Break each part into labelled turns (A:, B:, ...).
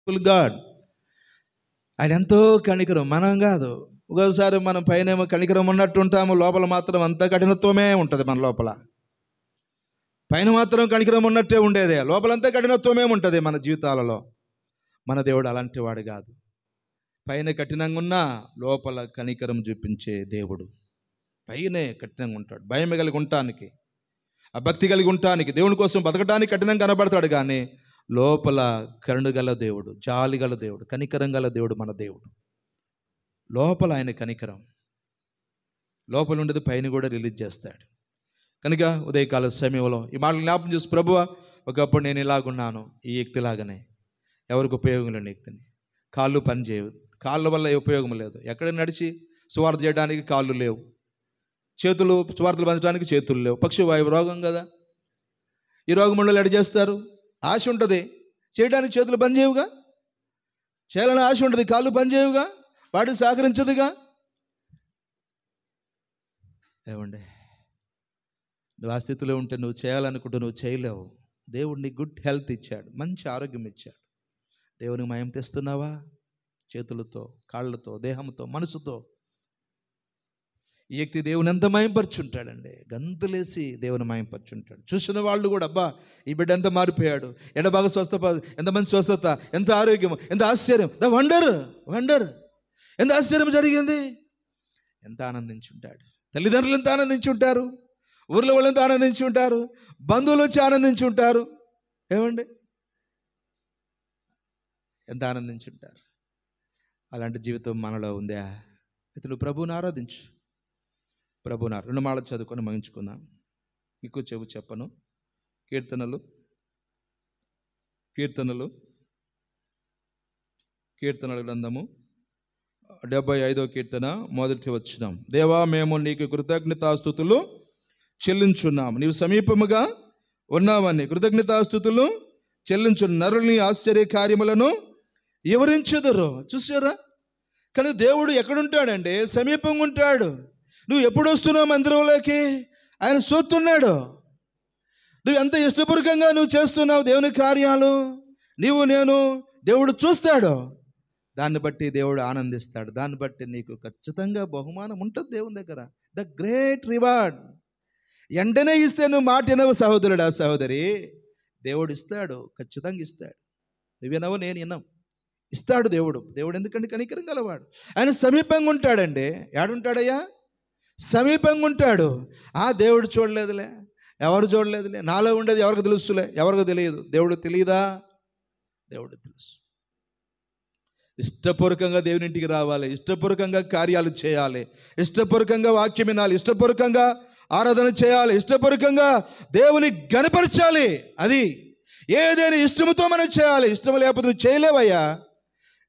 A: Full God. ఆయన ఎంతో కనికరం, మనం కాదు. ఒకసారి మనం పైనేమో కనికరం ఉన్నట్టు ఉంటాము, లోపల మాత్రం అంత కఠినత్వమే ఉంటుంది. మన లోపల పైన మాత్రం కనికరం ఉన్నట్టే ఉండేదే, లోపలంతా కఠినత్వమే ఉంటుంది మన జీవితాలలో. మన దేవుడు అలాంటి వాడు కాదు. పైన కఠినంగా ఉన్నా లోపల కనికరం చూపించే దేవుడు. పైనే కఠినంగా ఉంటాడు, భయం కలిగి ఉండటానికి, ఆ భక్తి కలిగి ఉండటానికి, దేవుని కోసం బతకడానికి కఠినంగా కనబడతాడు. కానీ లోపల కరుణ గల దేవుడు, జాలి గల దేవుడు, కనికరం గల దేవుడు మన దేవుడు. లోపల ఆయన కనికరం లోపల ఉండేది పైన కూడా రిలీజ్ చేస్తాడు. కనుక ఉదయకాల సమయంలో ఈ మాటలు జ్ఞాపకం చేసి, ప్రభువా ఒకప్పుడు నేను ఇలాగున్నాను, ఈ వ్యక్తిలాగానే, ఎవరికి ఉపయోగం లేని వ్యక్తిని. కాళ్ళు పని చేయవు, కాళ్ళ వల్ల ఉపయోగం లేదు. ఎక్కడ నడిచి సువార్త చేయడానికి కాళ్ళు లేవు, చేతులు సువార్తలు పంచడానికి చేతులు లేవు. పక్షివాయువు రోగం కదా, ఈ రోగం మండలి ఎడ చేస్తారు? ఆశ ఉంటుంది చేయడానికి, చేతులు పని చేయవుగా. చేయాలని ఆశ ఉంటుంది, కాళ్ళు పని చేయవుగా, వాడు సహకరించదుగా. ఏమండి, నువ్వు ఆ స్థితిలో ఉంటే నువ్వు చేయాలనుకుంటే నువ్వు చేయలేవు. దేవుడు నీకు గుడ్ హెల్త్ ఇచ్చాడు, మంచి ఆరోగ్యం ఇచ్చాడు. దేవునికి మహిమ తెస్తున్నావా? చేతులతో, కాళ్ళతో, దేహంతో, మనసుతో. ఈ వ్యక్తి దేవుని ఎంత మహింపరుచుంటాడండి, గంతులేసి దేవుని మహింపరుచుంటాడు. చూసిన వాళ్ళు కూడా, అబ్బా ఈ బిడ్డ ఎంత మారిపోయాడు, ఎంత బాగా ఎంత మంచి స్వస్థత, ఎంత ఆరోగ్యం, ఎంత ఆశ్చర్యం, ద వండర్ వండర్, ఎంత ఆశ్చర్యం జరిగింది. ఎంత ఆనందించుంటాడు. తల్లిదండ్రులు ఎంత ఆనందించుంటారు, ఊర్లో వాళ్ళు ఎంత ఆనందించి ఉంటారు, బంధువులు వచ్చి ఆనందించి ఉంటారు. ఏమండి, ఎంత ఆనందించుంటారు. అలాంటి జీవితం మనలో ఉందా? అయితే నువ్వు ప్రభువుని ఆరాధించు. ప్రభువుని 2 మాటలు చదువుకొని ముగించుకుందాం. ఎక్కువ చెవు చెప్పను. కీర్తనలు 75వ గ్రంథము 75వ కీర్తన మొదటి వచనం. దేవా, మేము నీకు కృతజ్ఞతాస్తుతులు చెల్లించున్నాము, నీవు సమీపముగా ఉన్నావని కృతజ్ఞతాస్తుతులు చెల్లించు. నరుల్ని ఆశ్చర్య కార్యములను వివరించెదరు. చూసారా? కానీ దేవుడు ఎక్కడుంటాడంటే సమీపంగా ఉంటాడు. నువ్వు ఎప్పుడు వస్తున్నావు మందిరంలోకి, ఆయన చూస్తున్నాడు. నువ్వు ఎంత ఇష్టపూర్వకంగా నువ్వు చేస్తున్నావు దేవుని కార్యాలు, నీవు నేను, దేవుడు చూస్తాడు. దాన్ని బట్టి దేవుడు ఆనందిస్తాడు. దాన్ని బట్టి నీకు ఖచ్చితంగా బహుమానం ఉంటుంది దేవుని దగ్గర, ద గ్రేట్ రివార్డ్. వెంటనే ఇస్తే నువ్వు మాట వినవు సహోదరుడా, సహోదరి. దేవుడు ఇస్తాడు, ఖచ్చితంగా ఇస్తాడు. నువ్వు వినవు, నేను విన్నాం, ఇస్తాడు దేవుడు. దేవుడు ఎందుకంటే కనికరం గలవాడు. ఆయన సమీపంగా ఉంటాడండి. ఏడుంటాడయ్యా? సమీపంగా ఉంటాడు. ఆ దేవుడు చూడలేదులే, ఎవరు చూడలేదులే, నాలో ఉండేది ఎవరికి తెలుసులే, ఎవరికి తెలియదు. దేవుడు తెలియదా? దేవుడు తెలుసు. ఇష్టపూర్వకంగా దేవుని ఇంటికి రావాలి, ఇష్టపూర్వకంగా కార్యాలు చేయాలి, ఇష్టపూర్వకంగా వాక్యం వినాలి, ఇష్టపూర్వకంగా ఆరాధన చేయాలి, ఇష్టపూర్వకంగా దేవుని గణపరచాలి. అది ఏదైనా ఇష్టముతో మనం చేయాలి. ఇష్టం లేకపోతే నువ్వు చేయలేవయ్యా.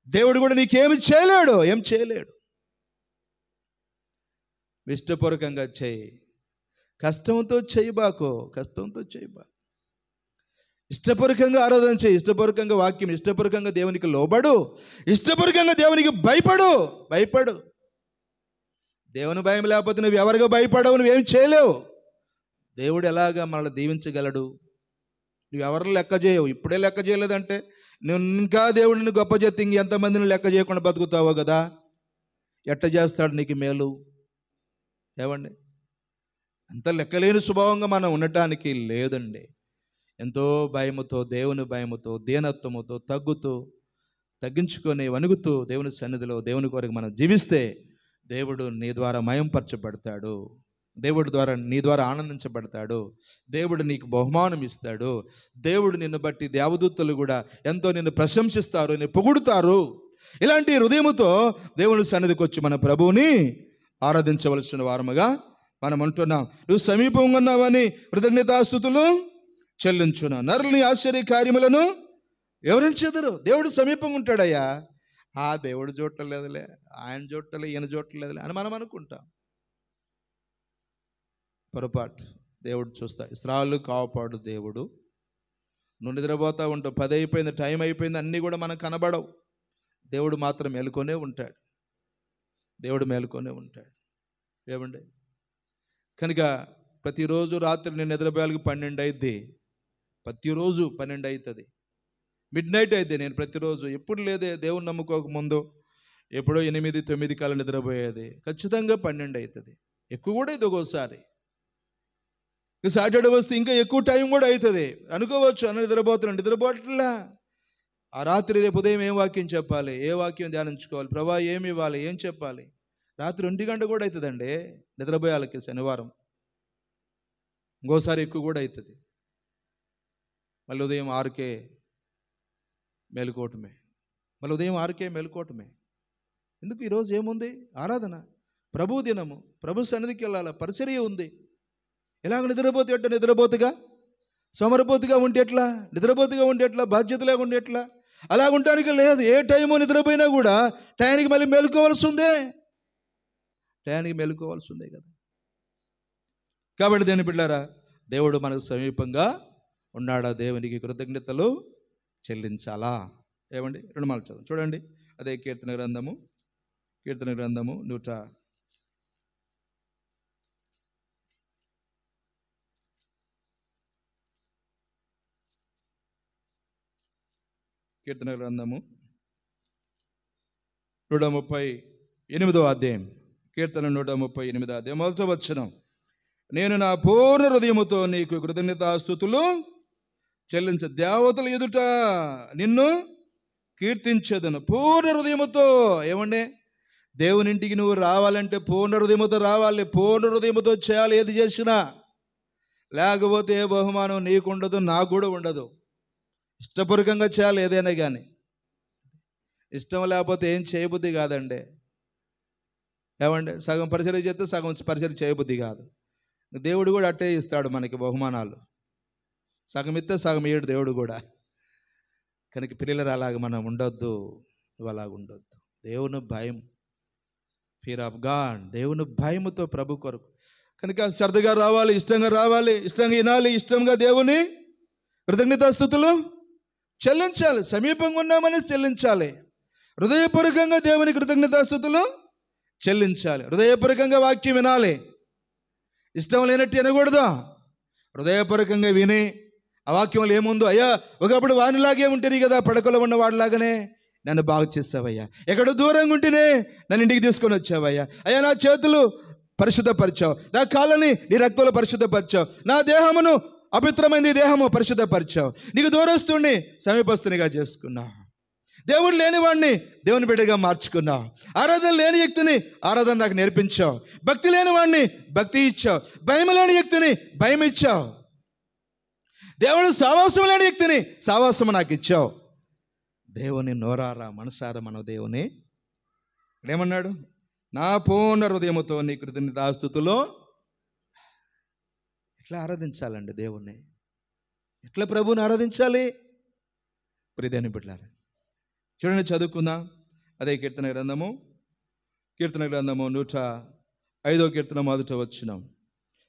A: దేవుడు కూడా నీకేమి చేయలేడు, ఏం చేయలేడు. ఇష్టపూర్వకంగా చేయి, కష్టంతో చేయబాకో, కష్టంతో చేయబాకు. ఇష్టపూర్వకంగా ఆరాధన చేయి, ఇష్టపూర్వకంగా వాక్యం, ఇష్టపూర్వకంగా దేవునికి లోబడు, ఇష్టపూర్వకంగా దేవునికి భయపడు. దేవుని భయం లేకపోతే నువ్వు ఎవరిగా భయపడవు, నువ్వేం చేయలేవు. దేవుడు ఎలాగా మనల్ని దీవించగలడు? నువ్వు ఎవరిని లెక్క చేయవు. ఇప్పుడే లెక్క చేయలేదంటే నువ్వు ఇంకా దేవుడిని గొప్ప చేతి ఎంతమందిని లెక్క చేయకుండా బతుకుతావో కదా. ఎట్ట చేస్తాడు నీకు మేలు? ఏమండి, అంత లెక్కలేని స్వభావంగా మనం ఉండటానికి లేదండి. ఎంతో భయముతో, దేవుని భయముతో, దీనత్వముతో, తగ్గించుకొని వణుకుతూ దేవుని సన్నిధిలో దేవుని కొరకు మనం జీవిస్తే దేవుడు నీ ద్వారా మయంపరచబడతాడు. దేవుడి ద్వారా నీ ద్వారా ఆనందించబడతాడు. దేవుడు నీకు బహుమానం ఇస్తాడు. దేవుడు నిన్ను బట్టి దేవదూతలు కూడా ఎంతో నిన్ను ప్రశంసిస్తారు, నిన్ను పొగుడుతారు. ఇలాంటి హృదయముతో దేవుని సన్నిధికి వచ్చి మన ప్రభువుని ఆరాధించవలసిన వారముగా మనం అంటున్నాం. నువ్వు సమీపంగా ఉన్నావని కృతజ్ఞతాస్తుతులు చెల్లించున. నరులని ఆశ్చర్య కార్యములను వివరించెదరు. దేవుడు సమీపంగా ఉంటాడయ్యా. ఆ దేవుడు చూడలేదులే, ఆయన చూడలే, ఈయన చూడలేదులే అని మనం అనుకుంటాం. పొరపాటు. దేవుడు చూస్తా. ఇశ్రాయేలు కాపాడు దేవుడు. నువ్వు నిద్రపోతా ఉంటావు, 10 అయిపోయింది, టైం అయిపోయింది, అన్నీ కూడా మనకు కనబడవు. దేవుడు మాత్రం మేలుకొనే ఉంటాడు. దేవుడు మేలుకొనే ఉంటాడు. ఏమండి, కనుక ప్రతిరోజు రాత్రి నేను నిద్రపోయాలకి 12 అయింది. ప్రతిరోజు 12 అవుతుంది. మిడ్ నైట్ అయితే నేను ప్రతిరోజు ఎప్పుడు లేదే దేవుని నమ్ముకోక ముందు ఎప్పుడో 8-9 కాలం నిద్రపోయేది. ఖచ్చితంగా 12 అవుతుంది, ఎక్కువ కూడా అవుతుంది ఒక్కోసారి. సాటర్డే వస్తే ఇంకా ఎక్కువ టైం కూడా అవుతుంది అనుకోవచ్చు. అన్న నిద్రపోవట్లా. ఆ రాత్రి రేపు ఉదయం ఏం వాక్యం చెప్పాలి, ఏ వాక్యం ధ్యానించుకోవాలి, ప్రభా ఏమి ఇవ్వాలి, ఏం చెప్పాలి. రాత్రి 1 గంట కూడా అవుతుందండి నిద్రపోయాలకి శనివారం. ఇంకోసారి ఎక్కువ కూడా అవుతుంది. మళ్ళీ ఉదయం 6కే మేలుకోవటమే, మళ్ళీ ఉదయం 6కే మేలుకోవటమే. ఎందుకు? ఈరోజు ఏముంది? ఆరాధన, ప్రభు దినము, ప్రభు సన్నిధికి వెళ్ళాలి, పరిచర్య ఉంది. ఎలాగ నిద్రపోతే ఎట్లా? నిద్రపోతుగా సోమరపోతుగా ఉంటే ఎట్లా? నిద్రపోతుగా ఉంటే ఎట్లా? బాధ్యత లేకుండా ఎట్లా? అలా ఉండటానికి లేదు. ఏ టైము నిద్రపోయినా కూడా టయానికి మళ్ళీ మేలుకోవాల్సి ఉందే, టయానికి మేలుకోవాల్సి ఉందే కదా. కాబట్టి దేని బిడ్డారా, దేవుడు మనకు సమీపంగా ఉన్నాడా? దేవునికి కృతజ్ఞతలు చెల్లించాలా? ఏమండి? 2 మాటలు చదువు చూడండి. అదే కీర్తన గ్రంథము 100 కీర్తన గ్రంథము 138వ అధ్యాయం. కీర్తన 138వ అధ్యాయం 1వ వచనం. నేను నా పూర్ణ హృదయముతో నీకు కృతజ్ఞతాస్తుతులు చెల్లించ, దేవతల ఎదుట నిన్ను కీర్తించదను పూర్ణ హృదయముతో. ఏమండి? దేవుని ఇంటికి నువ్వు రావాలంటే పూర్ణ హృదయముతో రావాలి, పూర్ణ హృదయముతో చేయాలి ఏది చేసినా. లేకపోతే ఏ బహుమానం నీకు ఉండదు, నాకు కూడా ఉండదు. ఇష్టపూర్వకంగా చేయాలి ఏదైనా కానీ. ఇష్టం లేకపోతే ఏం చేయబుద్ధి కాదండి. ఏమండి? సగం పరిచయం చేస్తే సగం పరిచయం చేయబుద్ధి కాదు. దేవుడు కూడా అట్టే ఇస్తాడు మనకి బహుమానాలు. సగం ఇస్తే సగం ఇయ్యడు దేవుడు కూడా. కనుక పిల్లలు అలాగ మనం ఉండొద్దు, నువ్వు అలాగ ఉండొద్దు. దేవుని భయం, ఫియర్ ఆఫ్ గాడ్, దేవుని భయముతో ప్రభు కొరకు. కనుక శ్రద్ధగా రావాలి, ఇష్టంగా రావాలి, ఇష్టంగా వినాలి, ఇష్టంగా దేవుని కృతజ్ఞతాస్తుతులు చెల్లించాలి. సమీపంగా ఉన్నామని చెల్లించాలి. హృదయపూర్వకంగా దేవుని కృతజ్ఞతాస్తుతులు చెల్లించాలి. హృదయపూర్వకంగా వాక్యం వినాలి, ఇష్టం లేనట్టు వినకూడదు. హృదయపూర్వకంగా విని ఆ వాక్యంలో ఏముందో, అయ్యా ఒకప్పుడు వానిలాగే ఉంటేనే కదా, పడకలో ఉన్న వాడిలాగానే నన్ను బాగు చేస్తావయ్యా, ఎక్కడో దూరంగా ఉంటేనే నన్ను ఇంటికి తీసుకొని వచ్చావయ్యా, అయ్యా నా చేతులు పరిశుద్ధపరిచావు, నా కాళ్ళని నీ రక్తంలో పరిశుద్ధపరిచావు, నా దేహమును అపవిత్రమైంది దేహము పరిశుద్ధపరిచావు, నీకు దూరస్తుని సమీపస్తునిగా చేసుకున్నావు, దేవుడు లేనివాడిని దేవుని బిడ్డగా మార్చుకున్నావు, ఆరాధన లేని వ్యక్తిని ఆరాధన నాకు నేర్పించావు, భక్తి లేని వాడిని భక్తి ఇచ్చావు, భయం లేని వ్యక్తిని భయం ఇచ్చావు, దేవుడు సావాసం లేని వ్యక్తిని సావాసం నాకు ఇచ్చావు. దేవుని నోరారా మనసారా మన దేవుని ఏమన్నాడు? నా పూర్ణ హృదయముతో నీ కృతజ్ఞతాస్తుతిలో. ఎట్లా ఆరాధించాలండి దేవుణ్ణి? ఎట్లా ప్రభువుని ఆరాధించాలి? ప్రియదేని బిడ్డలారా చూడండి, చదువుకుందాం. అదే కీర్తన గ్రంథము 105వ కీర్తన 1వ వచనం.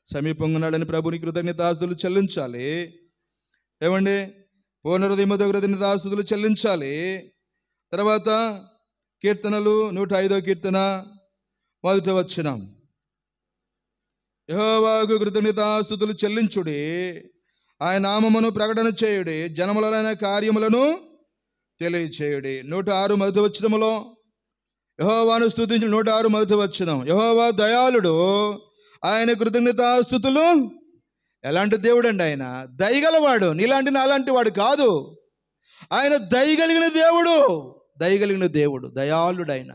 A: సమీపంగా ఉన్నాడని ప్రభుని కృతజ్ఞతాస్తుతులు చెల్లించాలి. ఏమండి? పూర్ణ హృదయముతో కృతజ్ఞతాస్తుతులు చెల్లించాలి. తర్వాత కీర్తనలు 105వ కీర్తన 1వ వచనం. యెహోవాకు కృతజ్ఞతాస్తుతులు చెల్లించుడి, ఆయన నామమును ప్రకటన చేయుడి, జనములైన కార్యములను తెలియచేయుడి. 106 1వ వచనములో యెహోవాను స్తుతించు. 106 1వ వచనం. యెహోవా దయాళుడు, ఆయన కృతజ్ఞతాస్తుతులు. ఎలాంటి దేవుడు అండి ఆయన? దయగలవాడు. నీలాంటి నాలాంటి వాడు కాదు. ఆయన దయగలిగిన దేవుడు, దయగలిగిన దేవుడు, దయాళుడు. ఆయన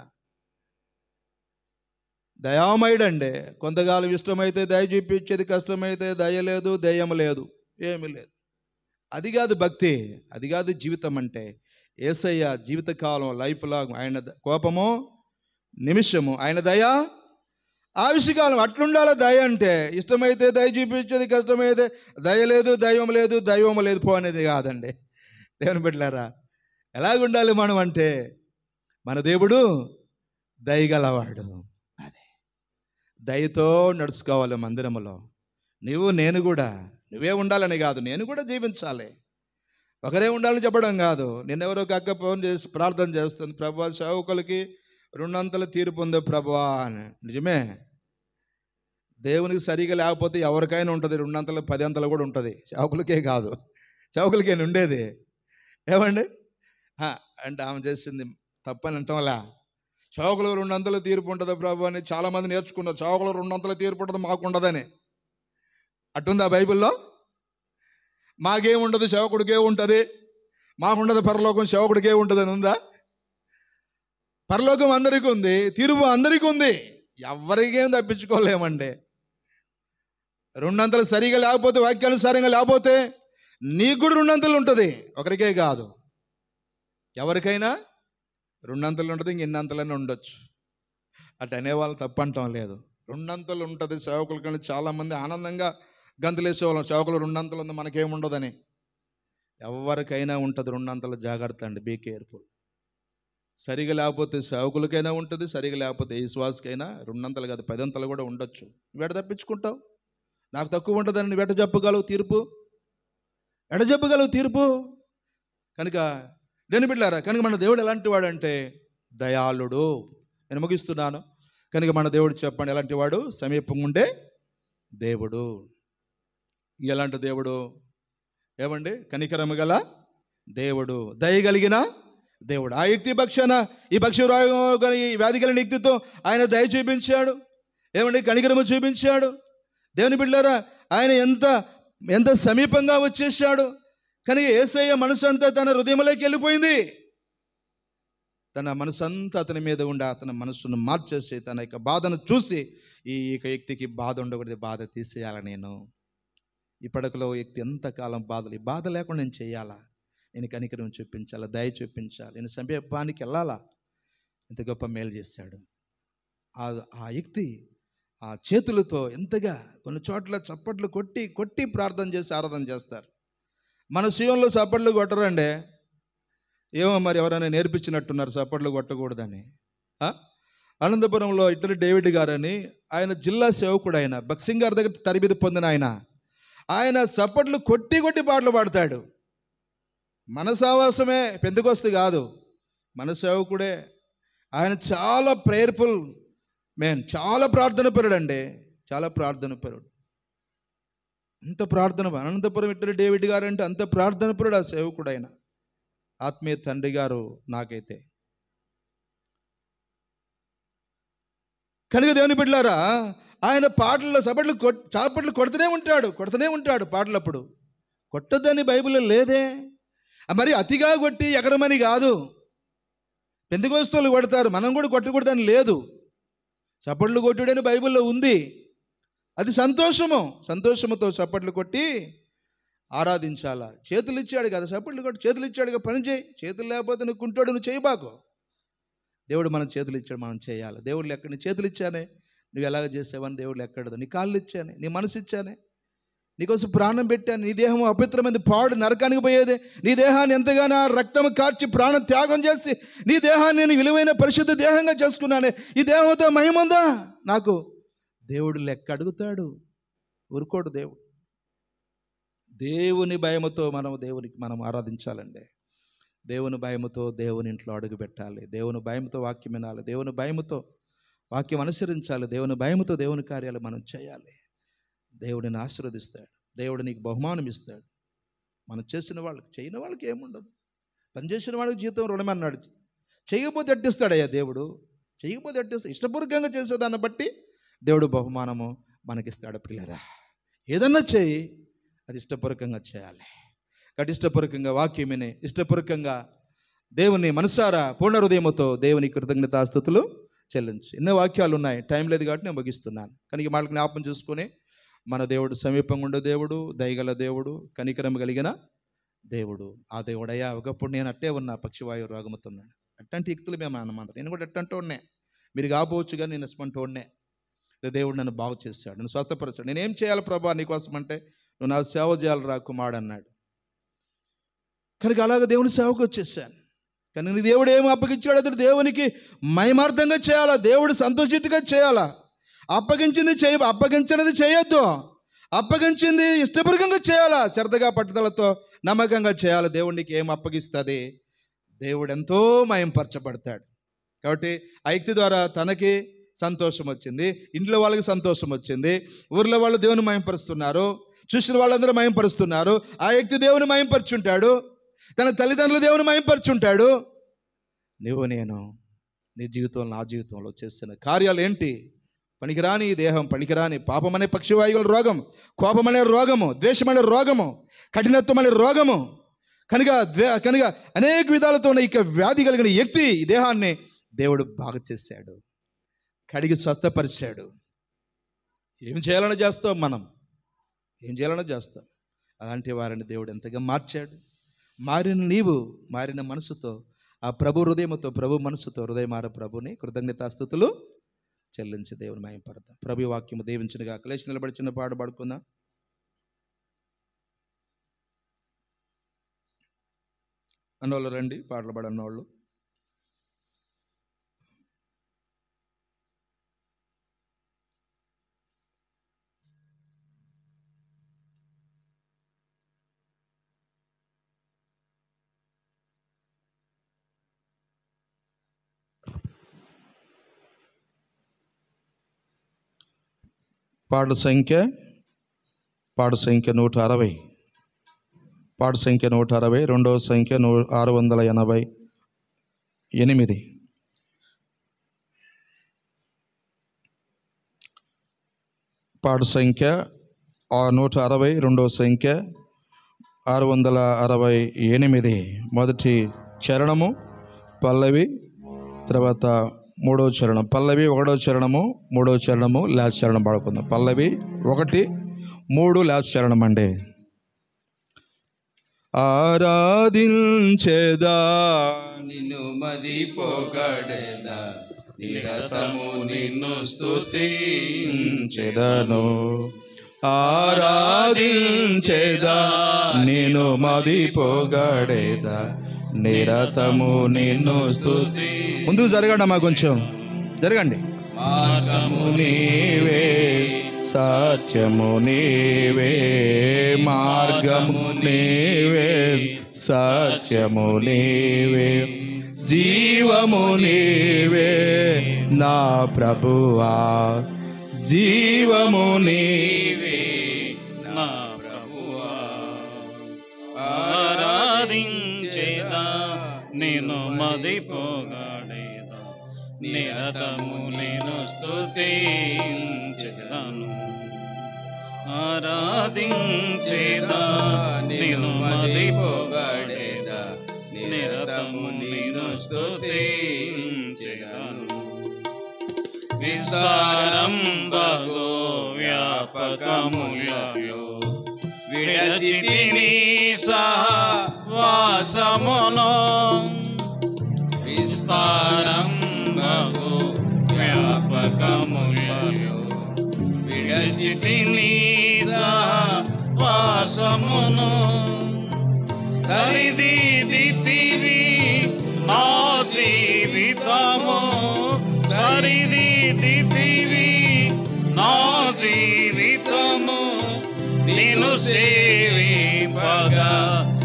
A: దయామయుడండి. కొంతకాలం ఇష్టమైతే దయ చూపించేది, కష్టమైతే దయ లేదు, దయ్యం లేదు, ఏమీ లేదు. అది కాదు భక్తి, అది కాదు జీవితం అంటే. యేసయ్య జీవితకాలం లైఫ్ లాంగ్ ఆయన కోపము నిమిషము, ఆయన దయ ఆవిషకాలం. అట్లుండాలి దయ అంటే. ఇష్టమైతే దయ చూపించేది, కష్టమైతే దయ లేదు, దైవం లేదు, దైవం లేదు పో అనేది కాదండి. దేవుని బిడ్డలారా ఎలాగుండాలి మనం అంటే, మన దేవుడు దయగలవాడు. అదే దయతో నడుచుకోవాలి మందిరములో. నువ్వు నేను కూడా, నువ్వే ఉండాలని కాదు, నేను కూడా జీవించాలి. ఒకరే ఉండాలని చెప్పడం కాదు. నిన్నెవరో ఒక అక్క ఫోన్ చేసి ప్రార్థన చేస్తుంది, ప్రభువా సేవకులకి 2 తీర్పు ఉంది ప్రభువా అని. నిజమే, దేవునికి సరిగా లేకపోతే ఎవరికైనా ఉంటుంది. 2 10 కూడా ఉంటుంది. సేవకులకే కాదు, సేవకులకే ఉండేది. ఏమండి? అంటే ఆమె చేసింది తప్పని అంటాంలా. సేవకులు 200 తీర్పు ఉంటుంది ప్రభు అని చాలామంది నేర్చుకున్నారు. సేవకులు 200 తీర్పు ఉంటుంది, మాకు ఉండదని. అట్టుందా బైబిల్లో? మాకేముండదు, సేవకుడికే ఉంటుంది, మాకుండదు పరలోకం, సేవకుడికే ఉంటుంది అని ఉందా? పరలోకం అందరికీ ఉంది, తీర్పు అందరికీ ఉంది, ఎవరికేం తప్పించుకోలేమండి. 200 సరిగా లేకపోతే, వాక్యానుసారంగా లేకపోతే నీకు కూడా 200 ఉంటుంది, ఒకరికే కాదు, ఎవరికైనా 200 ఉంటుంది, ఇంకెన్నంతలైనా ఉండొచ్చు. అటు అనేవాళ్ళు తప్పంటాం లేదు. 200 ఉంటుంది సేవకుల కానీ చాలామంది ఆనందంగా గంతులేసేవాళ్ళం, సేవకులు 200 ఉంది మనకేముండదని. ఎవరికైనా ఉంటుంది 200. జాగ్రత్త అండి, బీ కేర్ఫుల్. సరిగా లేకపోతే సేవకులకైనా ఉంటుంది, సరిగా లేకపోతే ఏ శ్వాసకైనా 200 కాదు 10 కూడా ఉండొచ్చు. నువ్వు తప్పించుకుంటావు? నాకు తక్కువ ఉంటుందని నువ్వు చెప్పగలవు తీర్పు? చెప్పగలవు తీర్పు? కనుక దేని బిడ్డలారా, కనుక మన దేవుడు ఎలాంటి వాడు అంటే దయాళుడు. నేను ముగిస్తున్నాను. కనుక మన దేవుడు చెప్పండి ఎలాంటి వాడు? సమీపంగా ఉండే దేవుడు. ఎలాంటి దేవుడు? ఏమండి? కనికరము గల దేవుడు, దయగలిగిన దేవుడు. ఆ వ్యక్తి పక్షాన, ఈ వ్యాధి కలిగిన వ్యక్తితో ఆయన దయ చూపించాడు. ఏమండి? కనికరము చూపించాడు. దేవుని బిడ్డలారా, ఆయన ఎంత సమీపంగా వచ్చేసాడు. కానీ యేసయ్య మనసు అంతా తన హృదయంలోకి వెళ్ళిపోయింది. తన మనసు అంతా అతని మీద ఉండి అతని మనసును మార్చేసి తన యొక్క బాధను చూసి, ఈ వ్యక్తికి బాధ ఉండకూడదు, బాధ తీసేయాల నేను. ఈ పడకలో వ్యక్తి ఎంతకాలం బాధలు, ఈ బాధ లేకుండా నేను చేయాలా, నేను కనికరం చూపించాలా, దయ చూపించాలి, నేను సమీపానికి వెళ్ళాలా. ఇంత గొప్ప మేలు చేశాడు ఆ వ్యక్తి. ఆ చేతులతో ఎంతగా కొన్ని చోట్ల చప్పట్లు కొట్టి కొట్టి ప్రార్థన చేసి ఆరాధన చేస్తారు. మన శివంలో చప్పట్లు కొట్టరండి. ఏమో మరి ఎవరైనా నేర్పించినట్టున్నారు చప్పట్లు కొట్టకూడదని. అనంతపురంలో ఇటలి డేవిడ్ గారని ఆయన జిల్లా సేవకుడు, ఆయన బక్సింగ్ గారి దగ్గర తరబిది పొందిన ఆయన చప్పట్లు కొట్టి కొట్టి పాటలు పాడతాడు. మన సావాసమే, పెందుకొస్తు కాదు, మన సేవకుడే. ఆయన చాలా ప్రేయర్ఫుల్ మ్యాన్, చాలా ప్రార్థన పరుడు అండి, చాలా ప్రార్థన పరుడు. అంత ప్రార్థన. అనంతపురం ఇటలి డేవిడ్ గారు అంటే అంత ప్రార్థన పరుడు ఆ సేవకుడు. ఆయన ఆత్మీయ తండ్రి గారు నాకైతే. కనుక దేవుని బిడ్డలారా, ఆయన పాటల్లో చాపట్లు కొడుతూనే ఉంటాడు పాటలప్పుడు. కొట్టద్దని బైబిల్లో లేదే. మరి అతిగా కొట్టి ఎగరమని కాదు. పెందెకోస్తోళ్ళు కొడతారు, మనం కూడా కొట్టకూడదని లేదు. చప్పట్లు కొట్టుడని బైబిల్లో ఉంది. అది సంతోషముతో చప్పట్లు కొట్టి ఆరాధించాలా. చేతులు ఇచ్చాడు కదా, చప్పట్లు కొట్టి చేతులు ఇచ్చాడు కదా, పని చేయి. చేతులు లేకపోతే నువ్వు కుంటాడు, నువ్వు చేయబాకు. దేవుడు మన చేతులు ఇచ్చాడు, మనం చేయాలి. దేవుడు ఎక్కడ నీ చేతులు ఇచ్చానే, నువ్వు ఎలాగ చేసావని దేవుడు ఎక్కడదు. నీ కాళ్ళు ఇచ్చానే, నీ మనసు ఇచ్చానే, నీకోసం ప్రాణం పెట్టాను. నీ దేహం అపవిత్రమైనది, పాడు నరకానికి పోయేది. నీ దేహాన్ని ఎంతగానో రక్తం కార్చి ప్రాణం త్యాగం చేసి నీ దేహాన్ని నేను విలువైన పరిశుద్ధ దేహంగా చేసుకున్నానే. ఈ దేహంతో మహిమందా నాకు? దేవుడు లెక్క అడుగుతాడు, ఊరుకోడు దేవుడు. దేవుని భయముతో మనం ఆరాధించాలండి. దేవుని భయముతో దేవుని ఇంట్లో అడుగు పెట్టాలి. దేవుని భయముతో వాక్యం వినాలి. దేవుని భయముతో వాక్యం అనుసరించాలి. దేవుని భయముతో దేవుని కార్యాలు మనం చేయాలి. దేవుడిని ఆశీర్వదిస్తాడు. దేవుడు నీకు బహుమానం ఇస్తాడు. మనం చేసిన వాళ్ళకి, చేయని వాళ్ళకి ఏముండదు. పనిచేసిన వాళ్ళకి జీతం రుణమన్నాడు. చేయకపోతే అట్టిస్తాడయ్యా దేవుడు, చేయకపోతే అట్టిస్తాడు. ఇష్టపూర్వకంగా చేసేదాన్ని బట్టి దేవుడు బహుమానము మనకిస్తాడు. పిల్లరా, ఏదన్నా చేయి, అది ఇష్టపూర్వకంగా చేయాలి. కాబట్టి ఇష్టపూర్వకంగా వాక్యం విని, ఇష్టపూర్వకంగా దేవుని మనసారా పూర్ణ హృదయముతో దేవుని కృతజ్ఞతాస్తుతులు చెల్లించు. ఎన్నో వాక్యాలు ఉన్నాయి, టైం లేదు కాబట్టి నేను ముగిస్తున్నాను. కానీ వాళ్ళకి జ్ఞాపకం చేసుకొని, మన దేవుడు సమీపంగా ఉండే దేవుడు, దయగల దేవుడు, కనికరం కలిగిన దేవుడు. ఆ దేవుడయ్యా, ఒకప్పుడు నేను అట్టే ఉన్నా, పక్షివాయు రోగముతున్నాను. అట్టంటి వ్యక్తులు మేము అన్నమాట. నేను కూడా ఎట్టంటూ ఉన్నా, మీరు కాపోవచ్చు కానీ నేను ఎస్మంటూ ఉన్నా. దేవుడు నన్ను బాగు చేశాడు, నన్ను స్వస్థపరిచాడు. నేనేం చేయాలి ప్రభా నీకోసం అంటే, నువ్వు నా సేవ చేయాలి రా కుమారుడు అన్నాడు. కనుక అలాగ దేవుని సేవకు వచ్చేసాను. కానీ నీ దేవుడు ఏమి అప్పగించాడు, అది దేవునికి మహిమార్థంగా చేయాలా, దేవుడు సంతోషిట్టుగా చేయాలా. అప్పగించినది చేయొద్దు, అప్పగించింది ఇష్టపూర్వకంగా చేయాలా. శ్రద్ధగా పట్టుదలతో నమ్మకంగా చేయాలి. దేవుడికి ఏం అప్పగిస్తుంది, దేవుడు ఎంతో మహింపరచబడతాడు. కాబట్టి ఆ వ్యక్తి ద్వారా తనకి సంతోషం వచ్చింది, ఇంట్లో వాళ్ళకి సంతోషం వచ్చింది, ఊర్లో వాళ్ళు దేవుని మహింపరుస్తున్నారు, చూసిన వాళ్ళందరూ మహింపరుస్తున్నారు. ఆ వ్యక్తి దేవుని మహింపరుచుంటాడు. తన తల్లిదండ్రులు దేవుని మహిమపరుచుంటాడు. నువ్వు నేను నీ జీవితంలో నా జీవితంలో చేస్తున్న కార్యాలు ఏంటి? పనికిరాని దేహం, పనికిరాని పాపం అనే పక్షివాయువుల రోగం, కోపం అనే రోగము, ద్వేషం అనే రోగము, కఠినత్వం అనే రోగము, కనుక అనేక విధాలతో ఉన్న ఇక వ్యాధి కలిగిన వ్యక్తి ఈ దేహాన్ని దేవుడు బాగు చేశాడు, కడిగి స్వస్థపరిచాడు. ఏం చేయాలని చేస్తాం మనం? ఏం చేయాలని చేస్తాం? అలాంటి వారిని దేవుడు ఎంతగా మార్చాడు. మారిన నీవు మారిన మనసుతో, ఆ ప్రభు హృదయంతో, ప్రభు మనసుతో హృదయమార ప్రభుని కృతజ్ఞతాస్తుతులు చెల్లించి దేవుని మహిమపడతాం. ప్రభు వాక్యము దీవించునుగా. లేచి నిలబడి చిన్న పాట పాడుకుందాం. అన్నోళ్ళు రండి, పాటలు పాడన్నోళ్ళు. పాడు సంఖ్య 160, పాడు సంఖ్య 160, రెండవ సంఖ్య 688. పాడు సంఖ్య 160, రెండవ సంఖ్య 668. మొదటి చరణము పల్లవి, తర్వాత మూడవ చరణం. పల్లవి 1వ చరణము, 3వ చరణము, లాస్ట్ చరణం పాడుకుందాం. పల్లవి 1, 3 లాస్ట్ చరణం అండి. ఆరాధించేదా
B: నిన్ను మది పొగడేదా, నిరతము నిన్ను స్తుతించెదను.
A: ఆరాధించేదా నిన్ను మది పొగడేదా, నిరతము నిన్ను స్తుతి. ముందుకు జరగండి అమ్మా, కొంచెం జరగండి.
B: మార్గము
A: నీవే, సత్యము నీవే, మార్గము నీవే, సత్యము నీవే, జీవము నీవే నా ప్రభువా, జీవము నీవే
B: నా ప్రభువా. ఆరాధించేదా నేను మది పొగడేదా, నిరతము నేను స్తుతించెదను. ఆరాధించేదా నేను మది పొగడేదా, నిరతము నేను స్తుతించెదను. విస్తారం బహు వ్యాపకములలో విడచితిని సహవాసమును. విస్తారం బహు వ్యాపకములలో విడచితిని సహవాసమును. సరిదిద్దితివి నా జీవితము, సరిదిద్దితివి నా జీవితము, నిన్ను సేవింపగా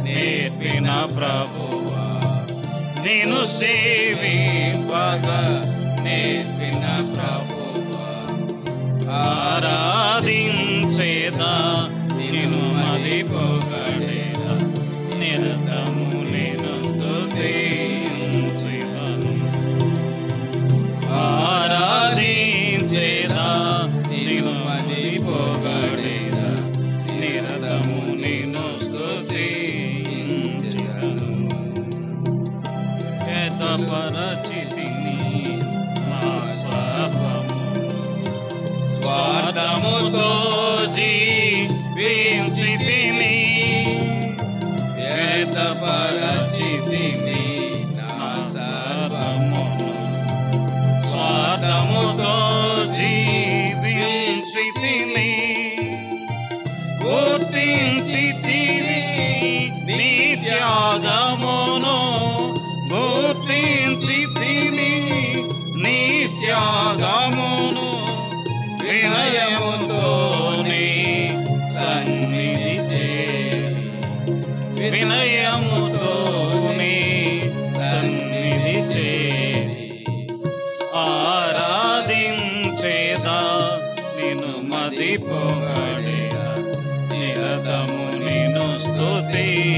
B: నేర్పిన ప్రభువా, నిన్ను సేవింపగా నేర్పిన ప్రభువా. ఆరాధించేదా నిన్ను మది పొగడేదా, నిరతము నేను స్తుతించెదను. ఆరాధించేదా నిన్ను మది పొగడేదా, నిరతము నేను స్తుతించెదను. ఏతపరచితిని నా సర్వము, స్వార్థముతో జీవించితిని. ఏతపరచితిని నా సర్వమును, స్వార్థముతో జీవించితిని. గుర్తించితిని నీ త్యాగమును, గుర్తించితిని నీ త్యాగమును. వినయముతో నీ సన్నిధి చేరి, వినయముతో నీ సన్నిధి చేరి, ఆరాధించేదా నిన్ను మది పొగడేదా, నిరతము నిన్ను స్తుతించెదను.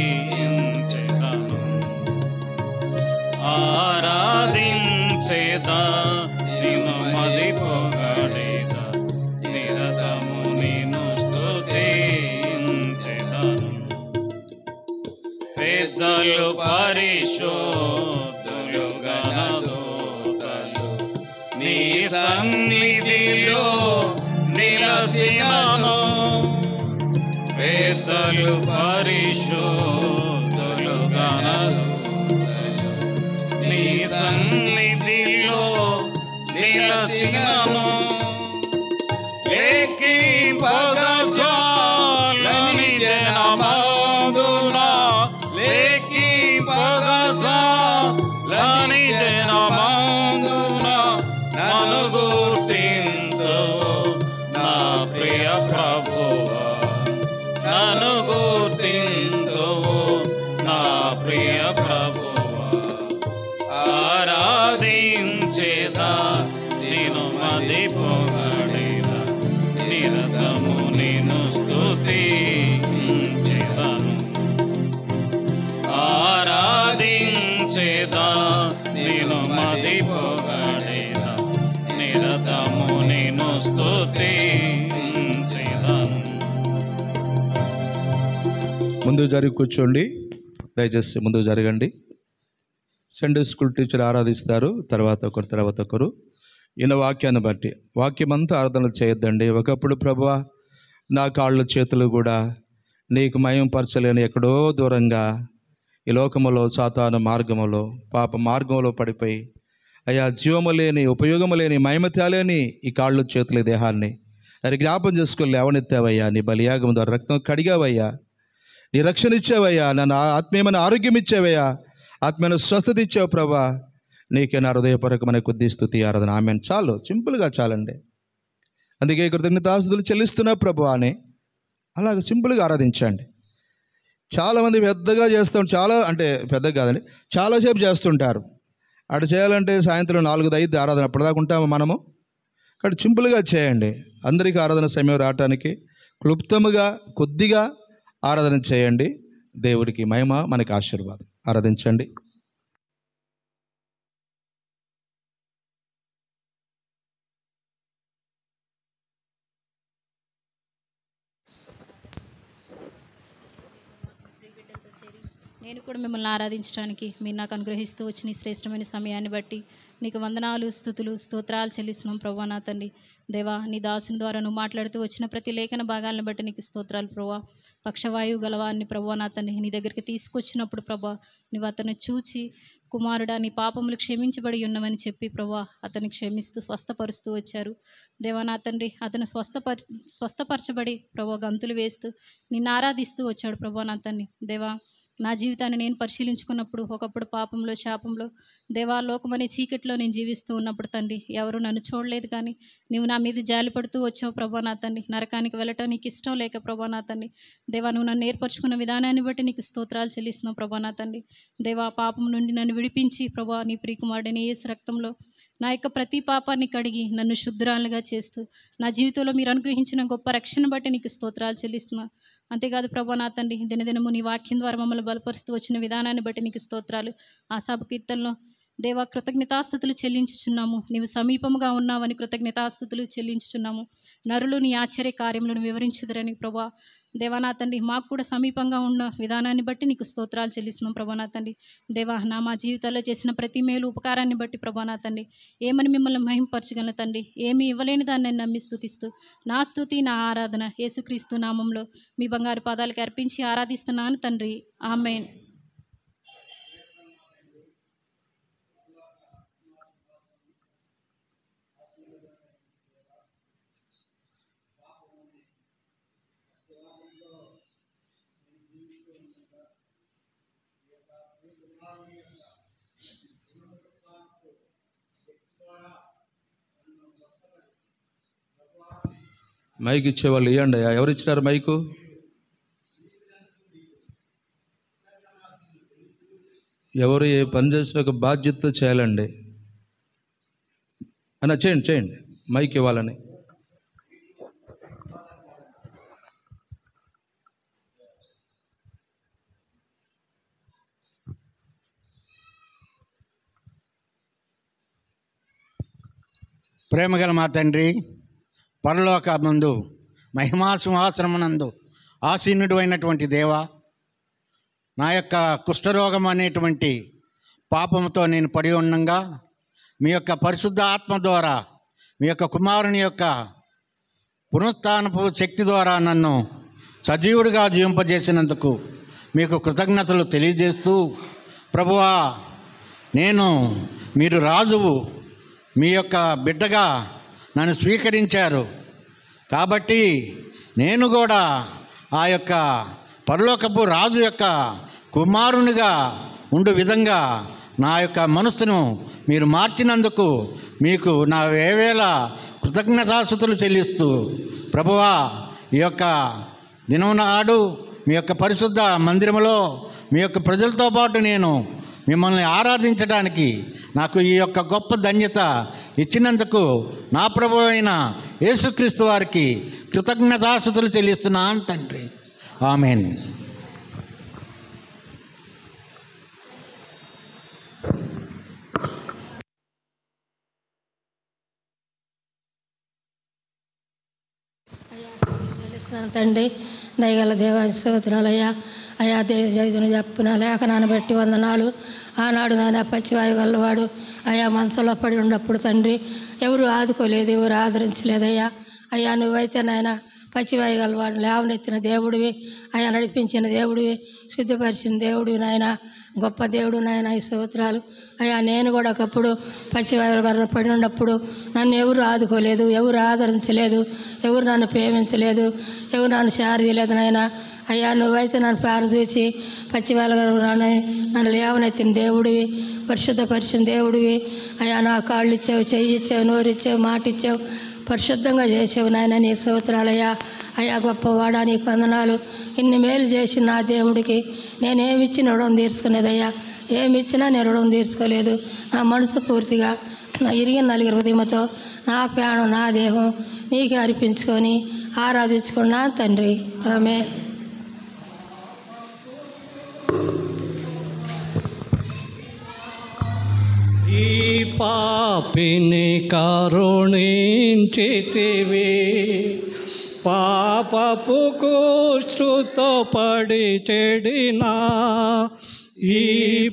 B: ఆరాధించేదా నిన్ను మది పొగడేదా నిరతము నిన్ను స్తుతించెదను. పెద్దలు పరిశుద్ధులు గణదూతలు నీ సన్నిధిలో నిలచినను. పెద్దలు పరిశుద్ధులు గణదూతలు నీ సన్నిధిలో నిలచినను. లెక్కింపగజాలని జనమందున లెక్కింపగజాలని జనమందున నన్ను గుర్తింతువు నా ప్రియ ప్రభువా. నన్ను గుర్తింతువు నా ప్రియ ప్రభువా. ఆరాధించేదా నేను మది పొగడేదా నిరతము నిన్ను స్తుతించెదను. ఆరాధించేదా నేను మది పొగడేదా నిరతము నిన్ను స్తుతించెదను.
A: ముందు జరిగి కూర్చోండి, దయచేసి ముందు జరగండి. సండే స్కూల్ టీచర్ ఆరాధిస్తారు, తర్వాత ఒకరు. ఈయన వాక్యాన్ని బట్టి వాక్యమంతా ఆరాధన చేయొద్దండి. ఒకప్పుడు ప్రభువా నా కాళ్ళు చేతులు కూడా నీకు మయంపరచలేని ఎక్కడో దూరంగా ఈ లోకములో సాతాను మార్గములో పాప మార్గంలో పడిపోయి అయ్యా జీవము లేని ఉపయోగము లేని మహిమ తేలేని ఈ కాళ్ళు చేతులు దేహాన్ని అది జ్ఞాపం చేసుకొని లేవనెత్తావయ్యా. నీ బలియాగం ద్వారా రక్తం కడిగావయ్యా, నీ రక్షణ ఇచ్చావయ్యా, నన్ను ఆత్మీయమైన ఆరోగ్యం ఇచ్చావయ్యా, ఆత్మీయమైన స్వస్థత ఇచ్చావు ప్రభా. నీకే నా హృదయపూర్వకమైన కొద్ది స్తుతి ఆరాధన. ఆమెన్. చాలు, సింపుల్గా చాలండి. అందుకే కృతజ్ఞతాస్తుతులు చెల్లిస్తున్నా ప్రభు అని అలాగ సింపుల్గా ఆరాధించండి. చాలామంది పెద్దగా చేస్తాం, చాలా అంటే పెద్దగా కాదండి, చాలాసేపు చేస్తుంటారు. అటు చేయాలంటే సాయంత్రం 4-5 ఆరాధన అప్పటిదాకా ఉంటాము మనము. అక్కడ సింపుల్గా చేయండి. అందరికీ ఆరాధన సమయం రావటానికి క్లుప్తముగా కొద్దిగా ఆరాధన చేయండి. దేవుడికి మహిమ, మనకి ఆశీర్వాదం. ఆరాధించండి.
C: నేను కూడా మిమ్మల్ని ఆరాధించడానికి మీరు నాకు అనుగ్రహిస్తూ వచ్చిన ఈ శ్రేష్టమైన సమయాన్ని బట్టి నీకు వందనాలు, స్తుతులు, స్తోత్రాలు చెల్లిస్తున్నాం ప్రభువా. నా తండ్రి దేవా, నీ దాసుని ద్వారా నువ్వు మాట్లాడుతూ వచ్చిన ప్రతి లేఖన భాగాలను బట్టి నీకు స్తోత్రాలు ప్రభువా. పక్షవాయువు గలవాన్ని ప్రభువా నా తండ్రి నీ దగ్గరికి తీసుకొచ్చినప్పుడు ప్రభువా నువ్వు అతను చూచి కుమారుడా నీ పాపములు క్షమించబడి ఉన్నవని చెప్పి ప్రభువా అతన్ని క్షమిస్తూ స్వస్థపరుస్తూ వచ్చారు దేవా. నా తండ్రి అతను స్వస్థపరచబడి ప్రభువా గంతులు వేస్తూ నిన్ను ఆరాధిస్తూ వచ్చాడు ప్రభువా. నా తండ్రి దేవా, నా జీవితాన్ని నేను పరిశీలించుకున్నప్పుడు ఒకప్పుడు పాపంలో శాపంలో దేవా లోకమనే చీకట్లో నేను జీవిస్తూ ఉన్నప్పుడు తండ్రి ఎవరు నన్ను చూడలేదు, కానీ నువ్వు నా మీద జాలి పడుతూ వచ్చావు ప్రభా. నా తండ్రి నరకానికి వెళ్ళటం నీకు ఇష్టం లేక ప్రభా. నా తండ్రి దేవా, నువ్వు నన్ను ఏర్పరచుకున్న విధానాన్ని బట్టి నీకు స్తోత్రాలు చెల్లిస్తున్నావు ప్రభా. నా తండ్రి దేవా, పాపం నుండి నన్ను విడిపించి ప్రభా నీ ప్రియకుమారుడైన యేసు రక్తంలో నా యొక్క ప్రతి పాపాన్ని కడిగి నన్ను శుద్ధురాలుగా చేస్తూ నా జీవితంలో మీరు అనుగ్రహించిన గొప్ప రక్షణ బట్టి నీకు స్తోత్రాలు చెల్లిస్తున్నా. అంతేకాదు ప్రభా నా తండ్రి దినదినము నీ వాక్యం ద్వారా మమ్మల్ని బలపరుస్తూ వచ్చిన విధానాన్ని బట్టి నీకు స్తోత్రాలు. ఆశాపు కీర్తనలో దేవా కృతజ్ఞతాస్తుతులు చెల్లించుచున్నాము, నీవు సమీపముగా ఉన్నావని కృతజ్ఞతాస్తుతులు చెల్లించుచున్నాము. నరులు నీ ఆశ్చర్య కార్యములను వివరించుదురని ప్రభా దేవా. నా తండ్రి మాకు కూడా సమీపంగా ఉన్న విధానాన్ని బట్టి నీకు స్తోత్రాలు చెల్లిస్తున్నాం ప్రభా. నా తండ్రి దేవా, మా జీవితాల్లో చేసిన ప్రతి మేలు ఉపకారాన్ని బట్టి ప్రభా నా తండ్రి ఏమని మిమ్మల్ని మహింపరచగలను తండ్రి, ఏమి ఇవ్వలేని దాన్ని నమ్మి స్తుతిస్తూ నా స్తుతి నా ఆరాధన యేసుక్రీస్తు నామంలో మీ బంగారు పాదాలకు అర్పించి ఆరాధిస్తున్నాను తండ్రి. ఆమేన్.
A: మైక్ ఇచ్చేవాళ్ళు ఇవ్వండి. ఎవరు ఇచ్చినారు మైకు? ఎవరు ఏ పని చేసిన ఒక బాధ్యత చేయాలండి అన్న. చేయండి మైక్ ఇవ్వాలని.
D: ప్రేమగల మా తండ్రి, పరలోకమందు మహిమా సింహాసనమునందు ఆసీనుడు అయినటువంటి దేవ, నా యొక్క కుష్ఠరోగం అనేటువంటి పాపముతో నేను పడి ఉండగా మీ యొక్క పరిశుద్ధ ఆత్మ ద్వారా మీ యొక్క కుమారుని యొక్క పునరుత్థానపు శక్తి ద్వారా నన్ను సజీవుడిగా జీవింపజేసినందుకు మీకు కృతజ్ఞతలు తెలియజేస్తూ, ప్రభువా, మీరు రాజువు, మీ యొక్క బిడ్డగా నన్ను స్వీకరించారు కాబట్టి నేను కూడా ఆ యొక్క పరలోకపు రాజు యొక్క కుమారునిగా ఉండు విధంగా నా యొక్క మనస్సును మీరు మార్చినందుకు మీకు నా వేవేళ కృతజ్ఞతాస్తుతులు చెల్లిస్తూ, ప్రభువా, ఈ యొక్క దినం నాడు మీ యొక్క పరిశుద్ధ మందిరములో మీ యొక్క ప్రజలతో పాటు నేను మిమ్మల్ని ఆరాధించడానికి నాకు ఈ యొక్క గొప్ప ధన్యత ఇచ్చినందుకు నా ప్రభువు అయిన యేసుక్రీస్తు వారికి కృతజ్ఞతాస్తుతులు చెల్లిస్తున్నాను తండ్రి. ఆమేన్.
E: తండ్రి, దయగల దేవాది స్తోత్రాలయ్యా. అయా జైదును చెప్పిన లేఖనాన్ని బట్టి వందనాలు. ఆనాడు నాయన పచ్చివాయు గల్లవాడు అయా మనసులో పడి ఉన్నప్పుడు తండ్రి ఎవరు ఆదుకోలేదు, ఎవరు ఆదరించలేదయ్యా. అయ్యా నువ్వైతే నాయన పచ్చివాయు గలవాడు లేవనెత్తిన దేవుడివి, అయా నడిపించిన దేవుడివి, శుద్ధిపరిచిన దేవుడివి నాయన, గొప్ప దేవుడు నాయన. ఈ స్తోత్రాలు అయ్యా. నేను కూడా ఒకప్పుడు పచ్చివాయువుల గారు పడి ఉన్నప్పుడు నన్ను ఎవరు ఆదుకోలేదు, ఎవరు ఆదరించలేదు, ఎవరు నన్ను ప్రేమించలేదు, ఎవరు నన్ను చేరదీయలేదు నాయన. అయ్యా నువ్వైతే నన్ను పేరు చూసి పచ్చివాళ్ళ గారు నన్ను లేవనెత్తిన దేవుడివి, పరిశుద్ధపరిచిన దేవుడివి. అయ్యా నా కాళ్ళు ఇచ్చావు, చెయ్యి ఇచ్చావు, నోరు ఇచ్చావు, మాట ఇచ్చావు, పరిశుద్ధంగా చేసావు నాయన. నీ స్తోత్రాలయ్యా. అయ్యా గొప్పవాడా, నీకు వందనాలు. ఇన్ని మేలు చేసి నా దేవుడికి నేనేమిచ్చి రుణం తీర్చుకునేదయ్యా. ఏమి ఇచ్చినా నేను రుణం తీర్చుకోలేదు. నా మనసు పూర్తిగా నా ఇరిగిన నలుగురి హృదయంతో నా ప్రాణం నా దేహం నీకే అర్పించుకొని ఆరాధించుకున్నా తండ్రి. ఆమె
F: ఈ పాపిని కరుణించితివి, పాపపు కుష్ఠుతో పడి చెడినా ఈ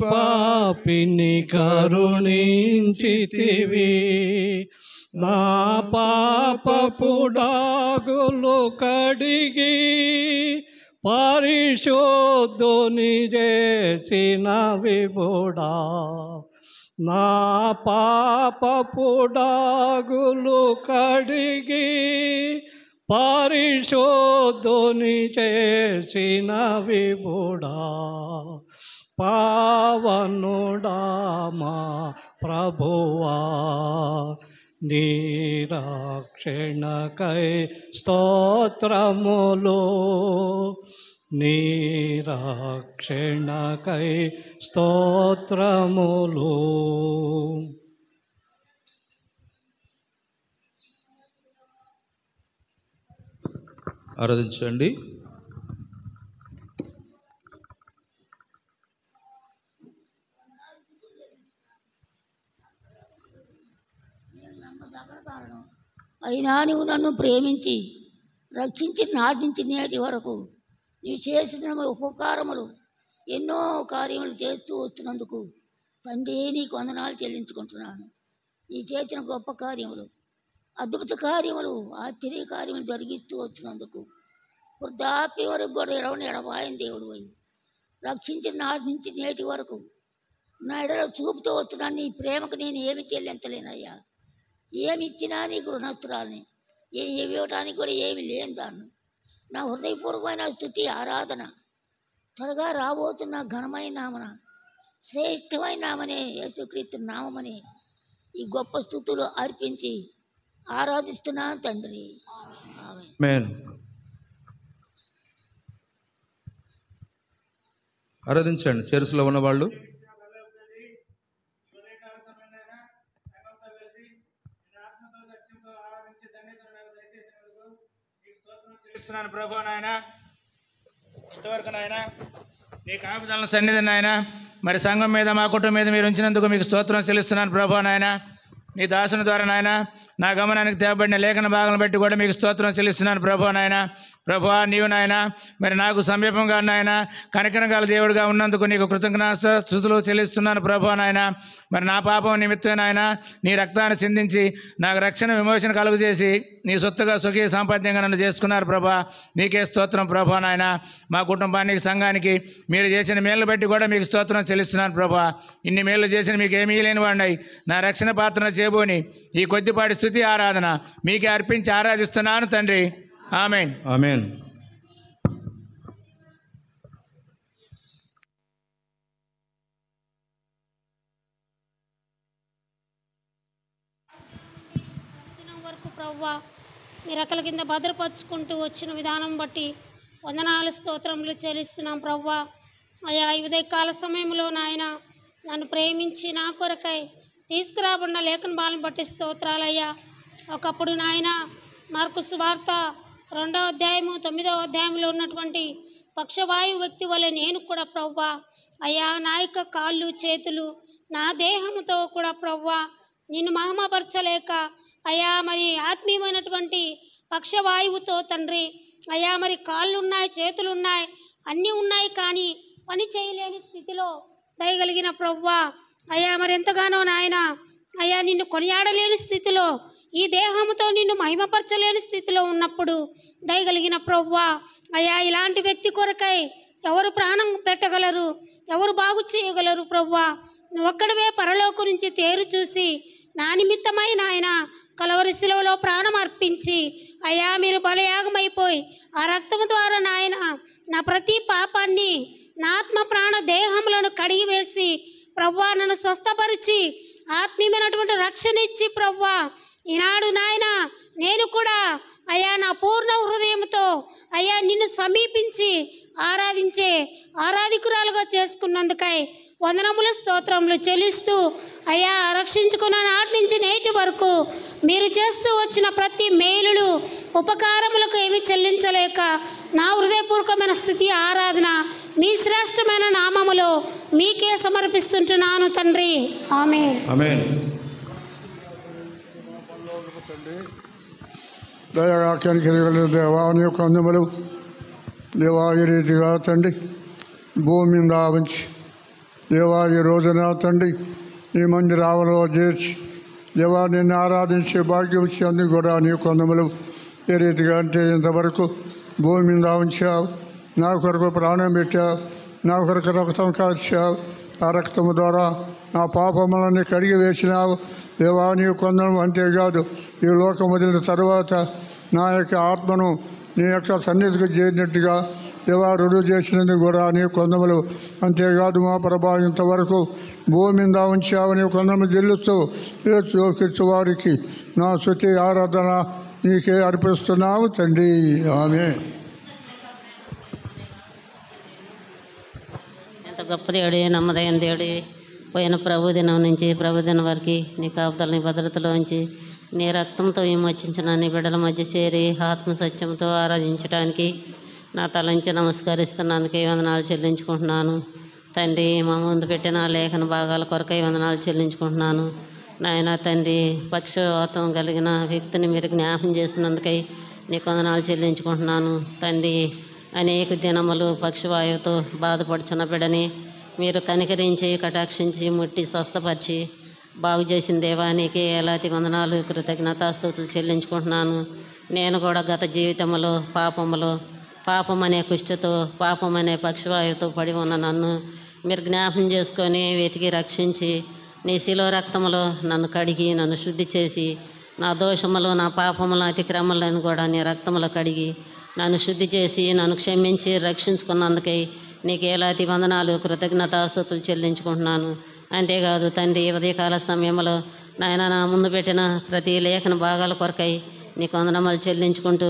F: పాపిని కరుణించితివి, నా పాపపు డాగులు కడిగి పరిశుద్ధుని చేసిన విభుడా, నా పాపపు డాగులు కడిగి పరిశుద్ధుని చేసిన విభుడా, పావనుడా మా ప్రభువా, నీ రక్షణకై స్తోత్రములు, నీ రక్షణకై స్తోత్రములు.
A: ఆరాధించండి.
G: అయినా నువ్వు నన్ను ప్రేమించి రక్షించి నాటించి నేటి వరకు నీవు చేసిన ఉపకారములు ఎన్నో కార్యములు చేస్తూ వస్తున్నందుకు తండ్రి నీకు వందనాలు చెల్లించుకుంటున్నాను. నీ చేసిన గొప్ప కార్యములు, అద్భుత కార్యములు, ఆశ్చర్య కార్యములు జరిగిస్తూ వచ్చినందుకు వృద్ధాప్య వరకు కూడా ఎడబాయని దేవుడు అయి రక్షించిన నాటి నుంచి నేటి వరకు నా ఎడల చూపుతూ వస్తున్నాను. నీ ప్రేమకు నేను ఏమి చెల్లించలేనయ్యా. ఏమి ఇచ్చినా నీకు రుణస్తురాలని, ఏమి ఇవ్వటానికి కూడా ఏమి లేని దాన్ని. నా హృదయపూర్వకమైన స్తుతి ఆరాధన త్వరగా రాబోతున్న ఘనమైన నామన, శ్రేష్టమైన నామనే యేసుక్రీస్తు నామమని ఈ గొప్ప స్తుతులు అర్పించి ఆరాధిస్తున్నాను తండ్రి.
A: ఆమేన్. ఆరాధించండి చర్చిలో ఉన్నవాళ్ళు.
B: ప్రభు నాయన, ఇంతవరకు నాయన నీ కాపుదల సన్నిధి నాయన, మరి సంఘం మీద మా కుటుంబం మీద మీరు ఉంచినందుకు మీకు స్తోత్రం చెల్లిస్తున్నాను ప్రభు నాయన. నీ దాసుని ద్వారా నాయన నా గమనానికి తేబడిన లేఖన భాగాలను బట్టి కూడా మీకు స్తోత్రం చెల్లిస్తున్నాను ప్రభు నాయన. ప్రభువా నీవు నాయన మరి నాకు సమీపంగా నాయన కనికరం గల దేవుడిగా ఉన్నందుకు నీకు కృతజ్ఞతాస్తుతులు చెల్లిస్తున్నాను ప్రభు నాయన. మరి నా పాపం నిమిత్తం నాయన నీ రక్తాన్ని చిందించి నాకు రక్షణ విమోచన కలుగు చేసి నీ సొత్తుగా స్వకీయ సాంపత్యంగా నన్ను చేసుకున్నారు ప్రభా. నీకే స్తోత్రం ప్రభు నాయన. మా కుటుంబానికి సంఘానికి మీరు చేసిన మేలు బట్టి కూడా మీకు స్తోత్రం చెల్లిస్తున్నాను ప్రభా. ఇన్ని మేలు చేసిన మీకు ఏమీ లేని వాడినాయి నా రక్షణ పాత్రను చేయబోని ఈ కొద్దిపాటి స్తుతి ఆరాధన మీకే అర్పించి ఆరాధిస్తున్నాను తండ్రి. ఆమేన్.
A: ఆమేన్.
H: దినం వరకు ప్రవ్వా నీ రెక్కల కింద భద్రపరుచుకుంటూ వచ్చిన విధానం బట్టి వందనాలు స్తోత్రములు చెల్లిస్తున్నాం ప్రవ్వా. అయ్యా ఈ ఉదయకాల సమయంలో నాయన నన్ను ప్రేమించి నా కొరకై తీసుకురాబడిన లేఖన బాలను బట్టి స్తోత్రాలయ్యా. ఒకప్పుడు నాయన మార్కు సువార్త 2వ అధ్యాయము 9వ అధ్యాయంలో ఉన్నటువంటి పక్షవాయువు వ్యక్తి వలె నేను కూడా ప్రవ్వా అయ్యా నా యొక్క కాళ్ళు చేతులు నా దేహముతో కూడా ప్రవ్వా నిన్ను మహిమపరచలేక అయ్యా మరి ఆత్మీయమైనటువంటి పక్షవాయువుతో తండ్రి అయ్యా మరి కాళ్ళు ఉన్నాయి, చేతులు ఉన్నాయి, అన్నీ ఉన్నాయి, కానీ పని చేయలేని స్థితిలో దయగలిగిన ప్రవ్వా అయ్యా మరి ఎంతగానో నాయన అయ్యా నిన్ను కొనియాడలేని స్థితిలో ఈ దేహంతో నిన్ను మహిమపరచలేని స్థితిలో ఉన్నప్పుడు దయగలిగిన ప్రవ్వా అయ్యా ఇలాంటి వ్యక్తి కొరకై ఎవరు ప్రాణం పెట్టగలరు, ఎవరు బాగు చేయగలరు ప్రవ్వా. ఒక్కడవే పరలోకం నుంచి తేరు చూసి నా నిమిత్తమై నాయన కలవరి శిలువలో ప్రాణం అర్పించి అయ్యా మీరు బలయాగమైపోయి ఆ రక్తము ద్వారా నాయన నా ప్రతి పాపాన్ని నా ఆత్మ ప్రాణ దేహములను కడిగివేసి ప్రవ్వా నన్ను స్వస్థపరిచి ఆత్మీయమైనటువంటి రక్షణ ఇచ్చి ప్రవ్వా ఈనాడు నాయన నేను కూడా అయ్యా నా పూర్ణ హృదయంతో అయ్యా నిన్ను సమీపించి ఆరాధించే ఆరాధికురాలుగా చేసుకున్నందుకై వందనములు స్తోత్రములు చెల్లిస్తూ అయ్యా రక్షించుకున్న నాటి నుంచి నేటి వరకు మీరు చేస్తూ వచ్చిన ప్రతి మేలులు ఉపకారములకు ఏమి చెల్లించలేక నా హృదయపూర్వకమైన స్థుతి ఆరాధన మీ శ్రేష్టమైన నామములో మీకే సమర్పిస్తుంటున్నాను తండ్రి. ఆమేన్.
A: ఆమేన్.
I: దయగాకానికి దేవా నీ యొక్క అందములు దేవా ఈ రీతిగా తండ్రి భూమి మీద ఉంచి దేవా ఈ రోజున తండ్రి నీ మందిరావలో చేర్చి దేవా నిన్ను ఆరాధించే భాగ్యం ఇచ్చేందుకు కూడా నీ కొందములు ఏ రీతిగా అంటే ఇంతవరకు భూమి మీద ఉంచావు, నా కొరకు ప్రాణం పెట్టావు, నా కొరకు రక్తం కాల్చావు, ఆ రక్తము ద్వారా నా పాపములన్నీ కడిగి వేసినావు దేవా నీ కొందము. అంతేకాదు ఈ లోకం వదిలిన తర్వాత నా యొక్క ఆత్మను నీ యొక్క సన్నిధికి చేరినట్టుగా దేవా రుజువు చేసినందుకు కూడా నీ కొందములు. అంతేకాదు మా ప్రభా ఇంతవరకు భూమి మీద ఉంచావు నీ కొందము చెల్లిస్తూ చూపించు వారికి నా స్తుతి ఆరాధన నీకే అర్పిస్తున్నావు తండ్రి. ఆమేన్.
G: ఎంత గొప్ప దేవుడి నమ్మదైన దేవుడి పోయిన ప్రభుదినం నుంచి ప్రభుదినం వరకు నీ కాపుదలని భద్రతలో ఉంచి నీ రక్తంతో విమోచించిన నీ బిడ్డల మధ్య చేరి ఆత్మ సత్యంతో ఆరాధించడానికి నా తలంచి నమస్కరిస్తున్నందుకే వందనాలు చెల్లించుకుంటున్నాను తండ్రి. మా ముందు పెట్టిన లేఖన భాగాల కొరకై వందనాలు చెల్లించుకుంటున్నాను నాయన తండ్రి. పక్షవాతం కలిగిన వ్యక్తిని మీరు జ్ఞాపం చేస్తున్నందుకై నీకు వందనాలు చెల్లించుకుంటున్నాను తండ్రి. అనేక దినములు పక్షవాయువుతో బాధపడుచున్న బిడ్డని మీరు కనికరించి కటాక్షించి ముట్టి స్వస్థపరిచి బాగు చేసిన దేవానికి ఎలాంటి వందనాలు కృతజ్ఞతాస్తుతులు చెల్లించుకుంటున్నాను. నేను కూడా గత జీవితంలో పాపం అనే కుష్ఠతో పాపం అనే పక్షవాయువుతో పడి ఉన్న నన్ను మీరు జ్ఞాపం చేసుకొని వెతికి రక్షించి నీ శిలో రక్తములో నన్ను కడిగి నన్ను శుద్ధి చేసి నా దోషములు నా పాపములు అతిక్రమలను కూడా నీ రక్తములో కడిగి నన్ను శుద్ధి చేసి నన్ను క్షమించి రక్షించుకున్నందుకై నీకు ఎలాంటి వందనాలు కృతజ్ఞతాస్తుతులు చెల్లించుకుంటున్నాను. అంతేకాదు తండ్రి ఉదయకాల సమయంలో నాయన నా ముందు పెట్టిన ప్రతి లేఖన భాగాల కొరకై నీకు వందనములు చెల్లించుకుంటూ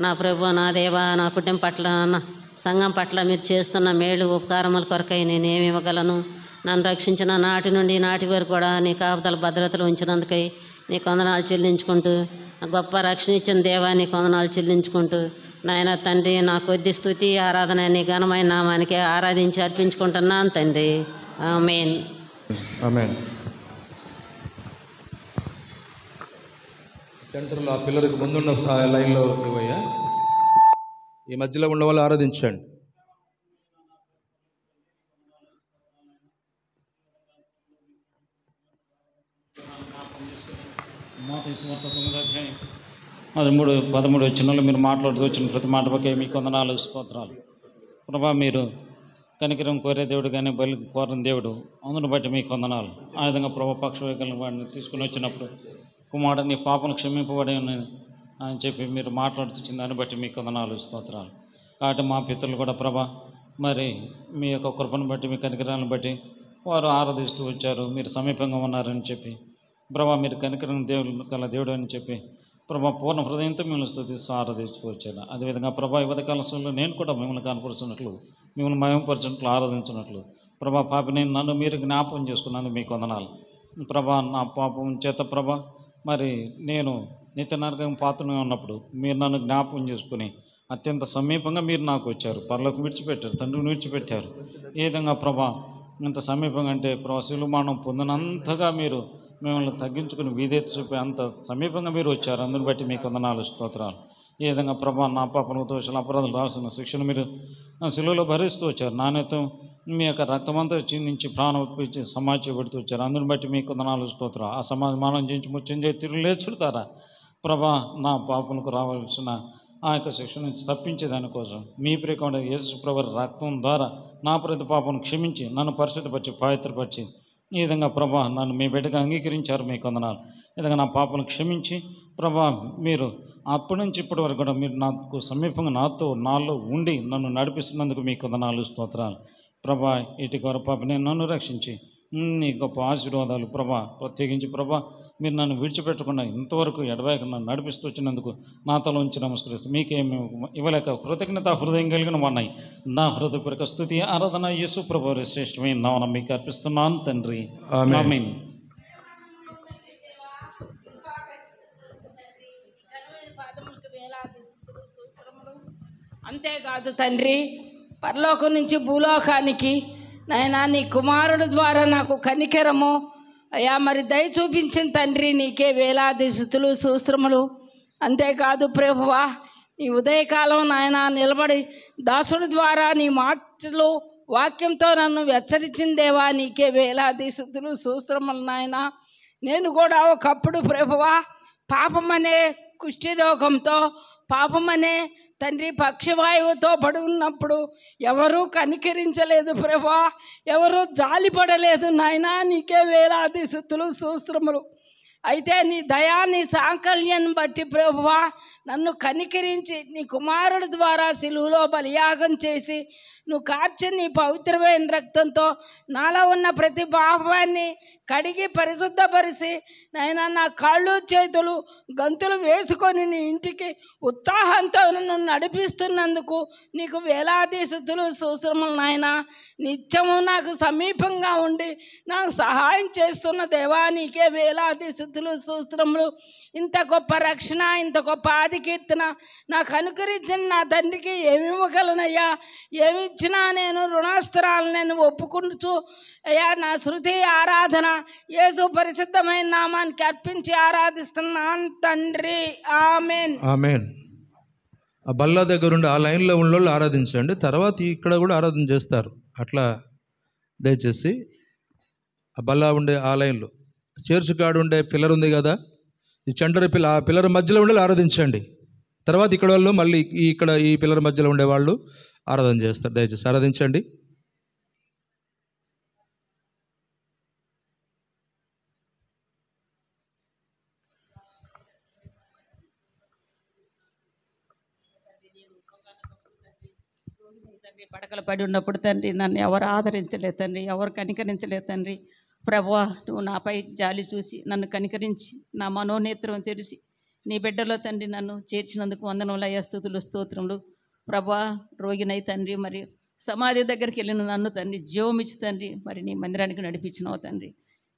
G: నా ప్రభు నా దేవా నా కుటుంబం పట్ల నా సంఘం పట్ల మీరు చేస్తున్న మేలు ఉపకారముల కొరకై నేనేమి ఇవ్వగలను. నన్ను రక్షించిన నాటి నుండి నాటి వరకు కూడా నీ కాపుదల భద్రతలు ఉంచినందుకై నీకు వందనాలు చెల్లించుకుంటూ గొప్ప రక్షణ ఇచ్చిన దేవా నీకు వందనాలు చెల్లించుకుంటూ నాయన తండ్రి నా కొద్ది స్తుతి ఆరాధన నీ ఘనమైన నామానికి ఆరాధించి అర్పించుకుంటున్నాను తండ్రి. ఆమేన్.
A: ఆమేన్. సెంటర్లో ఆ పిల్లలకు ముందున్న లైన్లో ఇవ్వయ్యా. ఈ మధ్యలో ఉన్న వాళ్ళు ఆరాధించండి.
J: అది 13 వచ్చిన మీరు మాట్లాడుతూ వచ్చిన ప్రతి మాట బకే మీకు వందనాలు, స్తోత్రాలు ప్రభా. మీరు కనికరం కోరే దేవుడు కానీ బలి కోరని దేవుడు, అందును బట్టి మీకు వందనాలు. ఆ విధంగా ప్రభా పక్షవేకలను వాడిని తీసుకుని వచ్చినప్పుడు కుమారుడు నీ పాపను క్షమింపబడి అని చెప్పి మీరు మాట్లాడుతున్న దాన్ని బట్టి మీకు వందనాలు, స్తోత్రాలు. కాబట్టి మా పితరులు కూడా ప్రభా మరి మీ యొక్క కృపను బట్టి మీ కనికరాన్ని బట్టి వారు ఆరాధిస్తూ వచ్చారు. మీరు సమీపంగా ఉన్నారని చెప్పి ప్రభా మీరు కనికరం దేవుడు కల దేవుడు అని చెప్పి ప్రభా పూర్ణ హృదయంతో మిమ్మల్ని స్తుతిస్తూ ఆరాధిస్తూ వచ్చాను. అదేవిధంగా ప్రభా యువత కాలంలో నేను కూడా మిమ్మల్ని కనపరుచున్నట్లు, మిమ్మల్ని మయంపరిచినట్లు, ఆరాధించినట్లు ప్రభా పాపిని నన్ను మీరు జ్ఞాపకం చేసుకున్నందుకు మీకు వందనాలు ప్రభా. నా పాపం చేత ప్రభా మరి నేను నిత్య నరకం పాత్రగా ఉన్నప్పుడు మీరు నన్ను జ్ఞాపకం చేసుకుని అత్యంత సమీపంగా మీరు నాకు వచ్చారు. పరలోకం విడిచిపెట్టారు, తండ్రిని విడిచిపెట్టారు. ఏ విధంగా ప్రభా ఇంత సమీపంగా అంటే ప్రభా శిలుమానం పొందినంతగా మీరు మిమ్మల్ని తగ్గించుకుని వీధేతి చూపి అంత సమీపంగా మీరు వచ్చారు. అందుని బట్టి మీకు వందనాలు, స్తోత్రాలు. ఈ విధంగా ప్రభా నా పాపను దోషాలు అపరాధాలు రాసిన శిక్షను మీరు శిలువలో భరిస్తూ వచ్చారు. నాణ్యత మీ యొక్క రక్తమంతా చిందించి ప్రాణం ఇచ్చి సమాజం పెడుతూ వచ్చారు. అందుని బట్టి మీకు వందనాలు, స్తోత్రాలు. ఆ సమాధానం చించి ముచ్చించే తిరుగు లేచుడతారా ప్రభా నా పాపలకు రావాల్సిన ఆ యొక్క శిక్ష నుంచి తప్పించేదానికోసం మీ ప్రియమైన యేసు ప్రభు రక్తం ద్వారా నా ప్రతి పాపను క్షమించి నన్ను పరిశుద్ధపరిచి పవిత్రపరిచి ఈ విధంగా ప్రభా నన్ను మీ బిడ్డగా అంగీకరించారు. మీకు వందనాలు. ఈ విధంగా నా పాపను క్షమించి ప్రభా మీరు అప్పటి నుంచి ఇప్పటి వరకు కూడా మీరు నాకు సమీపంగా నాలో ఉండి నన్ను నడిపిస్తున్నందుకు మీకు వందనాలు, స్తోత్రాలు ప్రభా. ఇటు గొప్ప పాపని నన్ను రక్షించి నీ గొప్ప ఆశీర్వాదాలు ప్రభా. ప్రత్యేకించి ప్రభా మీరు నన్ను విడిచిపెట్టకుండా ఇంతవరకు ఎడబాయక నన్ను నడిపిస్తూ వచ్చినందుకు నా తల ఉంచి నమస్కరిస్తూ మీకేమి ఇవ్వలేక కృతజ్ఞత హృదయం కలిగిన ఉన్నాయి. నా హృదయపూర్వక స్తుతి ఆరాధన యేసు ప్రభు శ్రేష్టమైన నామమున మీకు అర్పిస్తున్నాను తండ్రి, ఆమేన్.
K: అంతేకాదు తండ్రి, పరలోకం నుంచి భూలోకానికి నాయనా నీ కుమారుడు ద్వారా నాకు కనికరము అయ్యా మరి దయ చూపించిన తండ్రి నీకే వేలాది స్తుతులు స్తోత్రములు. అంతేకాదు ప్రభువా నీ ఉదయకాలం నాయన నిలబడి దాసుడి ద్వారా నీ మాటలు వాక్యంతో నన్ను హెచ్చరించిన దేవా నీకే వేలాది స్తుతులు స్తోత్రములు నాయన. నేను కూడా ఒకప్పుడు ప్రభువా పాపమనే కుష్టి రోగంతో పాపమనే తండ్రి పక్షవాయువుతో పడి ఉన్నప్పుడు ఎవరూ కనికరించలేదు ప్రభా, ఎవరూ జాలిపడలేదు నాయనా నీకే వేలాది స్తుతులు స్తోత్రములు. అయితే నీ దయా నీ సాంకల్యాన్ని బట్టి ప్రభువా నన్ను కనికరించి నీ కుమారుడి ద్వారా సిలువలో బలియాగం చేసి నువ్వు కార్చిన నీ పవిత్రమైన రక్తంతో నాలో ఉన్న ప్రతి పాపాన్ని కడిగి పరిశుద్ధపరిచి నాయనా నా కాళ్ళు చేతులు గంతులు వేసుకొని నీ ఇంటికి ఉత్సాహంతో నన్ను నడిపిస్తున్నందుకు నీకు వేలాది స్తుతులు స్తోత్రములు నాయన. నిత్యము నాకు సమీపంగా ఉండి నాకు సహాయం చేస్తున్న దేవా నీకే వేలాది స్తుతులు స్తోత్రములు. ఇంత గొప్ప రక్షణ, ఇంత గొప్ప ఆదికీర్తన నాకు అనుకరించిన నా తండ్రికి ఏమి ఇవ్వగలనయ్యా? ఏమి ఇచ్చినా నేను రుణాస్త్రాలను నేను ఒప్పుకుంటూ అయ్యా నా శృతి ఆరాధన యేసు పరిశుద్ధమైన నామానికి అర్పించి ఆరాధిస్తున్నాను తండ్రి, ఆమేన్.
A: ఆమేన్. ఆ బల్ల దగ్గరుండి ఆ లైన్లో ఉన్న వాళ్ళు ఆరాధించండి, తర్వాత ఇక్కడ కూడా ఆరాధన చేస్తారు. అట్లా దయచేసి ఆ బల్ల ఉండే ఆ లైన్లో చర్చ్ కాడ ఉండే పిల్లర్ ఉంది కదా, ఈ చండరి పిల్ల ఆ పిల్లర్ మధ్యలో ఉండే ఆరాధించండి. తర్వాత ఇక్కడ వాళ్ళు మళ్ళీ ఇక్కడ ఈ పిల్లర్ మధ్యలో ఉండేవాళ్ళు ఆరాధన చేస్తారు. దయచేసి ఆరాధించండి.
K: తండ్రి పడకలు పడి ఉన్నప్పుడు తండ్రి నన్ను ఎవరు ఆదరించలేదు తండ్రి, ఎవరు కనికరించలేదు తండ్రి. ప్రభువా నువ్వు నాపై జాలి చూసి నన్ను కనికరించి నా మనోనేత్రం తెరిచి నీ బిడ్డలో తండ్రి నన్ను చేర్చినందుకు వందనములయ్యా, స్తుతులు స్తోత్రములు. ప్రభువా రోగినై తండ్రి మరి సమాధి దగ్గరికి వెళ్ళిన నన్ను తండ్రి జీవమిచ్చి తండ్రి మరి నీ మందిరానికి నడిపించినావు తండ్రి.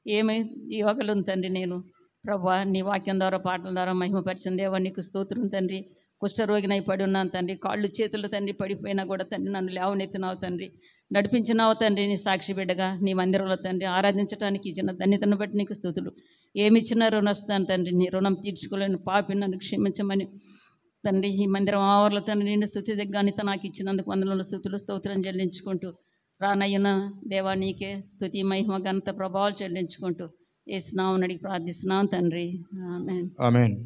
K: ఏమై ఇవ్వగలను తండ్రి నేను ప్రభువా నీ వాక్యం ద్వారా పాటల ద్వారా మహిమపరిచిన దేవా నీకు స్తోత్రం తండ్రి. కుష్ఠరోగినై పడి ఉన్నాను తండ్రి, కాళ్ళు చేతులు తండ్రి పడిపోయినా కూడా తండ్రి నన్ను లేవనెత్తినావు తండ్రి, నడిపించినావు తండ్రి నీ సాక్షి బిడ్డగా నీ మందిరంలో తండ్రి ఆరాధించడానికి ఇచ్చిన ధన్యతను బట్టి నీకు స్తుతులు. ఏమి ఇచ్చినా రుణస్తాను తండ్రి. నీ రుణం తీర్చుకోలేని పాపి నన్ను క్షమించమని తండ్రి, ఈ మందిరం ఆవర్ల తండ్రి నిండు స్థుతి ఘనత నాకు ఇచ్చినందుకు వందనాలు స్తుతులు స్తోత్రం చెల్లించుకుంటూ, రానయ్యన దేవా నీకే స్తుతి మహిమ ఘనత ప్రభావాలు చెల్లించుకుంటూ యేసు నామమున అడిగి ప్రార్థిస్తున్నాం తండ్రి, ఆమేన్.
A: ఆమేన్.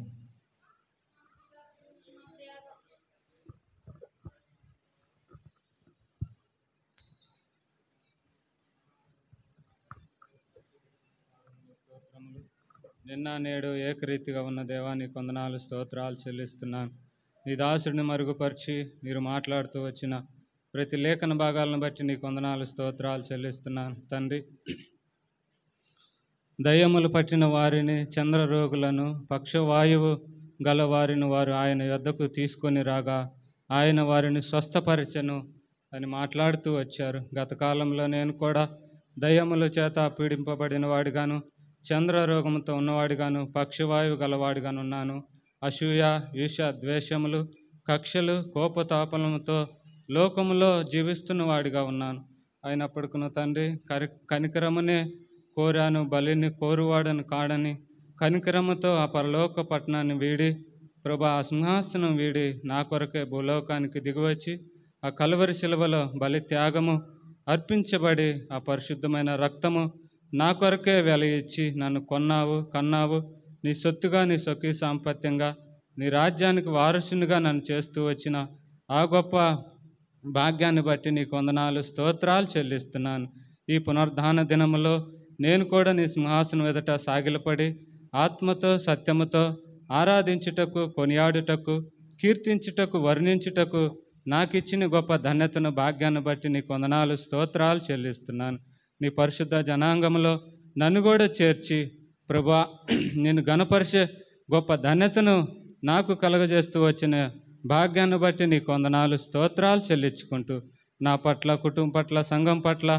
L: నిన్న నేడు ఏకరీతిగా ఉన్న దేవానికి వందనాలు స్తోత్రాలు చెల్లిస్తున్నాను. నీ దాసుడిని మరుగుపరిచి మీరు మాట్లాడుతూ వచ్చిన ప్రతి లేఖన భాగాలను బట్టి నీకు వందనాలు స్తోత్రాలు చెల్లిస్తున్నాను తండ్రి. దయ్యములు పట్టిన వారిని, చంద్ర రోగులను, పక్షవాయువు గల వారిని వారు ఆయన యొద్దకు తీసుకొని రాగా ఆయన వారిని స్వస్థపరచెను అని మాట్లాడుతూ వచ్చారు. గత కాలంలో నేను కూడా దయ్యముల చేత పీడింపబడిన వాడిగాను, చంద్ర రోగంతో ఉన్నవాడిగాను, పక్షవాయువు గలవాడిగాను ఉన్నాను. అసూయ, ఈర్ష్య, ద్వేషములు, కక్షలు, కోపతాపలముతో లోకములో జీవిస్తున్న వాడిగా ఉన్నాను. అయినప్పటికీ తండ్రి కనికరమునే కోరాను, బలిని కోరువాడని కాడని కనికరముతో ఆ పరలోక పట్టణాన్ని వీడి ప్రభా ఆ సింహాసనం వీడి నా కొరకే భూలోకానికి దిగివచ్చి ఆ కలువరి శిలువలో బలి త్యాగము అర్పించబడి ఆ పరిశుద్ధమైన రక్తము నా కొరకే వెల ఇచ్చి నన్ను కన్నావు. నీ సొత్తుగా, నీ స్వకీయ సాంపత్యంగా, నీ రాజ్యానికి వారసునిగా నన్ను చేస్తూ వచ్చిన ఆ గొప్ప భాగ్యాన్ని బట్టి నీకు వందనాలు స్తోత్రాలు చెల్లిస్తున్నాను. ఈ పునరుద్ధాన దినములో నేను కూడా నీ సింహాసనం ఎదుట సాగిలపడి ఆత్మతో సత్యముతో ఆరాధించుటకు, కొనియాడుటకు, కీర్తించుటకు, వర్ణించుటకు నాకు ఇచ్చిన గొప్ప ధన్యతను, భాగ్యాన్ని బట్టి నీకు వందనాలు స్తోత్రాలు చెల్లిస్తున్నాను. నీ పరిశుద్ధ జనాంగంలో నన్ను కూడా చేర్చి ప్రభా నేను గణపరిచే గొప్ప ధన్యతను నాకు కలగజేస్తూ వచ్చిన భాగ్యాన్ని బట్టి నీకు వందనాలు స్తోత్రాలు చెల్లించుకుంటూ నా పట్ల, కుటుంబం పట్ల, సంఘం పట్ల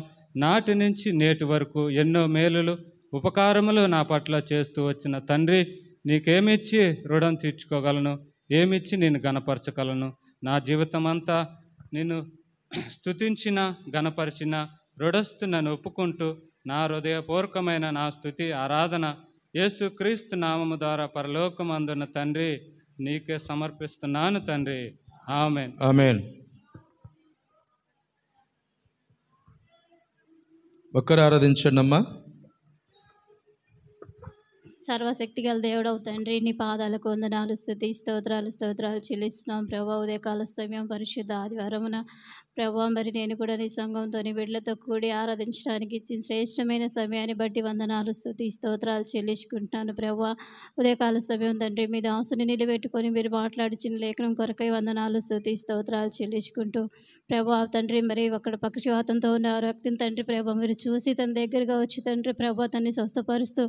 L: నాటి నుంచి నేటి వరకు ఎన్నో మేలులు, ఉపకారములు నా పట్ల చేస్తూ వచ్చిన తండ్రి, నీకేమిచ్చి రుణం తీర్చుకోగలను, ఏమిచ్చి నేను గణపరచగలను? నా జీవితం అంతా నిన్ను స్తుతించిన, గణపరిచిన రుణస్తునని ఒప్పుకుంటూ నా హృదయపూర్వకమైన నా స్తుతి ఆరాధన యేసుక్రీస్తు నామము ద్వారా పరలోకమందున్న తండ్రి నీకే సమర్పిస్తున్నాను తండ్రి, ఆమేన్.
A: ఆమేన్. ఒక్కరు ఆరాధించండి అమ్మా.
C: సర్వశక్తి గల దేవుడవు తండ్రి, నీ పాదాలకు వందనాలు, స్తుతి స్తోత్రాలు చెల్లిస్తున్నాం ప్రభా. ఉదయకాల సమయం పరిశుద్ధ ఆదివారమున ప్రభా, మరి నేను కూడా నీ సంఘంతో, నీ బిడ్డలతో కూడి ఆరాధించడానికి ఇచ్చిన శ్రేష్టమైన సమయాన్ని బట్టి వందనాలు, స్తుతి స్తోత్రాలు చెల్లించుకుంటున్నాను ప్రభా. ఉదయకాల సమయం తండ్రి, మీ దాసుని నిలబెట్టుకొని మీరు మాట్లాడిచిన లేఖనం కొరకై వందనాలు, స్తుతి స్తోత్రాలు చెల్లించుకుంటూ ప్రభా తండ్రి, మరి అక్కడ పక్షవాతంతో ఉన్న వ్యక్తిని తండ్రి ప్రభా మీరు చూసి తన దగ్గరగా వచ్చి తండ్రి ప్రభా తనని స్వస్థపరుస్తూ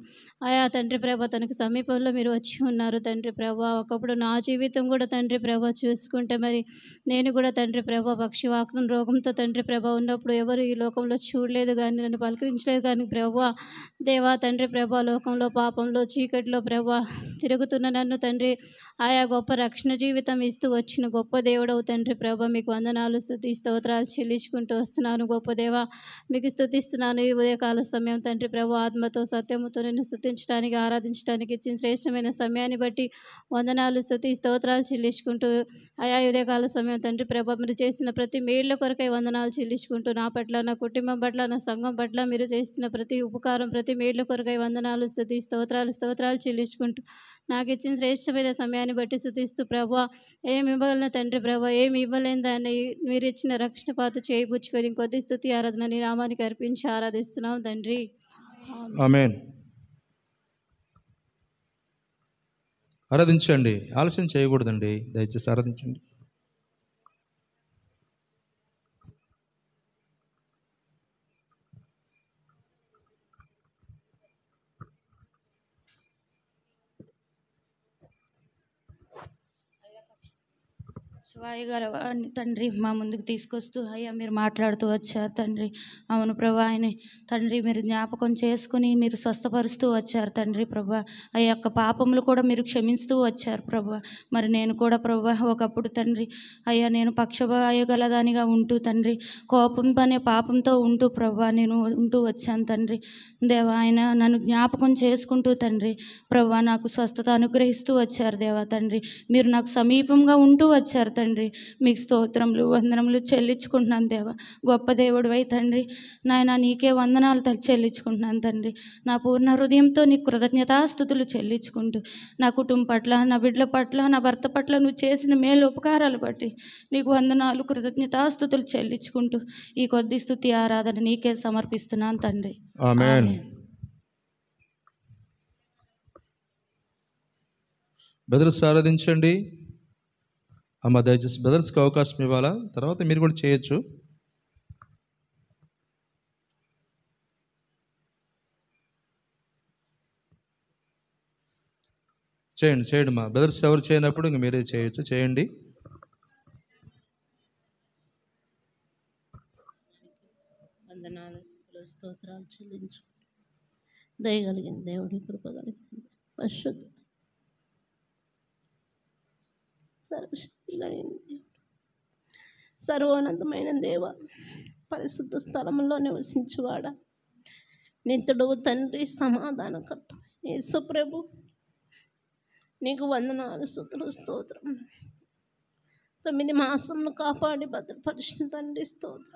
C: ఆయా తండ్రి ప్రభా తనకు సమీపంలో మీరు వచ్చి ఉన్నారు తండ్రి ప్రభా. ఒకప్పుడు నా జీవితం కూడా తండ్రి ప్రభా చూసుకుంటే మరి నేను కూడా తండ్రి ప్రభా పక్షవాతం రోగంతో తండ్రి ప్రభా ఉన్నప్పుడు ఎవరు ఈ లోకంలో చూడలేదు కానీ, నన్ను పలకరించలేదు కానీ ప్రభా దేవా తండ్రి ప్రభా లోకంలో పాపంలో చీకటిలో ప్రభా తిరుగుతున్న నన్ను తండ్రి ఆయా గొప్ప రక్షణ జీవితం ఇస్తూ వచ్చిన గొప్ప దేవుడవు తండ్రి ప్రభా. మీకు వందనాలు, స్తుతి స్తోత్రాలు చెల్లించుకుంటూ వస్తున్నాను గొప్ప దేవా. మీకు స్తుతిస్తున్నాను ఈ ఉదయకాల సమయం తండ్రి ప్రభా. ఆత్మతో సత్యముతో నిన్ను స్తుతించడానికి, ఆరాధించడానికి ఇచ్చిన శ్రేష్టమైన సమయాన్ని బట్టి వందనాలు, స్తుతి స్తోత్రాలు చెల్లించుకుంటూ ఆయా ఉదయకాల సమయం తండ్రి ప్రభా మీరు చేసిన ప్రతి మేళ్ళ కొరకై వందనాలు చెల్లించుకుంటూ నా పట్ల, నా కుటుంబం పట్ల, నా సంఘం పట్ల మీరు చేస్తున్న ప్రతి ఉపకారం, ప్రతి మేళ్ళ కొరకై వందనాలు, స్తుతి స్తోత్రాలు చెల్లించుకుంటూ నాకు ఇచ్చిన శ్రేష్టమైన సమయాన్ని బట్టి స్తుతిస్తూ ప్రభా ఏమి ఇవ్వగలను తండ్రి ప్రభా, ఏమి ఇవ్వలేని దాన్ని మీరు ఇచ్చిన రక్షణ పాత చేయిపుచ్చుకొని కొద్ది స్తుతి ఆరాధన నీ నామానికి అర్పించి ఆరాధిస్తున్నాం తండ్రి,
A: ఆమేన్. ఆరాధించండి, ఆలస్యం చేయకూడదండి, దయచేసి ఆరాధించండి.
M: శివాయి గారు తండ్రి మా ముందుకు తీసుకొస్తూ అయ్యా మీరు మాట్లాడుతూ వచ్చారు తండ్రి. అవును ప్రభా, ఆయన తండ్రి మీరు జ్ఞాపకం చేసుకుని మీరు స్వస్థపరుస్తూ వచ్చారు తండ్రి. ప్రభా ఆ యొక్క పాపములు కూడా మీరు క్షమిస్తూ వచ్చారు ప్రభా. మరి నేను కూడా ప్రభా ఒకప్పుడు తండ్రి అయ్యా నేను పక్షవాయు గలదానిగా ఉంటూ తండ్రి కోపం అనే పాపంతో ఉంటూ ప్రభా నేను ఉంటూ వచ్చాను తండ్రి. దేవా ఆయన నన్ను జ్ఞాపకం చేసుకుంటూ తండ్రి ప్రభా నాకు స్వస్థత అనుగ్రహిస్తూ వచ్చారు దేవా తండ్రి. మీరు నాకు సమీపంగా ఉంటూ వచ్చారు తండ్రి. మీకు స్తోత్రములు వందనములు చెల్లించుకుంటున్నాను దేవా. గొప్ప దేవుడు అయి తండ్రి నాయన నీకే వందనాలు చెల్లించుకుంటున్నాను తండ్రి. నా పూర్ణ హృదయంతో నీకు కృతజ్ఞతాస్తుతులు చెల్లించుకుంటూ నా కుటుంబం పట్ల నా బిడ్డల పట్ల నా భర్త పట్ల నువ్వు చేసిన మేలు ఉపకారాలు బట్టి నీకు వందనాలు కృతజ్ఞతాస్తుతులు చెల్లించుకుంటూ ఈ కొద్ది స్తుతి ఆరాధన నీకే సమర్పిస్తున్నాను తండ్రి.
A: ఆమేన్. బ్రదర్స్ ఆరాధించండి. అమ్మ దయచేసి బ్రదర్స్కి అవకాశం ఇవ్వాలా, తర్వాత మీరు కూడా చేయొచ్చు. చేయండి మా బ్రదర్స్ ఎవరు చేయనప్పుడు ఇంక మీరే చేయొచ్చు, చేయండి.
N: వందనాలు స్తోత్రాలు చెల్లించు. దయగలిగిన దేవుడి కృప కలిగింది పరిశుద్ధ సర్వశక్తి కలిగిన దేవుడు సర్వోన్నతమైన దేవ పరిశుద్ధ స్థలంలో నివసించువాడ నిత్యుడు తండ్రి సమాధానకర్త యేసు ప్రభు నీకు వందనాలు స్తుతులు స్తోత్రం. 9 మాసంను కాపాడి భద్రపరిచిన తండ్రి స్తోత్ర.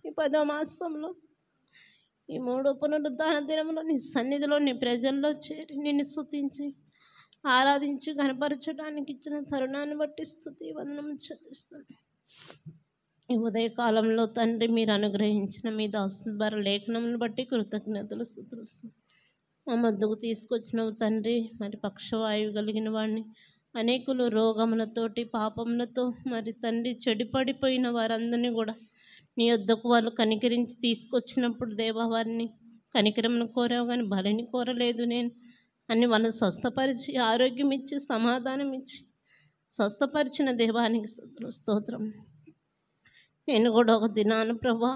N: ఈ 10వ మాసంలో ఈ 3వ పునరుద్ధాన దినంలో నీ సన్నిధిలో నీ ప్రజల్లో చేరి నిన్ను స్తుతించి ఆరాధించి కనపరచడానికి ఇచ్చిన తరుణాన్ని బట్టి స్తుతి వందనం చెల్లిస్తాను. ఈ ఉదయకాలంలో తండ్రి మీరు అనుగ్రహించిన మీ దాసుని లేఖనములను బట్టి కృతజ్ఞతలు స్తుతిస్తున్నాను. మా మధ్యకు తీసుకొచ్చినవు తండ్రి. మరి పక్షవాయువు కలిగిన వాడిని అనేకులు రోగములతోటి పాపములతో మరి తండ్రి చెడిపడిపోయిన వారందరినీ కూడా నీ వద్దకు వాళ్ళు కనికరించి తీసుకొచ్చినప్పుడు దేవా వారిని కనికరమును కోరావు కానీ బలిని కోరలేదు నేను అని వాళ్ళని స్వస్థపరిచి ఆరోగ్యం ఇచ్చి సమాధానం ఇచ్చి స్వస్థపరిచిన దేవానికి స్తోత్రం. నేను కూడా ఒక దినాన ప్రభా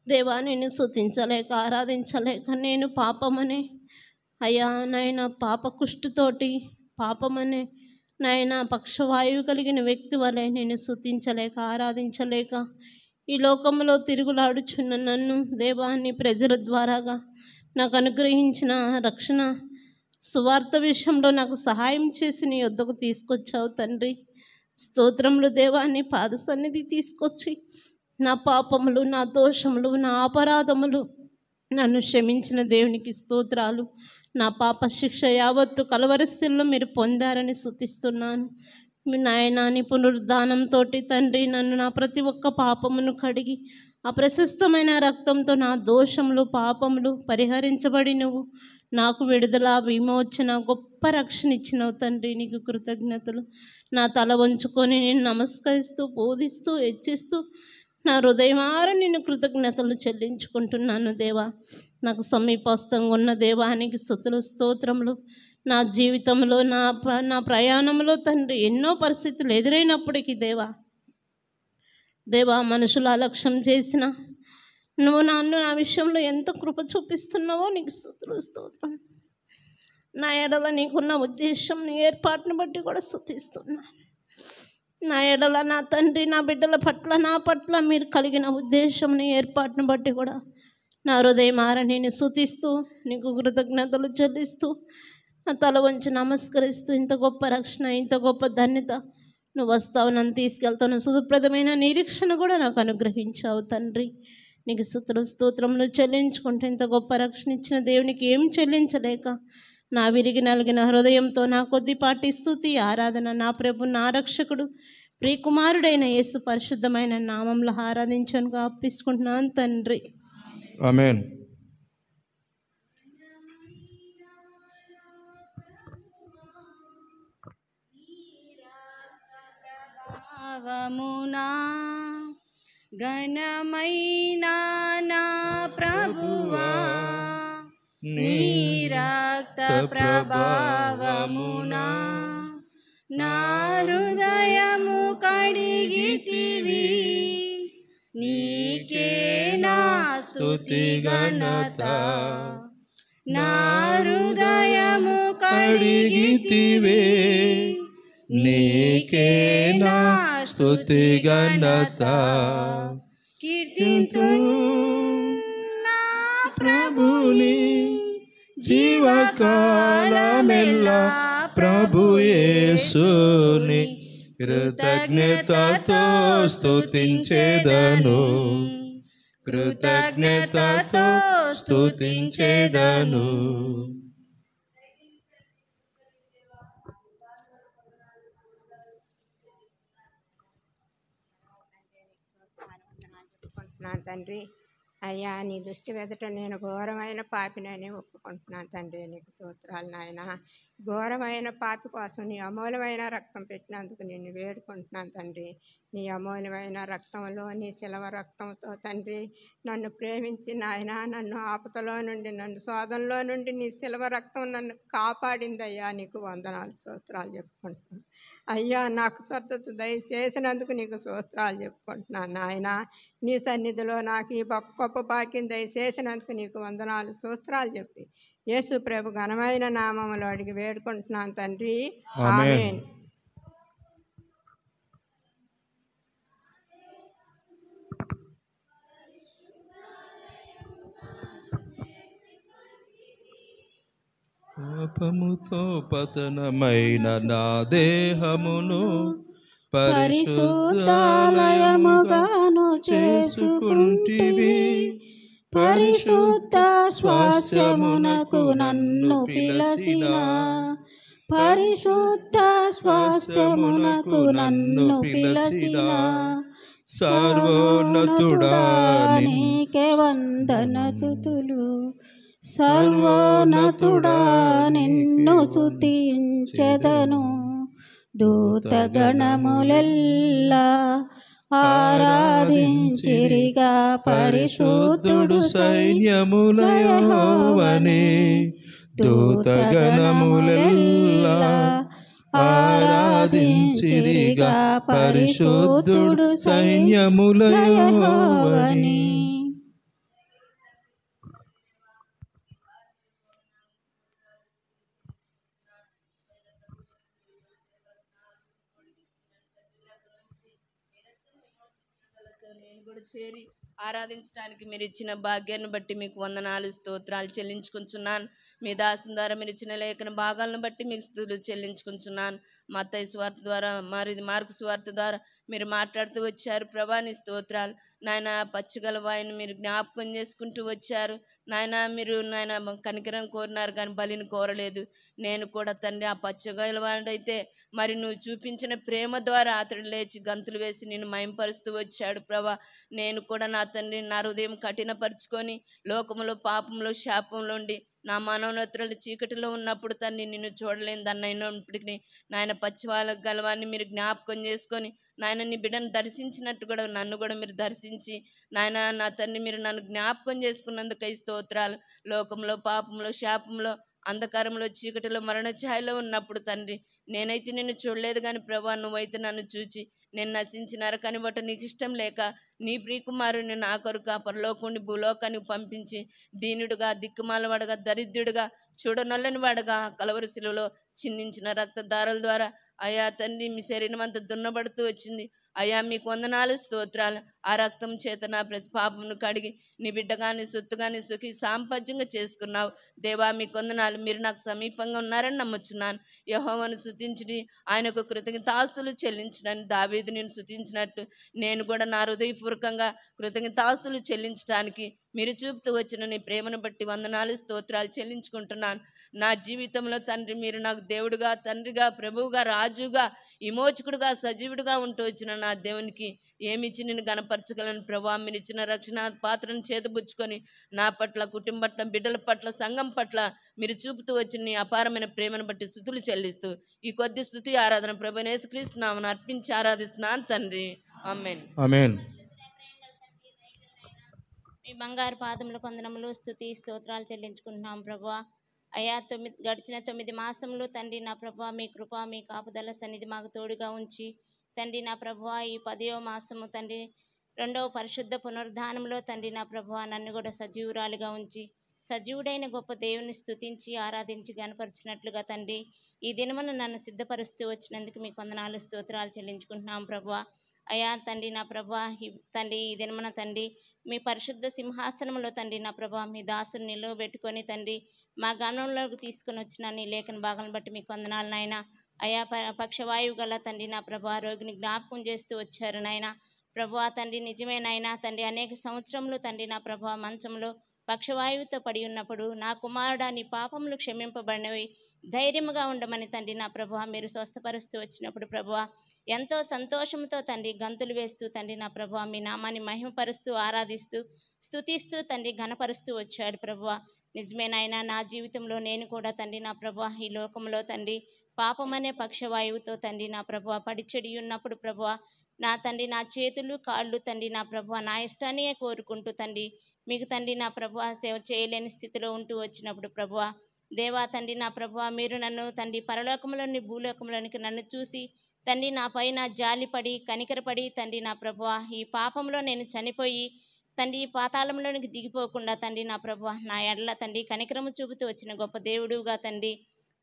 N: దేవా నేను స్తుతించలేక ఆరాధించలేక నేను పాపమనే అయ్యా నాయన పాప కుష్టితోటి పాపమనే నాయన పక్షవాయువు కలిగిన వ్యక్తి వలె నేను స్తుతించలేక ఆరాధించలేక ఈ లోకంలో తిరుగులాడుచున్న నన్ను దేవా నీ ప్రజల ద్వారాగా నాకు అనుగ్రహించిన రక్షణ సువార్త విషయంలో నాకు సహాయం చేసి నీ వద్దకు తీసుకొచ్చావు తండ్రి. స్తోత్రములు దేవా. నీ పాద సన్నిధి తీసుకొచ్చి నా పాపములు నా దోషములు నా అపరాధములు నన్ను క్షమించిన దేవునికి స్తోత్రాలు. నా పాప శిక్ష యావత్తు కలవరిస్థితిలో మీరు పొందారని స్తుతిస్తున్నాను. మీ నాయన నీ పునరుద్ధానంతో తండ్రి నన్ను నా ప్రతి ఒక్క పాపమును కడిగి ఆ ప్రశస్తమైన రక్తంతో నా దోషములు పాపములు పరిహరించబడి నువ్వు నాకు విడుదల విమోచన గొప్ప రక్షణ ఇచ్చినవు తండ్రి. నీకు కృతజ్ఞతలు. నా తల వంచుకొని నేను నమస్కరిస్తూ బోధిస్తూ హెచ్చిస్తూ నా హృదయమార నేను కృతజ్ఞతలు చెల్లించుకుంటున్నాను దేవా. నాకు సమీపస్థంగా ఉన్న దేవానికి స్తుతులు స్తోత్రములు. నా జీవితంలో నా ప్రయాణంలో తండ్రి ఎన్నో పరిస్థితులు ఎదురైనప్పటికీ దేవా మనుషులు అలక్ష్యం చేసిన నువ్వు నా విషయంలో ఎంత కృప చూపిస్తున్నావో నీకు స్తుతులు స్తోత్రం. నా ఎడల నీకున్న ఉద్దేశం నీ ఏర్పాటును బట్టి కూడా స్తుతిస్తున్నాను. నా ఎడల నా తండ్రి నా బిడ్డల పట్ల నా పట్ల మీరు కలిగిన ఉద్దేశం నీ ఏర్పాటును బట్టి కూడా నా హృదయమార నేను స్తుతిస్తూ నీకు కృతజ్ఞతలు చెల్లిస్తూ నా తల వంచి నమస్కరిస్తూ ఇంత గొప్ప రక్షణ ఇంత గొప్ప ధన్యత నువ్వు వస్తావు నన్ను తీసుకెళ్తాను సుఖప్రదమైన నిరీక్షణ కూడా నాకు అనుగ్రహించావు తండ్రి. నీకు స్తుతులు స్తోత్రములు చెల్లించుకుంటే ఇంత గొప్ప రక్షణ ఇచ్చిన దేవునికి ఏం చెల్లించలేక నా విరిగి నలిగిన హృదయంతో నా కొద్దిపాటి స్తుతి ఆరాధన నా ప్రభు నా రక్షకుడు ప్రియకుమారుడైన యేసు పరిశుద్ధమైన నామంలో ఆరాధించనుగా అర్పించుకుంటున్నాను తండ్రి.
A: ఆమేన్.
M: భావమునా ఘనమైన నా ప్రభువా నీ రక్త ప్రభావమునా
O: నా హృదయము కడిగితివి, నీకే నా స్తుతి ఘనత. నా హృదయము కడిగితివి,
A: నీకే నా స్తుతి ఘనత.
O: కీర్తింతును నా
A: ప్రభుని జీవకాలమెల్లా ప్రభు యేసుని కృతజ్ఞతతో స్తుతించెదను, కృతజ్ఞతతో స్తుతించెదను.
P: ఒప్పుకుంటున్నాను తండ్రి. అయ్యా, నీ దృష్టి ఎదుట నేను ఘోరమైన పాపినని ఒప్పుకుంటున్నాను తండ్రి. నీకు స్తోత్రాలు నాయన. ఘోరమైన పాపి కోసం నీ అమూల్యమైన రక్తం పెట్టినందుకు నిన్ను వేడుకుంటున్నాను తండ్రి. నీ అమూల్యమైన రక్తంలో, నీ శిలవ రక్తంతో తండ్రి నన్ను ప్రేమించి నాయన, నన్ను ఆపదలో నుండి, నన్ను శోధనలో నుండి నీ శిలవ రక్తం నన్ను కాపాడింది అయ్యా. నీకు వందనాలు స్తోత్రాలు చెప్పుకుంటున్నాను అయ్యా. నాకు స్వస్థత దయచేసినందుకు నీకు స్తోత్రాలు చెప్పుకుంటున్నాను నాయన. నీ సన్నిధిలో నాకు ఈ గొప్ప భాగ్యం దయచేసినందుకు నీకు వందనాలు స్తోత్రాలు చెప్పి యేసు ప్రభు ఘనమైన నామములో అడిగి వేడుకుంటున్నాను తండ్రి. ఆమేన్.
A: పాపముతో పతనమైన నా దేహమును పరిశుద్ధాలయముగాను చేసుకుంటివి,
O: పరిశుద్ధ స్వాస్యమునకు నన్ను పిలసిన, పరిశుద్ధ స్వాస్యమునకు నన్ను పిలసిన
A: సర్వోన్నతుడా
O: నీకే వందనస్తుతులు. సర్వోన్నతుడా నిన్ను స్తుతించెదను. దూతగణములెల్లా ఆరాధించిరిగా, పరిశుద్ధుడు
A: సైన్యముల యెహోవానే. దూతగణములెల్లా ఆరాధించిరిగా, పరిశుద్ధుడు సైన్యముల యెహోవానే.
Q: నేను కూడా చేరి ఆరాధించడానికి మీరు ఇచ్చిన భాగ్యాన్ని బట్టి మీకు వందనాలు స్తోత్రాలు చెల్లించుకుంటున్నాను. మీ దాసుని ద్వారా మీరు ఇచ్చిన లేఖన భాగాలను బట్టి మీకు స్తుతులు చెల్లించుకుంటున్నాను. మత్తయి సువార్త ద్వారా, మార్కు సువార్త ద్వారా మీరు మాట్లాడుతూ వచ్చారు ప్రభా. నీ స్తోత్రాలు నాయన. పచ్చగల వాయిని మీరు జ్ఞాపకం చేసుకుంటూ వచ్చారు నాయన. మీరు నాయన కనికరం కోరినారు కానీ బలిని కోరలేదు. నేను కూడా తండ్రి ఆ పచ్చగల వాడైతే మరి నువ్వు చూపించిన ప్రేమ ద్వారా అతడు లేచి గంతులు వేసి నేను మయంపరుస్తూ వచ్చాడు ప్రభా. నేను కూడా నా తండ్రి నా హృదయం కఠినపరుచుకొని లోకములో, పాపంలో, శాపంలో ఉండి నా మనోన్నతులు చీకటిలో ఉన్నప్పుడు తండ్రి నిన్ను చూడలేని దాన్ని అయినప్పటికీ నాయన పచ్చివాళ్ళ గలవాన్ని మీరు జ్ఞాపకం చేసుకొని నాయన నీ బిడ్డను దర్శించినట్టు కూడా నన్ను కూడా మీరు దర్శించి నాయన నా తండ్రి మీరు నన్ను జ్ఞాపకం చేసుకున్నందుకై స్తోత్రాలు. లోకంలో, పాపంలో, శాపంలో, అంధకారంలో, చీకటిలో, మరణ ఛాయలో ఉన్నప్పుడు తండ్రి నేనైతే నిన్ను చూడలేదు కానీ ప్రభా నువ్వైతే నన్ను చూచి నేను నశించిన నరకాన్ని బట్ట నీకు ఇష్టం లేక నీ ప్రియకుమారుని నా కొరకు ఆ పరలోకుని భూలోకానికి పంపించి దీనుడుగా, దిక్కుమాలవాడుగా, దరిద్రుడుగా, చూడనొల్లని వాడుగా కలవరి శిలువలో చిందించిన రక్తధారల ద్వారా అయ్యా తండ్రి మీ శరీరం అంతా దున్నబడుతూ వచ్చింది అయ్యా. మీకు వందనాలు స్తోత్రాలు. ఆ రక్తం చేత నా ప్రతి పాపమును కడిగి నీ బిడ్డగాని, సొత్తుగాని సుఖి సాంపత్యంగా చేసుకున్నావు దేవా. మీకు వందనాలు. మీరు నాకు సమీపంగా ఉన్నారని నమ్ముచున్నాను. యెహోవాను స్తుతించుడి, ఆయనకు కృతజ్ఞతాస్తులు చెల్లించడని దావీదు నేను స్తుతించినట్టు నేను కూడా నా హృదయపూర్వకంగా కృతజ్ఞతాస్తులు చెల్లించడానికి మీరు చూపుతూ వచ్చిన నీ ప్రేమను బట్టి వందనాలు స్తోత్రాలు చెల్లించుకుంటున్నాను. నా జీవితంలో తండ్రి మీరు నాకు దేవుడుగా, తండ్రిగా, ప్రభువుగా, రాజుగా, విమోచకుడుగా, సజీవుడిగా ఉంటూ వచ్చిన నా దేవునికి ఏమిచ్చి నేను గణపరచగలను ప్రభా. మీరు ఇచ్చిన రక్షణ పాత్రను చేతబుచ్చుకొని నా పట్ల, కుటుంబం పట్ల, బిడ్డల పట్ల, సంఘం పట్ల మీరు చూపుతూ వచ్చిన నీ అపారమైన ప్రేమను బట్టి స్తుతులు చెల్లిస్తూ ఈ కొద్ది స్తుతి ఆరాధన ప్రభు యేసుక్రీస్తు నామమున అర్పించి ఆరాధిస్తున్నాను తండ్రి. ఆమేన్.
A: ఆమేన్.
H: మీ బంగారు పాదముల వందనములు, స్తుతి స్తోత్రాలు చెల్లించుకుంటున్నాం ప్రభువా.
R: అయా గడిచిన 9 మాసంలో తండ్రి నా ప్రభా మీ కృప మీ కాపుదల సన్నిధి మాకు తోడుగా ఉంచి తండ్రి నా ప్రభా ఈ 10వ మాసము తండ్రి 2వ పరిశుద్ధ పునరుద్ధానంలో తండ్రి నా ప్రభా నన్ను కూడా సజీవురాలుగా ఉంచి సజీవుడైన గొప్ప దేవుని స్తుతించి ఆరాధించి గనపరిచినట్లుగా తండ్రి ఈ దినమున నన్ను సిద్ధపరుస్తూ వచ్చినందుకు మీకు వందనాలు స్తోత్రాలు చెల్లించుకుంటున్నాం ప్రభా. అయా తండ్రి నా ప్రభా తండ్రి ఈ దినమున తండ్రి మీ పరిశుద్ధ సింహాసనంలో తండ్రి నా ప్రభా మీ దాసుని నిలవబెట్టుకొని తండ్రి మా గమనంలోకి తీసుకుని వచ్చిన నీ లేఖన భాగాలను బట్టి మీకు వందనాలు నాయన. అయా పక్షవాయువు గల తండ్రి నా ప్రభా రోగిని జ్ఞాపకం చేస్తూ వచ్చారు నాయన ప్రభా తండ్రి. నిజమేనాయన తండ్రి అనేక సంవత్సరములు తండ్రి నా ప్రభా మంచంలో పక్షవాయువుతో పడి ఉన్నప్పుడు నా కుమారుడా నీ పాపములు క్షమింపబడినవి ధైర్యముగా ఉండమని తండ్రి నా ప్రభా మీరు స్వస్థపరుస్తూ వచ్చినప్పుడు ప్రభా ఎంతో సంతోషంతో తండ్రి గంతులు వేస్తూ తండ్రి నా ప్రభా మీ నామాన్ని మహిమపరుస్తూ ఆరాధిస్తూ స్తుతిస్తూ తండ్రి ఘనపరుస్తూ వచ్చాడు ప్రభా. నిజమేనాయన నా జీవితంలో నేను కూడా తండ్రి నా ప్రభా ఈ లోకంలో తండ్రి పాపమనే పక్షవాయువుతో తండ్రి నా ప్రభా పడి చెడి ఉన్నప్పుడు ప్రభా నా తండ్రి నా చేతులు కాళ్ళు తండ్రి నా ప్రభా నా ఇష్టాన్ని కోరుకుంటూ తండ్రి మీకు తండ్రి నా ప్రభా సేవ చేయలేని స్థితిలో ఉంటూ వచ్చినప్పుడు ప్రభా దేవా తండ్రి నా ప్రభా మీరు నన్ను తండ్రి పరలోకంలోని భూలోకంలోనికి నన్ను చూసి తండ్రి నా పైన జాలిపడి కనికరపడి తండ్రి నా ప్రభా ఈ పాపంలో నేను చనిపోయి తండ్రి పాతాళంలోనికి దిగిపోకుండా తండ్రి నా ప్రభా నా ఎడల తండ్రి కనికరము చూపుతూ వచ్చిన గొప్ప దేవుడుగా తండ్రి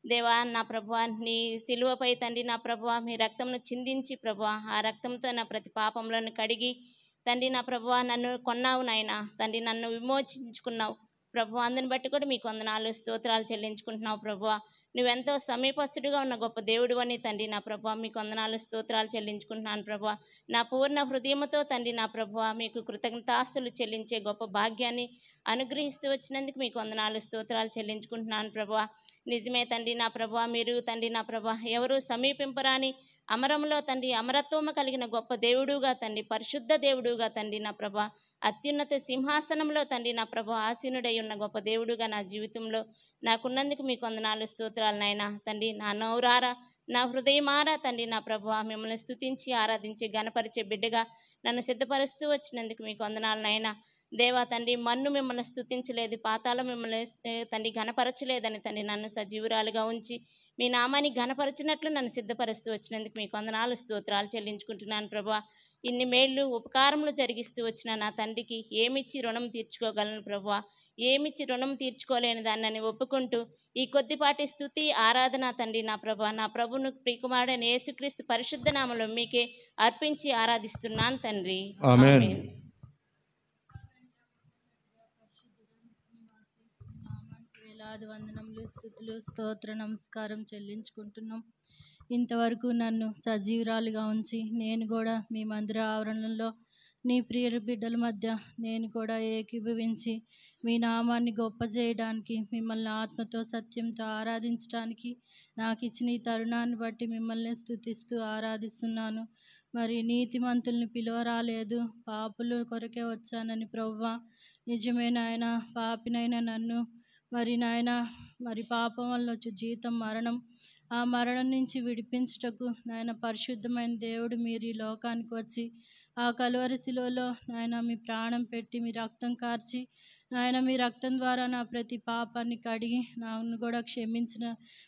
R: దేవా నా ప్రభా నీ సిలువపై తండ్రి నా ప్రభా మీ రక్తంను చిందించి ప్రభా ఆ రక్తంతో నా ప్రతి పాపంలోని కడిగి తండ్రి నా ప్రభా నన్ను కొన్నావు నాయన తండ్రి నన్ను విమోచించుకున్నావు ప్రభు. అందుని బట్టి కూడా మీకు వందనాలు స్తోత్రాలు చెల్లించుకుంటున్నావు ప్రభు. నువ్వెంతో సమీపస్తుడిగా ఉన్న గొప్ప దేవుడు అని తండ్రి నా ప్రభు మీకు వందనాలు స్తోత్రాలు చెల్లించుకుంటున్నాను ప్రభు. నా పూర్ణ హృదయంతో తండ్రి నా ప్రభు మీకు కృతజ్ఞతాస్తులు చెల్లించే గొప్ప భాగ్యాన్ని అనుగ్రహిస్తూ వచ్చినందుకు మీకు వందనాలు స్తోత్రాలు చెల్లించుకుంటున్నాను ప్రభు. నిజమే తండ్రి నా ప్రభు మీరు తండ్రి నా ప్రభు ఎవరు సమీపింపరాని అమరంలో తండ్రి అమరత్వము కలిగిన గొప్ప దేవుడుగా తండ్రి పరిశుద్ధ దేవుడుగా తండ్రి నా ప్రభ అత్యున్నత సింహాసనంలో తండ్రి నా ప్రభ ఆసీనుడై ఉన్న గొప్ప దేవుడుగా నా జీవితంలో నాకున్నందుకు మీకు వందనాలు స్తోత్రాలు నాయన తండ్రి. నా నోరారా నా హృదయమారా తండ్రి నా ప్రభు మిమ్మల్ని స్తుతించి ఆరాధించి గణపరిచే బిడ్డగా నన్ను సిద్ధపరుస్తూ వచ్చినందుకు మీకు వందనాలు నాయన. దేవా తండ్రి మన్ను మిమ్మల్ని స్తుతించలేదు పాతాళం మిమ్మల్ని తండ్రి ఘనపరచలేదని తండ్రి నన్ను సజీవురాలుగా ఉంచి మీ నామాన్ని ఘనపరచినట్లు నన్ను సిద్ధపరుస్తూ వచ్చినందుకు మీకు వందనాలు స్తోత్రాలు చెల్లించుకుంటున్నాను ప్రభా. ఇన్ని మేళ్ళు ఉపకారములు జరిగిస్తూ వచ్చిన నా తండ్రికి ఏమిచ్చి రుణం తీర్చుకోగలను ప్రభా. ఏమిచ్చి రుణం తీర్చుకోలేని దాన్ని ఒప్పుకుంటూ ఈ కొద్దిపాటి స్తుతి ఆరాధన తండ్రి నా ప్రభా నా ప్రభును ప్రియకుమారుడైన యేసుక్రీస్తు పరిశుద్ధ నామములో మీకే అర్పించి ఆరాధిస్తున్నాను తండ్రి.
A: ఆమేన్.
O: వేలాది వందనములు స్తుతులు స్తోత్ర నమస్కారం చెల్లించుకుంటున్నాం. ఇంతవరకు నన్ను సజీవురాలుగా ఉంచి నేను కూడా మీ మందిర ఆవరణలో నీ ప్రియ బిడ్డల మధ్య నేను కూడా ఏకీభవించి మీ నామాన్ని గొప్ప చేయడానికి మిమ్మల్ని ఆత్మతో సత్యంతో ఆరాధించడానికి నాకు ఇచ్చిన ఈ తరుణాన్ని బట్టి మిమ్మల్ని స్తుతిస్తూ ఆరాధిస్తున్నాను. మరి నీతిమంతుల్ని పిలువరాలేదు పాపుల కొరకే వచ్చానని ప్రభువా నిజమే నాయన. పాపినైనా నన్ను మరి నాయన మరి పాపం వల్ల వచ్చే జీతం మరణం, ఆ మరణం నుంచి విడిపించుటకు నాయన పరిశుద్ధమైన దేవుడు మీరు ఈ లోకానికి వచ్చి ఆ కలువరి శిలువలో నాయన మీ ప్రాణం పెట్టి మీ రక్తం కార్చి నాయన మీ రక్తం ద్వారా నా ప్రతి పాపాన్ని కడిగి నన్ను కూడా క్షమించిన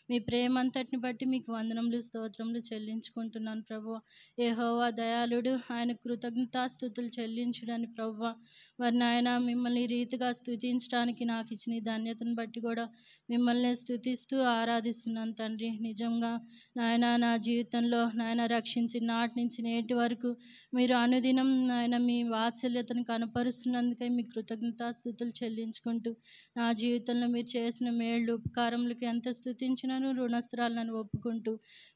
O: మీ ప్రేమ అంతటిని బట్టి మీకు వందనములు స్తోత్రములు చెల్లించుకుంటున్నాను ప్రభువా. యెహోవా దయాళుడు, ఆయన కృతజ్ఞతాస్తుతులు చెల్లించుడని ప్రభువా. మరి నాయన మిమ్మల్ని ఈ రీతిగా స్తుతించడానికి నాకు ఇచ్చిన ఈ ధన్యతను బట్టి కూడా మిమ్మల్ని స్తుతిస్తూ ఆరాధిస్తున్నాను తండ్రి. నిజంగా నాయన నా జీవితంలో నాయన రక్షించిన నాటి నుంచి నేటి వరకు మీరు అనుదినం నాయన మీ వాత్సల్యతను కనపరుస్తున్నందుకై మీ కృతజ్ఞతాస్తుతులు చెల్లించుకుంటూ నా జీవితంలో మీరు చేసిన మేళ్ళు ఉపకారములకు ఎంత స్తుతించినను రుణస్త్రాలను ఒప్పుకుంటూ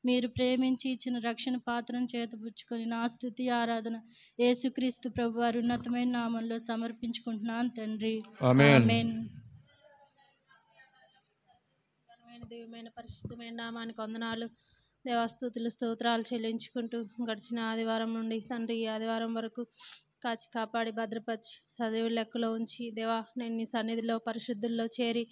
O: మీరు ప్రేమించి ఇచ్చిన రక్షణ పాత్రను చేతపుచ్చుకొని నా స్తుతి ఆరాధన యేసుక్రీస్తు ప్రభు వారి ఉన్నతమైన నామంలో సమర్పించుకుంటున్నాను తండ్రి. ఆమేన్.
S: దైవమైన పరిశుద్ధమైన నామానికి వందనాలు దేవస్తుతులు స్తోత్రాలు చెల్లించుకుంటూ గడిచిన ఆదివారం నుండి తండ్రి ఈ ఆదివారం వరకు కాచి కాపాడి భద్రపరిచి చదివి లెక్కలో ఉంచి దేవా నేను నీ సన్నిధిలో పరిశుద్ధుల్లో చేరి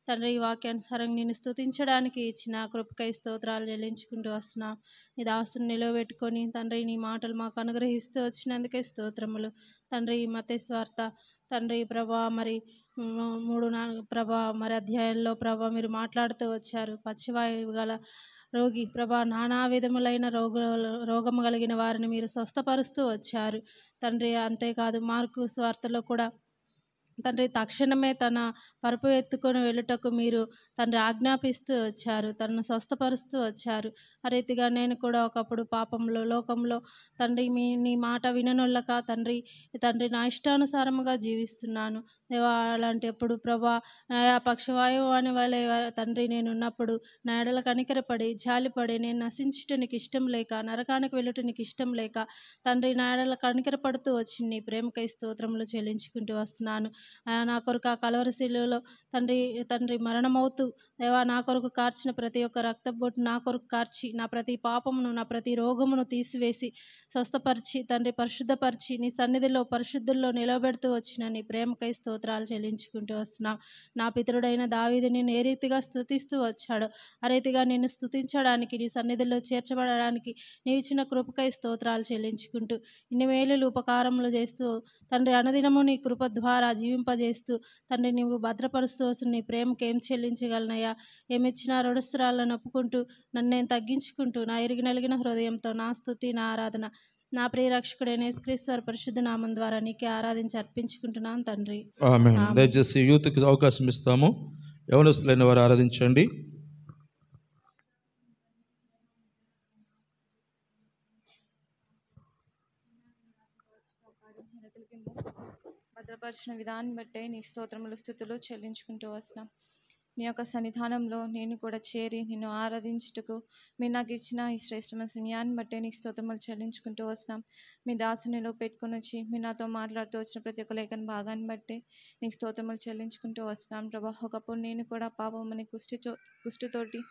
S: తండ్రి ఈ వాక్యానుసారం నేను స్తుతించడానికి ఇచ్చిన కృపకై స్తోత్రాలు చెల్లించుకుంటూ వస్తున్నా. నీ దాసుని నిలవబెట్టుకొని తండ్రి నీ మాటలు మాకు అనుగ్రహిస్తూ వచ్చినందుకే స్తోత్రములు తండ్రి. మత్తయి సువార్త తండ్రి ప్రభా మరి ప్రభా మరి అధ్యాయంలో ప్రభా మీరు మాట్లాడుతూ వచ్చారు. పక్షవాయువు గల రోగి ప్రభా నానా విధములైన రోగము కలిగిన వారిని మీరు స్వస్థపరుస్తూ వచ్చారు తండ్రి. అంతేకాదు మార్కు స్వార్థలో కూడా తండ్రి తక్షణమే తన పరుపు ఎత్తుకొని వెళ్ళుటకు మీరు తండ్రి ఆజ్ఞాపిస్తూ వచ్చారు, తనను స్వస్థపరుస్తూ వచ్చారు. ఆ రీతిగా నేను కూడా ఒకప్పుడు పాపంలో లోకంలో తండ్రి నీ మాట విననొల్లక తండ్రి నా ఇష్టానుసారముగా జీవిస్తున్నాను దేవా. అలాంటప్పుడు ప్రభా ఆ పక్షవాయువు అని వాళ్ళే తండ్రి నేనున్నప్పుడు నా ఎడల కనికరపడి జాలిపడి నేను నశించుటనికి ఇష్టం లేక నరకానికి వెళ్ళుటనికి ఇష్టం లేక తండ్రి నా ఎడల కనికరపడుతూ వచ్చి నీ ప్రేమకై స్తోత్రములు చెల్లించుకుంటూ వస్తున్నాను. నా కొరకు ఆ కలవరి శిలువలో తండ్రి మరణమవుతూ దేవా నా కొరకు కార్చిన ప్రతి ఒక్క రక్తబొట్టు నా కొరకు కార్చి నా ప్రతి పాపమును నా ప్రతి రోగమును తీసివేసి స్వస్థపరిచి తండ్రి పరిశుద్ధపరిచి నీ సన్నిధిలో పరిశుద్ధుల్లో నిలబెడుతూ వచ్చిన నీ ప్రేమకై స్తోత్రాలు చెల్లించుకుంటూ వస్తున్నాం. నా పితరుడైన దావీదు నేను ఏ రీతిగా స్తుతిస్తూ వచ్చాడో ఆ రీతిగా నిన్ను స్తుతించడానికి నీ సన్నిధిలో చేర్చబడడానికి నీవు ఇచ్చిన కృపకై స్తోత్రాలు చెల్లించుకుంటూ ఇన్ని మేలులు ఉపకారములు చేస్తూ తండ్రి అనుదినము నీ కృప ద్వారా జీవింపజేస్తూ తండ్రి నీవు భద్రపరుస్తూ వస్తున్న నీ ప్రేమకి ఏం చెల్లించగలనయ్యా. ఏమిచ్చినా రొడుస్తురాలను ఒప్పుకుంటూ నన్ను నేను తగ్గించుకుంటూ నా ఎరిగి నలిగిన హృదయంతో నా స్తుతి నా ఆరాధన నా ప్రియ రక్షకుడైన యేసుక్రీస్తు పరిశుద్ధ నామం ద్వారా నీకే ఆరాధించి అర్పించుకుంటున్నాను తండ్రి.
A: ఆమేన్. దయచేసి యూత్కి అవకాశం ఇస్తాము. యవనస్తులైన వారు ఆరాధించండి.
T: భద్రపరిచిన విధానం బట్టే నీ స్తోత్రములు స్తుతులు చెల్లించుకుంటూ వస్తున్నాం. నీ యొక్క సన్నిధానంలో నేను కూడా చేరి నిన్ను ఆరాధించుటకు మీరు నాకు ఇచ్చిన ఈ శ్రేష్టమైన సమయాన్ని బట్టే నీకు స్తోత్రములు చెల్లించుకుంటూ వస్తున్నాం. మీ దాసునిలో పెట్టుకుని వచ్చి మీరు నాతో మాట్లాడుతూ వచ్చిన ప్రతి ఒక్క లేఖన భాగాన్ని బట్టే నీకు స్తోత్రములు చెల్లించుకుంటూ వస్తున్నాం. ప్రభా ఒకప్పుడు నేను కూడా పాపమని కుష్టితోటి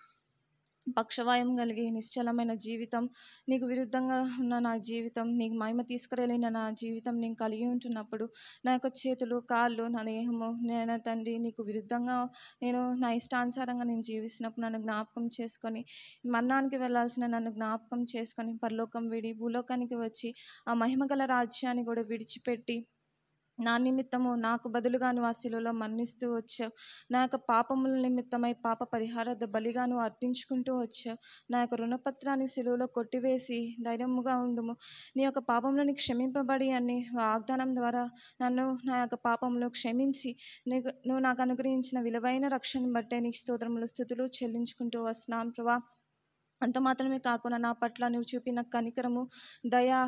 T: పక్షవాయం కలిగి నిశ్చలమైన జీవితం నీకు విరుద్ధంగా ఉన్న నా జీవితం నీకు మహిమ తీసుకురాలేని నా జీవితం నేను కలిగి ఉంటున్నప్పుడు నా యొక్క చేతులు కాళ్ళు నా దేహము నేను తండ్రి నీకు విరుద్ధంగా నేను నా ఇష్టానుసారంగా నేను జీవిస్తున్నప్పుడు నన్ను జ్ఞాపకం చేసుకొని మరణానికి వెళ్ళాల్సిన నన్ను జ్ఞాపకం చేసుకొని పరలోకం విడి భూలోకానికి వచ్చి ఆ మహిమగల రాజ్యాన్ని కూడా విడిచిపెట్టి నా నిమిత్తము నాకు బదులుగాను ఆ శిలువలో మరణిస్తూ వచ్చావు. నా యొక్క పాపముల నిమిత్తమై పాప పరిహారార్థ బలిగాను అర్పించుకుంటూ వచ్చావు. నా యొక్క రుణపత్రాన్ని శిలువలో కొట్టివేసి ధైర్యముగా ఉండుము. నీ యొక్క పాపములను క్షమింపబడి అని వాగ్దానం ద్వారా నన్ను నా యొక్క పాపములు క్షమించి నువ్వు నాకు అనుగ్రహించిన విలువైన రక్షణ బట్టే నీకు స్తోత్రములు స్తుతులు చెల్లించుకుంటూ వస్తున్నాం ప్రభా. అంత మాత్రమే కాకుండా నా పట్ల నువ్వు చూపిన కనికరము దయా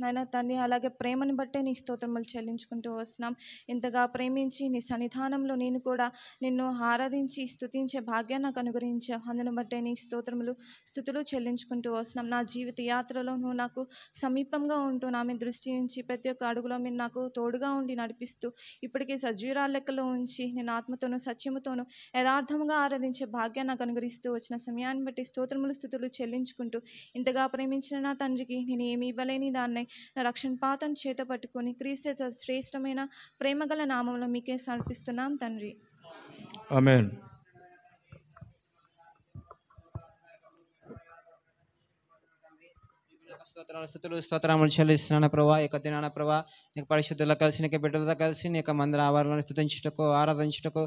T: నాయన తండ్రి అలాగే ప్రేమను బట్టే నీ స్తోత్రములు చెల్లించుకుంటూ వస్తున్నాం. ఇంతగా ప్రేమించి నీ సన్నిధానంలో నేను కూడా నిన్ను ఆరాధించి స్తుతించే భాగ్యాన్ని నాకు అనుగ్రహించావు. అందును బట్టే నీ స్తోత్రములు స్తుతులు చెల్లించుకుంటూ వస్తున్నాం. నా జీవిత యాత్రలో నువ్వు నాకు సమీపంగా ఉంటూ నా మీద దృష్టి ఉంచి ప్రతి ఒక్క అడుగులో మీరు నాకు తోడుగా ఉండి నడిపిస్తూ ఇప్పటికీ సజీవరాల లెక్కలో ఉంచి నేను ఆత్మతోనూ సత్యముతోనూ యథార్థముగా ఆరాధించే భాగ్యాన్ని నాకు అనుగ్రహిస్తూ వచ్చిన సమయాన్ని బట్టి స్తోత్రములు స్తుతులు చెల్లించుకుంటూ ఇంతగా ప్రేమించిన నా తండ్రికి నేను ఏమి ఇవ్వలేని దాన్ని నా రక్షణ పాతం చేత పట్టుకొని క్రీస్తు శ్రేష్టమైన ప్రేమగల నామంలో మీకే సమర్పిస్తున్నాం తండ్రి.
A: ఆమేన్.
U: స్తోత్రములు చెల్లిస్తున్నాను ప్రభా. ఈ యొక్క దినాన ప్రభా నీకు పరిశుద్ధులతో కలిసి నీకు బిడ్డలతో కలిసి నీ యొక్క మందిర ఆవరణను స్తుతించుటకు ఆరాధించుటకు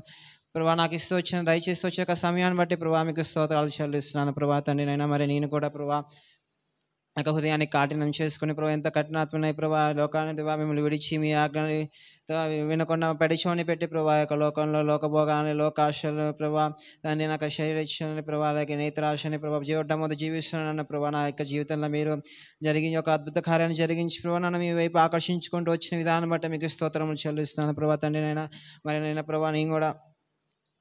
U: ప్రభా నాకు ఇస్తూ వచ్చిన దయచేస్తూ వచ్చే యొక్క సమయాన్ని బట్టి ప్రభా మీకు స్తోత్రాలు చెల్లిస్తున్నాను ప్రభా తండ్రి. నైనా మరి నేను కూడా ప్రభా యొక్క హృదయాన్ని కాఠినం చేసుకుని ప్రభా ఎంత కఠినాత్మనై ప్రభా లోకాన్ని దేవా మిమ్మల్ని విడిచి మీ ఆజ్ఞని వినకుండా పెడిచోని పెట్టి ప్రభా యొక్క లోకంలో లోకభోగాన్ని లోకాశలు ప్రభా దాన్ని నాకు శరీరాన్ని ప్రభా అలాగే నేత్రాశని ప్రభా జీవడం మొదటి జీవిస్తున్నాను ప్రభా. నా యొక్క జీవితంలో మీరు జరిగిన ఒక అద్భుత కార్యాన్ని జరిగించి ప్రభా నన్ను మీ వైపు ఆకర్షించుకుంటూ వచ్చిన విధానం బట్టి మీకు స్తోత్రములు చెల్లిస్తున్నాను ప్రభా తండ్రి. నైనా మరి నైనా ప్రభా నేను కూడా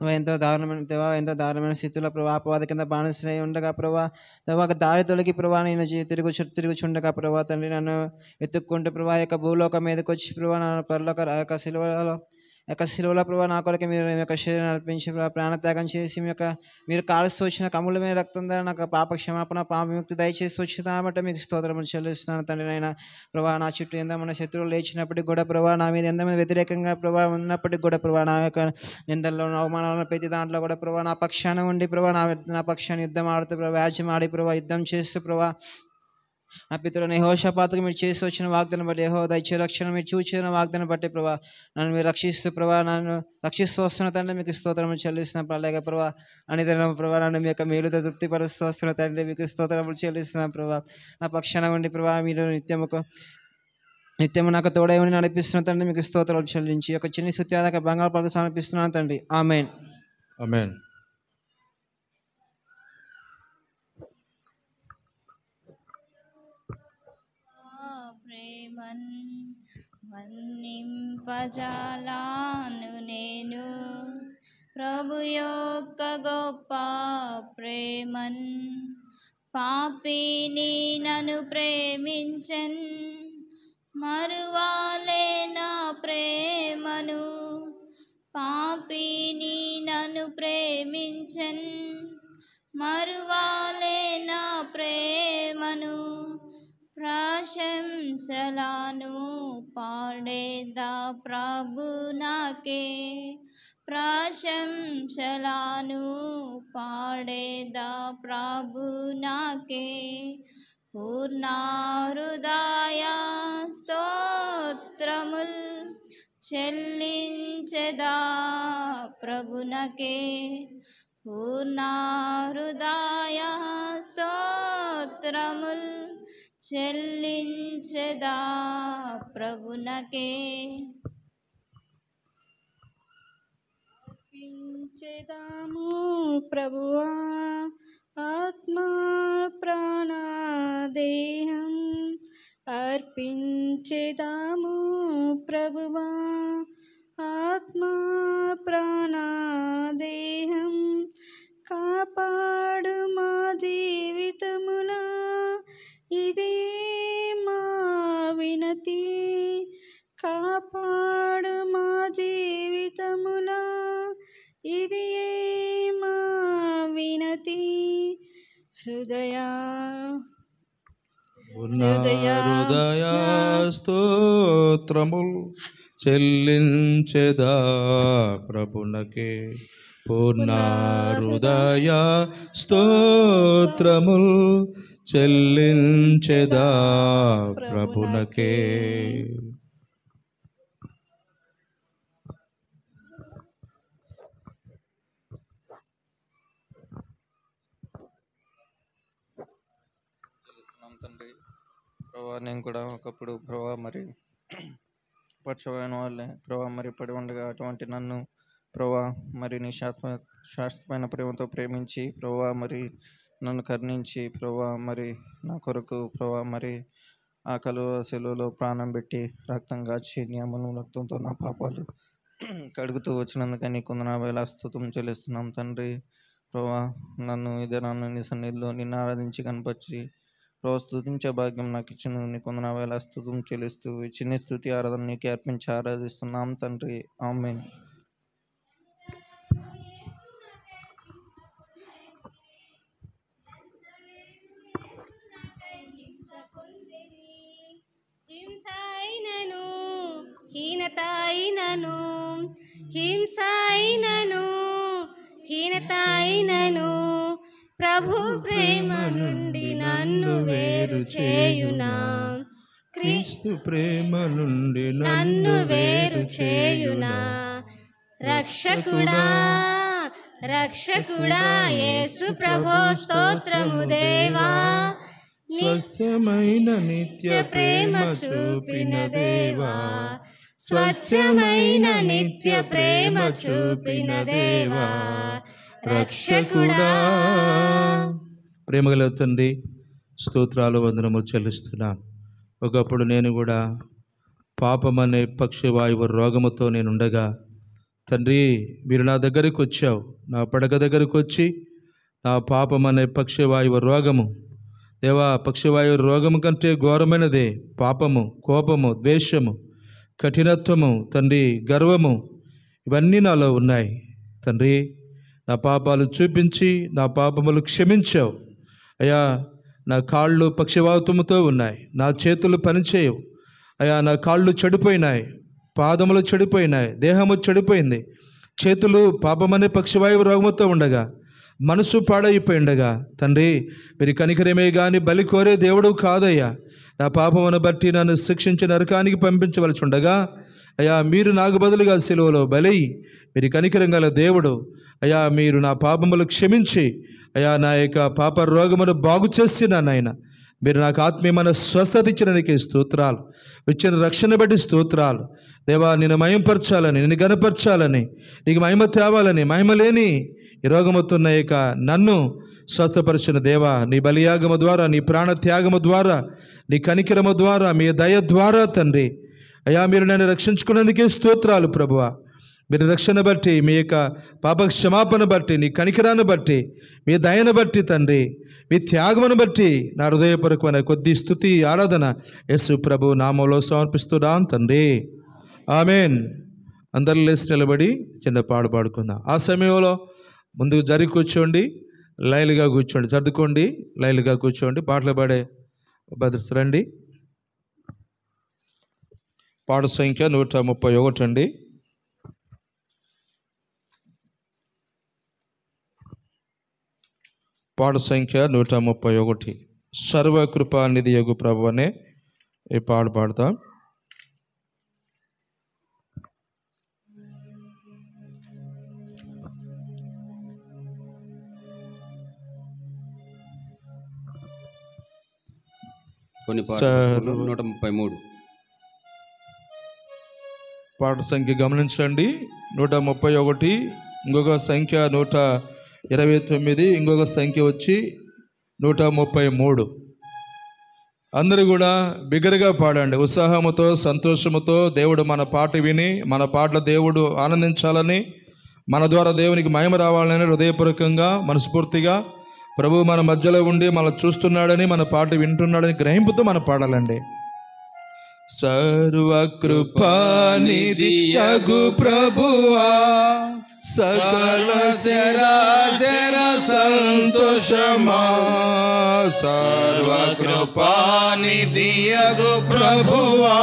U: ఎంతో దారుణమైన స్థితిలో ప్రభా అపవాది కింద బానిసై ఉండగా ప్రభా ఒక దారి తొలగి ప్రభా నేను తిరుగుచుండగా ప్రభా తండ్రి నన్ను ఎత్తుక్కుంటూ ప్రభా యొక్క భూలోకం మీదకి వచ్చి ప్రభా నన్ను పరలోక యొక్క శిలువలో ప్రభా నా కొరకు మీరు మీ యొక్క శరీరం అర్పించి ప్రభా ప్రాణత్యాగం చేసి మీరు కాలుస్తూ వచ్చిన కమ్ములమైన రక్తం ద్వారా నాకు పాప క్షమాపణ పాప విముక్తి దయచేసి వచ్చిన కాబట్టి మీకు స్తోత్రములు చెల్లిస్తున్నాను తండ్రి. నైనా ప్రభా నా చుట్టూ ఎంతమంది శత్రువులు లేచినప్పటికి కూడా ప్రభా నా మీద ఎంతమంది వ్యతిరేకంగా ప్రభా ఉన్నప్పటికీ కూడా ప్రభా నా యొక్క నిందల్లో అవమానాలను ప్రతి దాంట్లో కూడా ప్రభా నా పక్షాన ఉండి ప్రభా నా పక్షాన్ని యుద్ధం ఆడుతూ ప్రభా వ్యాజ్యం ఆడి ప్రభా యుద్ధం చేస్తూ ప్రభా నా పితరుని యెహోషాపాతుకు మీరు చేసి వచ్చిన వాగ్దానం బట్టి యెహోవా దయచే రక్షణ మీరు చూచిన వాగ్దానం బట్టి ప్రభా నన్ను మీరు రక్షిస్తూ ప్రభా నన్ను రక్షిస్తూ వస్తున్న తండ్రి మీకు స్తోత్రములు చెల్లిస్తున్న అలాగే ప్రభా అనిదిన ప్రభా నన్ను మీ యొక్క మేలుతో తృప్తిపరుస్తూ వస్తున్న తండ్రి మీకు స్తోత్రములు చెల్లిస్తున్నాను ప్రభా నా పక్షాన ఉండి ప్రభా మీరు నిత్యము నాకు తోడై ఉండి నడిపిస్తున్న తండ్రి మీకు స్తోత్రాలు చెల్లించి ఒక చిన్న స్తుత్యాదక బంగారు పలుకు సమర్పిస్తున్నాను తండ్రి ఆమేన్.
A: ఆమేన్.
D: ప్రేమన్ వర్ణింపజాలాను నేను ప్రభు యొక్క గొప్ప ప్రేమన్ పాపిని నన్ను ప్రేమించన్ మరువాలే నా ప్రేమను పాపిని నన్ను ప్రేమించన్ మరువాలే నా ప్రేమను ప్రశంసలను పాడేదా ప్రభు నాకే ప్రశంసలను పాడేదా ప్రభు నాకే పూర్ణ హృదయ స్తోత్రముల్ చెల్లించెదా ప్రభునకే పూర్ణ హృదయ స్తోత్రముల్ చెల్లించెదా ప్రభునకే
V: అర్పించెదాము ప్రభువా ఆత్మా ప్రాణ దేహం అర్పించెదాము ప్రభువా ఆత్మా ప్రాణ దేహం కాపాడు మా జీవితమున ఇదే మా వినతి కాపాడు మా జీవితమున ఇది మా వినతి హృదయ
A: స్తోత్రముల్ చెల్లించెదా ప్రభునకే పూర్ణ హృదయ స్తోత్రముల్ చెల్లించెదా ప్రభునకే.
W: తండ్రి ప్రభా నేను కూడా ఒకప్పుడు ప్రభా మరి పక్షమైన వాళ్ళే ప్రభా మరి పడి ఉండగా అటువంటి నన్ను ప్రభా మరి నీ శాశ్వతమైన ప్రేమతో ప్రేమించి ప్రభా మరి నన్ను కరుణించి ప్రభా మరి నా కొరకు ప్రభా మరి ఆ కలువ శిలువలో ప్రాణం పెట్టి రక్తం కాచి నీ అమలు రక్తంతో నా పాపాలు కడుగుతూ వచ్చినందుకని నీకు వందనాలు స్తుతుం చెల్లిస్తున్నాం తండ్రి. ప్రభా నన్ను నీ సన్నిధిలో నిన్ను ఆరాధించి కనపరిచి ప్రభా స్తుతించే భాగ్యం నాకు ఇచ్చిన నీకు వందనాలు స్తుతుం చెల్లిస్తూ ఈ చిన్న స్తుతి ఆరాధన నీకే అర్పించి ఆరాధిస్తున్నాం తండ్రి ఆమేన్.
D: హింసైనను హీనతైనను హింసైనను హీనతైనను ప్రభు ప్రేమ నుండి నన్ను వేరు చేయునా
A: క్రీస్తు ప్రేమ నుండి
D: నన్ను వేరు చేయునా రక్షకుడా రక్షకుడా యేసు ప్రభు స్తోత్రము దేవా
A: స్వస్యమైన నిత్య ప్రేమ చూపిన దేవా స్వస్యమైన నిత్య ప్రేమ చూపిన దేవా రక్షకుడా. ప్రేమగల తండ్రి స్తోత్రాలు వందనము చెల్లిస్తున్నాను. ఒకప్పుడు నేను కూడా పాపమనే పక్షవాయువు రోగముతో నేను ఉండగా తండ్రి మీరు నా దగ్గరికి వచ్చావు, నా పడక దగ్గరకు వచ్చి నా పాపమనే పక్షవాయువు రోగము దేవా పక్షవాయువు రోగము కంటే ఘోరమైనదే పాపము, కోపము, ద్వేషము, కఠినత్వము తండ్రి, గర్వము ఇవన్నీ నాలో ఉన్నాయి తండ్రి. నా పాపాలు చూపించి నా పాపములు క్షమించావు అయ్యా. నా కాళ్ళు పక్షవాతముతో ఉన్నాయి, నా చేతులు పనిచేయవు అయ్యా. నా కాళ్ళు చెడిపోయినాయి, పాదములు చెడిపోయినాయి, దేహము చెడిపోయింది, చేతులు పాపమనే పక్షవాయువు రోగముతో ఉండగా మనసు పాడైపోయిండగా తండ్రి మీరు కనికరమే కానీ బలి కోరే దేవుడు కాదయ్యా. నా పాపమును బట్టి నన్ను శిక్షించి నరకానికి పంపించవలసి ఉండగా అయ్యా మీరు నాకు బదులుగా సిలువలో బలి మీరు కనికరం గల దేవుడు అయ్యా. మీరు నా పాపములు క్షమించి అయ్యా నా యొక్క పాప రోగమును బాగు చేసిన నాయన మీరు నాకు ఆత్మీయమైన స్వస్థత ఇచ్చినందుకే స్తోత్రాలు. ఇచ్చిన రక్షణ బట్టి స్తోత్రాలు దేవా. నిన్ను మహిమపరచాలని నిన్ను గణపరచాలని నీకు మహిమ తేవాలని మహిమ లేని ఈ రోగముతున్న యొక్క నన్ను స్వస్థపరిచిన దేవా నీ బలియాగము ద్వారా నీ ప్రాణత్యాగము ద్వారా నీ కనికరము ద్వారా మీ దయ ద్వారా తండ్రి అయ్యా మీరు నన్ను రక్షించుకున్నందుకే స్తోత్రాలు ప్రభువా. మీరు రక్షణ బట్టి మీ యొక్క పాప క్షమాపణ బట్టి నీ కనికరాన్ని బట్టి మీ దయను బట్టి తండ్రి మీ త్యాగమును బట్టి నా హృదయపూర్వకమైన కొద్ది స్తుతి ఆరాధన యేసు ప్రభు నామంలో సమర్పిస్తున్నాను తండ్రి. ఆమెన్. అందరూ లేచి నిలబడి చిన్న పాడు పాడుకుందాం. ఆ సమయంలో ముందుకు జరిగి కూర్చోండి, లైలుగా కూర్చోండి, సర్దుకోండి, లైలుగా కూర్చోండి. పాటలు పాడే భద్రస్ రండి. పాట సంఖ్య 131 అండి. పాట సంఖ్య 131 సర్వకృపానిధి యగు ప్రభు అనే ఈ పాట పాడతాం.
B: కొన్ని పాటలు 133
A: పాట సంఖ్య గమనించండి. 131, ఇంకొక సంఖ్య 129, ఇంకొక సంఖ్య వచ్చి 133. అందరూ కూడా బిగ్గరగా పాడండి, ఉత్సాహముతో సంతోషముతో. దేవుడు మన పాట విని మన పాటల దేవుడు ఆనందించాలని మన ద్వారా దేవునికి మహిమ రావాలని హృదయపూర్వకంగా మనస్ఫూర్తిగా ప్రభు మన మధ్యలో ఉండి మనం చూస్తున్నాడని మన పాట వింటున్నాడని గ్రహింపుతో మనం పాడాలండి. సర్వకృపానిధి యగు ప్రభువా సకల శరాశర సంతోషమా. సర్వకృపానిధి యగు ప్రభువా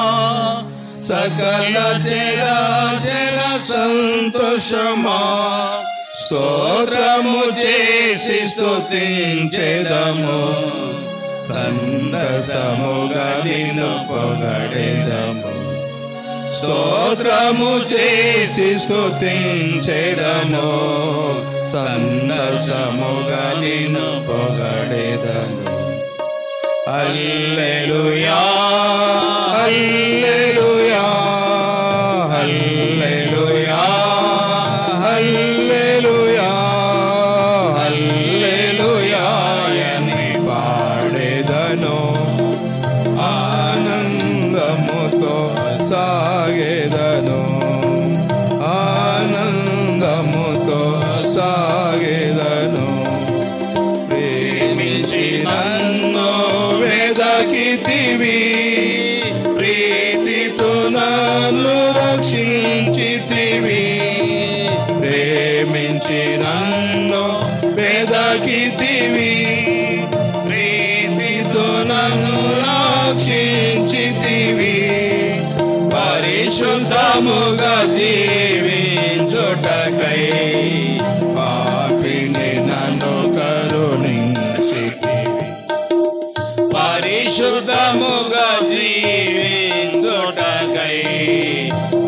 A: సకల శరాశర సంతోషమా. స్తోత్రము చేసి స్తుతించెదము, సంతసముగా నిన్ను పొగడెదము. స్తోత్రము చేసి స్తుతించెదము, సంతసముగా నిన్ను పొగడెదము. హల్లెలూయా హల్లెలూయా హల్లెలూయా హల్లెలూయా హల్లెలూయా అని పాడెదను. ఆనందముతో సాగెదను, ఆనందముతో సాగెదను. ప్రేమించి నన్ను వెదకితివి, ప్రీతితో నన్ను రక్షించితివి. ప్రేమించి నన్ను వెదకితివి, ప్రీతితో నన్ను రక్షించితివి. పరిశుద్ధముగా జీవించుటకై పాపిని నన్ను కరుణించితివి. పరిశుద్ధముగా జీవించుటకై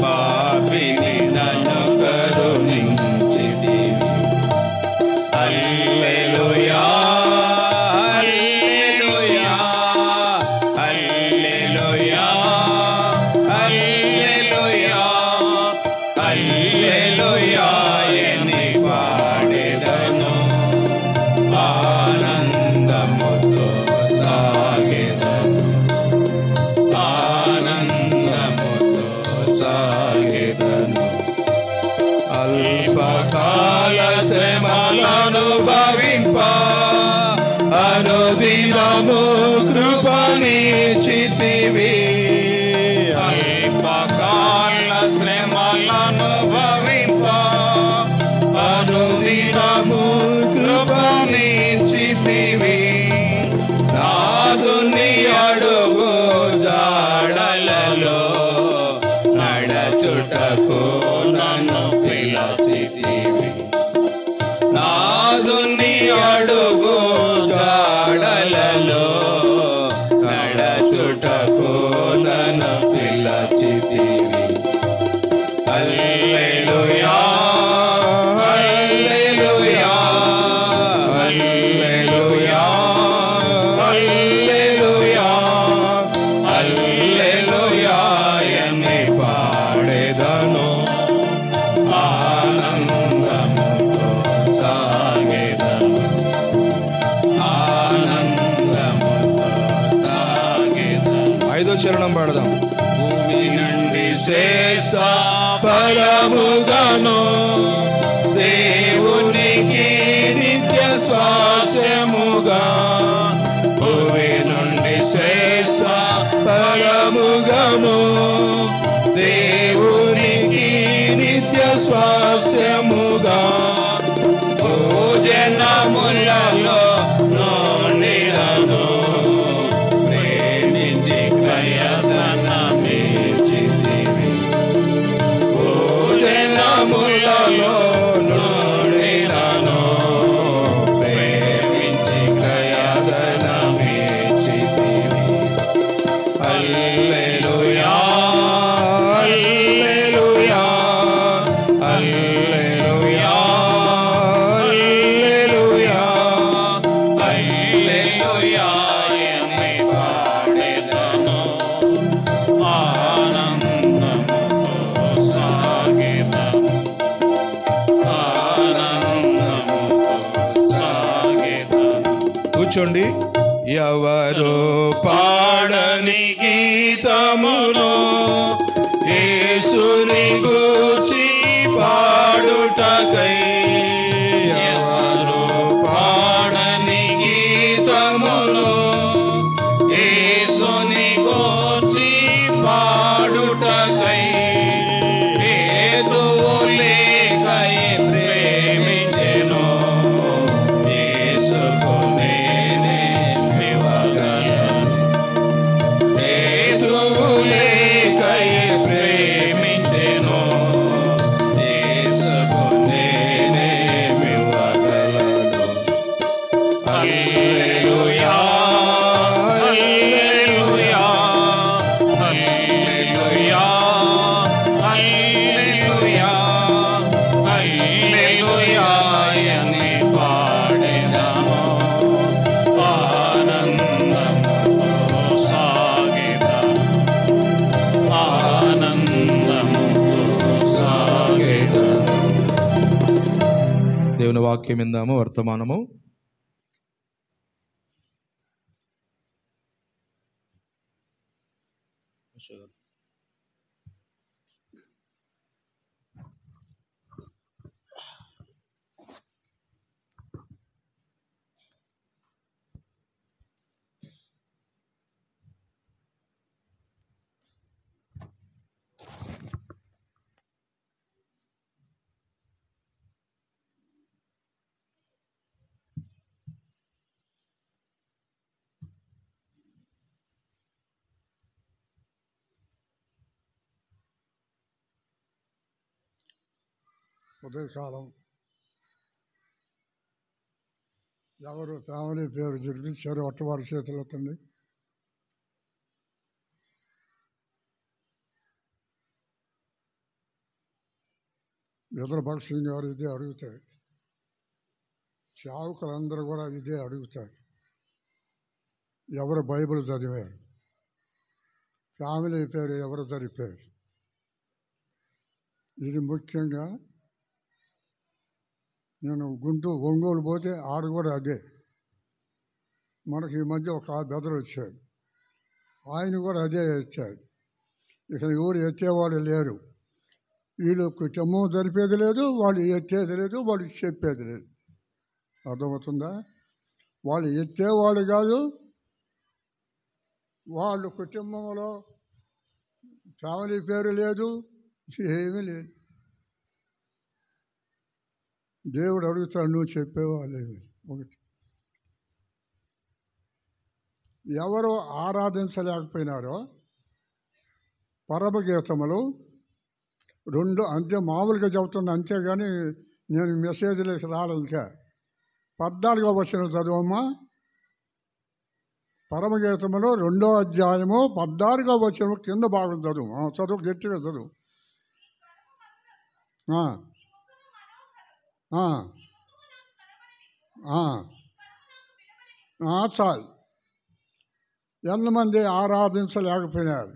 A: పాపిని నన్ను కరుణించితివి. హల్లెలూయా హల్లెలూయా హల్లెలూయా హల్లెలూయా శరణం పాడదాం. భూమి నుండి శ్రేష్ఠ ఫలముగాను దేవునికి నిత్య స్వాస్యముగా, భూమి నుండి శ్రేష్ఠ ఫలముగాను దేవునికి నిత్య స్వాస్యముగా, భోజనములలో నోనిలను ప్రేమించి క్రయధనమిచ్చితివి, భోజనములలో నోనిలను ప్రేమించి క్రయధనమిచ్చితివి. హల్లెలూయా హల్లెలూయా హల్లెలూయా హల్లెలూయా హల్లెలూయా అని పాడెదను, ఆనందముతో సాగెదను, ఆనందముతో సాగెదను. కూర్చోండి. ఎవరు పాడని గీతమును యేసుని గూర్చి పాడుటకై, ఎవరు పాడని గీతమును యేసుని గూర్చి పాడుటకై, హేతువు లేకై ప్రేమించెను, యేసుకు నేనే ఇవ్వగలను, హేతువు లేకై ప్రేమించెను, యేసుకు నేనే ఇవ్వగలను. హల్లెలూయా హల్లెలూయా హల్లెలూయా హల్లెలూయా హల్లెలూయా అని పాడెదము, ఆనందముతో సాగెదము, ఆనందముతో సాగెదము. దేవుని వాక్యం విందాము. వర్తమానము
E: ఉదయకాలం ఎవరు ఫ్యామిలీ పేరు జరిపించారు అట్టవారి చేతులు ఎత్తండి. ఎదురు సింగ్ గారు ఇదే అడుగుతారు, సేవకులందరూ కూడా ఇదే అడుగుతారు, ఎవరు బైబిల్ చదివారు, ఫ్యామిలీ పేరు ఎవరు జరిపారు. ఇది ముఖ్యంగా నేను ఒంగోలు పోతే ఆడ కూడా అదే. మనకి ఈ మధ్య ఒక బెదరు వచ్చాడు, ఆయన కూడా అదే ఇచ్చాడు. ఇక్కడ ఎవరు ఎత్తేవాళ్ళు లేరు, వీళ్ళు కుటుంబం జరిపేది లేదు, వాళ్ళు ఎత్తేది లేదు, వాళ్ళు చెప్పేది లేదు. అర్థమవుతుందా? వాళ్ళు ఎత్తేవాళ్ళు కాదు, వాళ్ళ కుటుంబంలో ఫ్యామిలీ పేరు లేదు, ఏమీ లేదు. దేవుడు అడుగుతాడు, నువ్వు చెప్పేవాళ్ళు ఒకటి. ఎవరు ఆరాధించలేకపోయినారో పరమగీతములు 2 అంతే మామూలుగా చెబుతున్నా, అంతేగాని నేను మెసేజ్లోకి రాలేదు. ఇంకా 14వ వచనం చదువమ్మా. పరమగీతములో 2వ అధ్యాయము 14వ వచనం కింద భాగం చదువు. చదువు, గట్టిగా చదువు. చాలు. ఎంతమంది ఆరాధించలేకపోయినారు,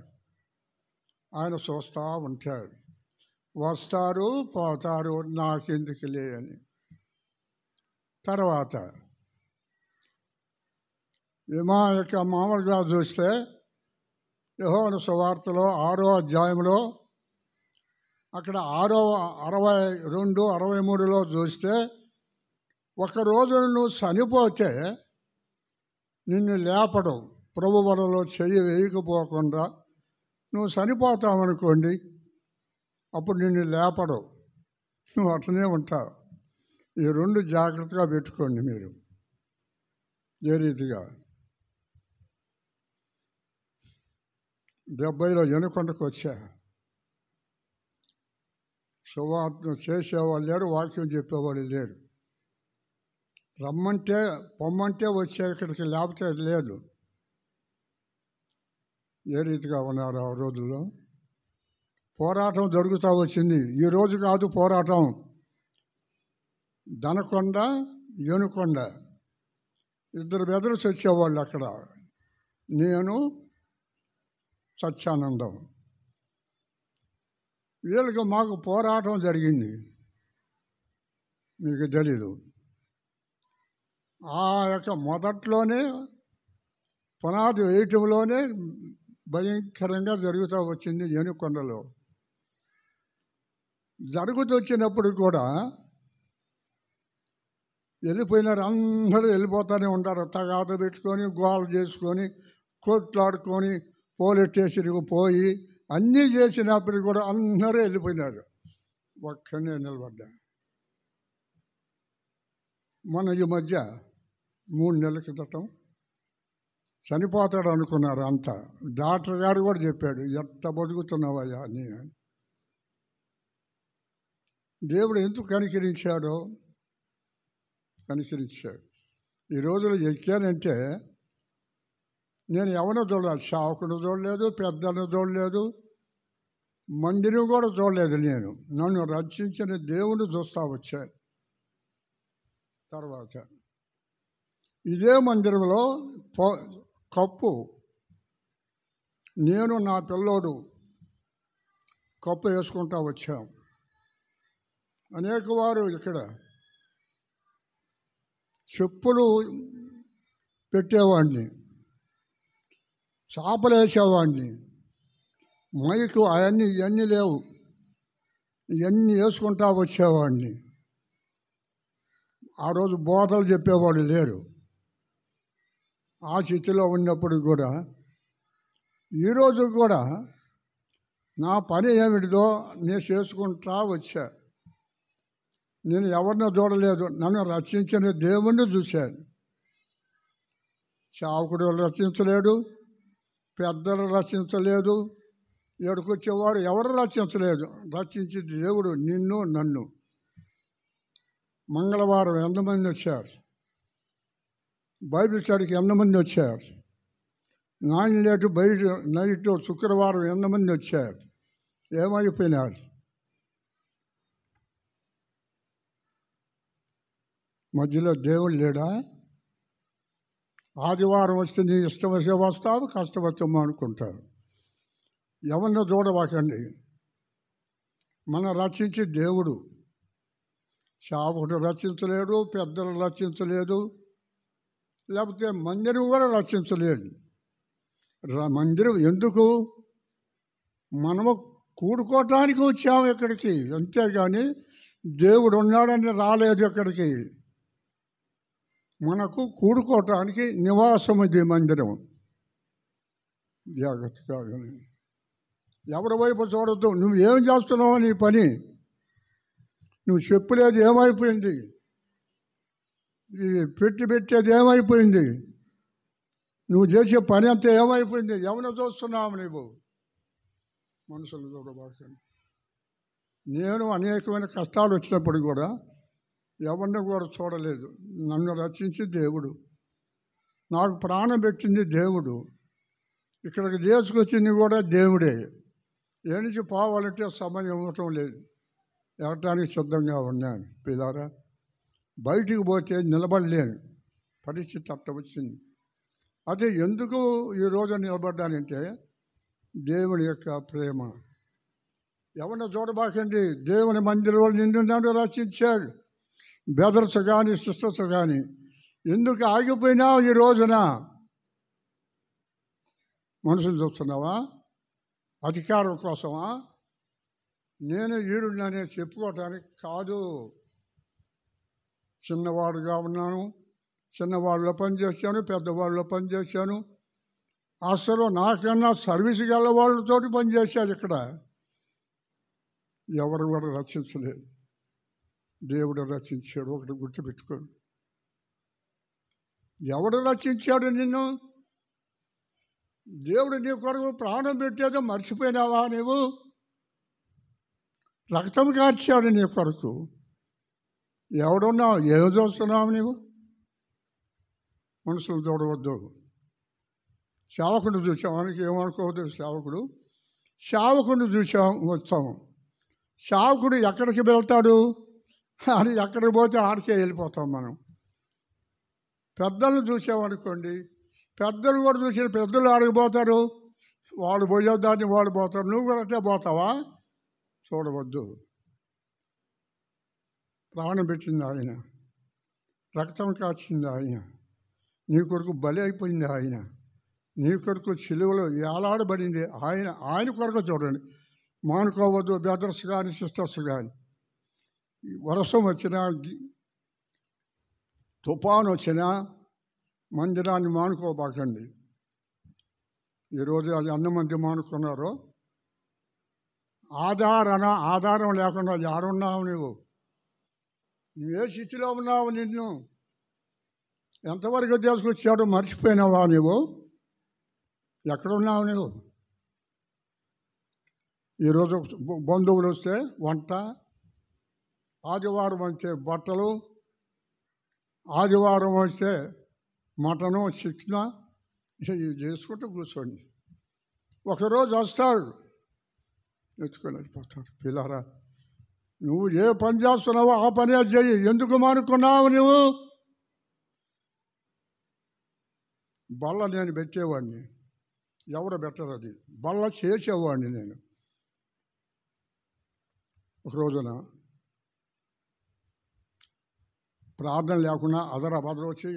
E: ఆయన చూస్తూ ఉంటాడు. వస్తారు పోతారు, నాకెందుకు లేని. తర్వాత మా యొక్క మామూలుగా చూస్తే యోహాను సువార్తలో 6వ అధ్యాయంలో అక్కడ 62, 63లో చూస్తే ఒకరోజు నువ్వు చనిపోతే నిన్ను లేపడం, ప్రభు వలలో చెయ్యి వేయకపోకుండా నువ్వు చనిపోతావనుకోండి, అప్పుడు నిన్ను లేపడం, నువ్వు అట్లనే ఉంటావు. ఈ 2 జాగ్రత్తగా పెట్టుకోండి మీరు. ఏ రీతిగా 70లో ఎనుకొండకు వచ్చా, సువార్త చేసేవాళ్ళు లేరు, వాక్యం చెప్పేవాళ్ళు లేరు. రమ్మంటే పొమ్మంటే వచ్చే ఇక్కడికి, లేకపోతే లేదు. ఏ రీతిగా ఉన్నారు ఆ రోజుల్లో? పోరాటం జరుగుతూ వచ్చింది. ఈరోజు కాదు పోరాటం. దనకొండ, ఏనుకొండ 2 బెదర్స్ వచ్చేవాళ్ళు అక్కడ. నేను, సత్యానందం. వీళ్ళకి మాకు పోరాటం జరిగింది, మీకు తెలీదు. ఆ యొక్క మొదట్లోనే పునాది వేయటంలోనే భయంకరంగా జరుగుతూ వచ్చింది ఏనుకొండలో. జరుగుతూ వచ్చినప్పుడు కూడా వెళ్ళిపోయినారు, అందరూ వెళ్ళిపోతూనే ఉంటారు. తగాద పెట్టుకొని, గోల చేసుకొని, కొట్లాడుకొని, పోలీస్ స్టేషన్కి పోయి అన్నీ చేసినప్పుడు కూడా అందరూ వెళ్ళిపోయినారు. ఒక్కనే నిలబడ్డా. మన ఈ మధ్య 3 నెలల క్రితం చనిపోతాడు అనుకున్నారు అంతా. డాక్టర్ గారు కూడా చెప్పాడు, ఎంత బతుకుతున్నావయ్యా అని. దేవుడు ఎందుకు కనికరించాడో కనికరించాడు. ఈ రోజులు ఎక్కానంటే నేను ఎవరినో చూడలేదు, షావుకును చూడలేదు, పెద్దను చూడలేదు, మందిని కూడా చూడలేదు. నేను నన్ను రక్షించిన దేవుని చూస్తూ వచ్చాను. తర్వాత ఇదే మందిరంలో కప్పు, నేను నా పిల్లోడు కప్పు వేసుకుంటా వచ్చాం. అనేక వారు ఇక్కడ చెప్పులు పెట్టేవాడిని, చేపలు వేసేవాడిని, మైకు ఇవన్నీ లేవు, ఇవన్నీ వేసుకుంటా వచ్చేవాడిని. ఆ రోజు బోధలు చెప్పేవాళ్ళు లేరు. ఆ స్థితిలో ఉన్నప్పుడు కూడా ఈరోజు కూడా నా పని ఏమిటిదో నేను చేసుకుంటా వచ్చా. నేను ఎవరినో చూడలేదు, నన్ను రక్షించిన దేవుణ్ణి చూశాను. చావుకుడు రక్షించలేడు, పెద్దలు రక్షించలేదు, ఎడుకొచ్చేవారు ఎవరు రక్షించలేదు. రక్షించే దేవుడు నిన్ను, నన్ను. మంగళవారం ఎంతమంది వచ్చారు? బైబిల్ స్టడీకి ఎంతమంది వచ్చారు? నాయనలేటు బయట నైట్ శుక్రవారం ఎంతమంది వచ్చారు? ఏమైపోయినారు? మధ్యలో దేవుడు లేడా? ఆదివారం వస్తే నీ ఇష్టం వస్తే వస్తావు, కష్టం వస్తే అనుకుంటావు. ఎవరినో చూడవాకండి. మనం రక్షించే దేవుడు. చావుడు రక్షించలేడు, పెద్దలు రక్షించలేదు, లేకపోతే మందిరం కూడా రక్షించలేదు. మందిరం ఎందుకు? మనము కూడుకోవటానికి వచ్చాము ఇక్కడికి, అంతేగాని దేవుడు ఉన్నాడని రాలేదు ఇక్కడికి. మనకు కూడుకోవటానికి నివాసం ఇది మందిరం. జాగ్రత్తగా ఎవరి వైపు చూడద్దు. నువ్వు ఏం చేస్తున్నావు నీ పని? నువ్వు చెప్పులేదు ఏమైపోయింది? ఈ పెట్టేది ఏమైపోయింది? నువ్వు చేసే పని అంతా ఏమైపోయింది? ఎవరిని చూస్తున్నావు నువ్వు? మనుషులు చూడబాకండి. నేను అనేకమైన కష్టాలు వచ్చినప్పుడు కూడా ఎవరిని కూడా చూడలేదు. నన్ను రక్షించి దేవుడు, నాకు ప్రాణం పెట్టింది దేవుడు, ఇక్కడికి తీసుకొచ్చింది కూడా దేవుడే. ఏ నుంచి పోవాలంటే సమయం ఇవ్వటం లేదు, వెళ్ళటానికి సిద్ధంగా ఉన్నాను. పిల్లారా, బయటికి పోతే నిలబడలేను పరిస్థితి అట్ట వచ్చింది. అదే ఎందుకు ఈరోజు నిలబడ్డానంటే దేవుని యొక్క ప్రేమ. ఎవరిని చూడబాకండి. దేవుని మందిరంలో నిన్ను నన్ను రక్షించాడు. బెదర్స్ కానీ సిస్టర్స్ కానీ ఎందుకు ఆగిపోయినావు ఈ రోజున? మనుషులు చూస్తున్నావా? అధికారం కోసమా? నేను ఈరుడిననే చెప్పుకోవటానికి కాదు. చిన్నవాడుగా ఉన్నాను, చిన్నవాళ్ళలో పనిచేశాను, పెద్దవాళ్ళలో పనిచేశాను. అసలు నాకన్నా సర్వీస్ గల వాళ్ళతో పనిచేశాను. ఇక్కడ ఎవరు కూడా రక్షించలేదు, దేవుడు రక్షించాడు. ఒకటి గుర్తుపెట్టుకోండి. ఎవడు రక్షించాడు నిన్ను? దేవుడు నీ కొరకు ప్రాణం పెట్టేదో మర్చిపోయినావా నీవు? రక్తం కార్చాడు నీ కొరకు. ఎవడున్నావు? ఏదో చూస్తున్నావు నీవు? మనుషులు చూడవద్దు. సేవకుడు చూసావానికి ఏమనుకోవద్దు. సేవకుడిని వస్తాము. సేవకుడు ఎక్కడికి వెళ్తాడు అని ఎక్కడికి పోతే ఆడికే వెళ్ళిపోతాం మనం. పెద్దలను చూసామనుకోండి, పెద్దలు కూడా చూసిన పెద్దలు ఆడిపోతారు, వాడు పోయేదాన్ని వాడు పోతారు. నువ్వు కూడా అట్టే పోతావా? చూడవద్దు. ప్రాణం పెట్టింది ఆయన, రక్తం కాచింది ఆయన, నీ కొరకు బలి అయిపోయింది ఆయన, నీ కొరకు సిలువలో ఏలాడబడింది ఆయన. ఆయన కొరకు చూడండి. మానుకోవద్దు. బ్రదర్స్ కానీ సిస్టర్స్ కానీ, వర్షం వచ్చినా తుఫాను వచ్చినా మందిరాన్ని మానుకోబాకండి. ఈరోజు అది అన్నమంది మానుకున్నారు. ఆధారం లేకుండా ఎవరున్నావు నువ్వు? నువ్వే స్థితిలో ఉన్నావు? నిన్ను ఎంతవరకు తీసుకొచ్చాడో మర్చిపోయినావా నువ్వు? ఎక్కడున్నావు నువ్వు? ఈరోజు బంధువులు వస్తే వంట, ఆదివారం వస్తే బట్టలు, ఆదివారం వస్తే మటను, చికెన్ ఇవి చేసుకుంటూ కూర్చోండి. ఒకరోజు వస్తాడు, ఎత్తుకొని వెళ్ళిపోతాడు. పిల్లరా, నువ్వు ఏ పని చేస్తున్నావో ఆ పని చేయి. ఎందుకు మానుకున్నావు నువ్వు? బల్ల నేను పెట్టేవాడిని, ఎవరు పెట్టరు. అది బల్ల చేసేవాడిని నేను. ఒక రోజున ప్రార్థన లేకుండా అదర వచ్చి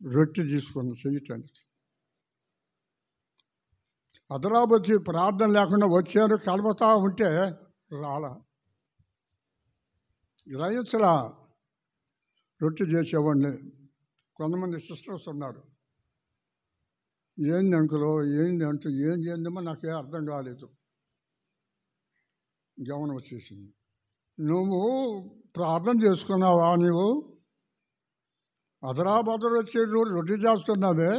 E: రొట్టె తీసుకున్నాను చేయటానికి. అదరాబు వచ్చి ప్రార్థన లేకుండా వచ్చాను, కలుపుతా ఉంటే రాలా, గ్రహించలా. రొట్టె చేసేవాడిని. కొంతమంది సిస్టర్స్ ఉన్నారు, ఏంది అంకులో ఏంది అంటూ ఏం చేద్దామో నాకేం అర్థం కాలేదు. గమనం వచ్చేసింది. నువ్వు ప్రార్థన చేసుకున్నావా? నువ్వు అదరాబదరు వచ్చి నువ్వు రొట్టె చేస్తున్నావే,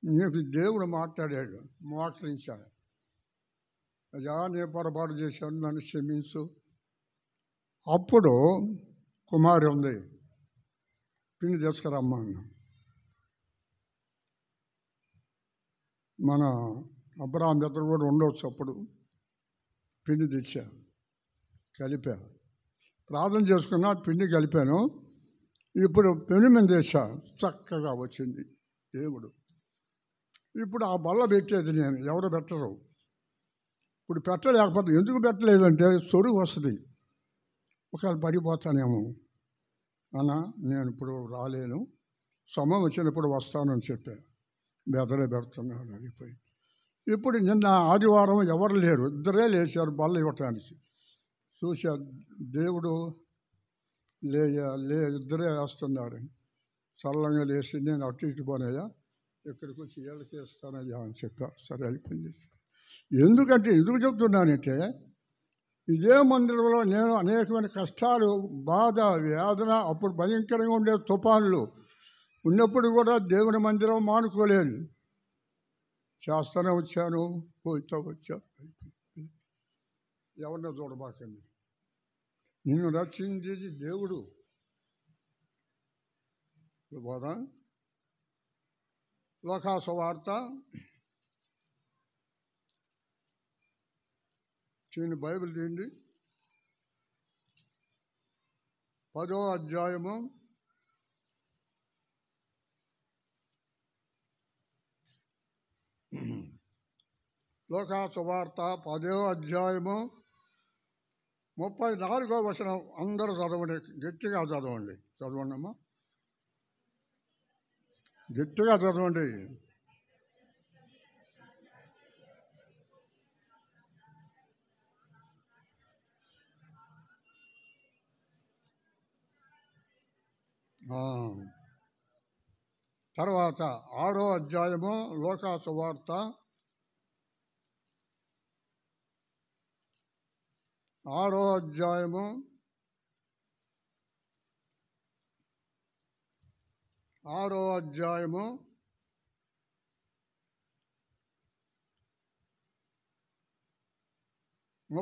E: నీకు దేవుడు మాట్లాడాడు, మోకరించాడు. అయ్యా నేను పొరపాటు చేశాను, నన్ను క్షమించు. అప్పుడు కుమారి ఉంది, పిండి తీసుకురమ్మా అన్నా. మన అబ్రహాం ఇద్దరు కూడా ఉండవచ్చు. అప్పుడు పిండి తెచ్చా, కలిపా, ప్రార్థన చేసుకున్నా, పిండి కలిపాను. ఇప్పుడు పెను మీద తెచ్చా, చక్కగా వచ్చింది దేవుడు. ఇప్పుడు ఆ బల్ల పెట్టేది నేను, ఎవరు పెట్టరు. ఇప్పుడు పెట్టలేకపోతే ఎందుకు పెట్టలేదంటే సొరుగు వస్తుంది, ఒకవేళ పడిపోతానేమో అన్నా. నేను ఇప్పుడు రాలేను, సమయం వచ్చినప్పుడు వస్తానని చెప్పాను. బెదరే పెడుతున్నాను అయిపోయి. ఇప్పుడు నిన్న ఆదివారం ఎవరు లేరు, ఇద్దరే లేచారు బల్ల ఇవ్వటానికి. చూసా దేవుడు ఇద్దరే వేస్తున్నాడు. చల్లంగా లేచి నేను అటు ఇటు పోనయ్యా, ఇక్కడికి వచ్చి ఏళ్ళకి వేస్తానయ్యా అని చెప్పా. సరే అయిపోయింది. ఎందుకంటే ఎందుకు చెప్తున్నానంటే, ఇదే మందిరంలో నేను అనేకమైన కష్టాలు, బాధ, వేదన, అప్పుడు భయంకరంగా ఉండే తుఫాన్లు ఉన్నప్పుడు కూడా దేవుని మందిరం మానుకోలేను, చేస్తూనే వచ్చాను, పోయితో వచ్చాను. ఎవరినో చూడబాకండి, నిన్ను రక్షించేది దేవుడు. పోదా లోకాసు వార్త చిన్న బైబిల్ తీయండి, 10వ అధ్యాయము 10వ అధ్యాయము 34వ వచనం. అందరూ చదవండి, గట్టిగా చదవండి. చదవండి అమ్మా, గట్టిగా చదవండి. తర్వాత 6వ అధ్యాయము లూకా సువార్త 6వ అధ్యాయము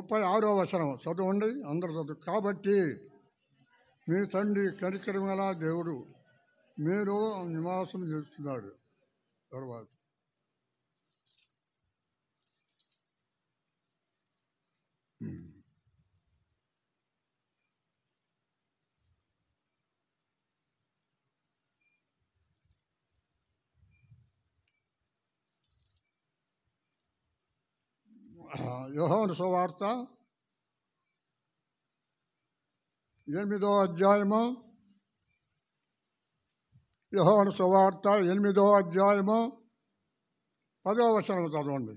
E: 36వ వచనం చదవండి అందరు చదువు. కాబట్టి మీ తండ్రి కనికరం గల దేవుడు మీరు నివాసం చేస్తున్నారు. తర్వాత యోహాను సువార్త 8వ అధ్యాయము యోహాను సువార్త 8వ అధ్యాయము 10వ వచనం చదవండి.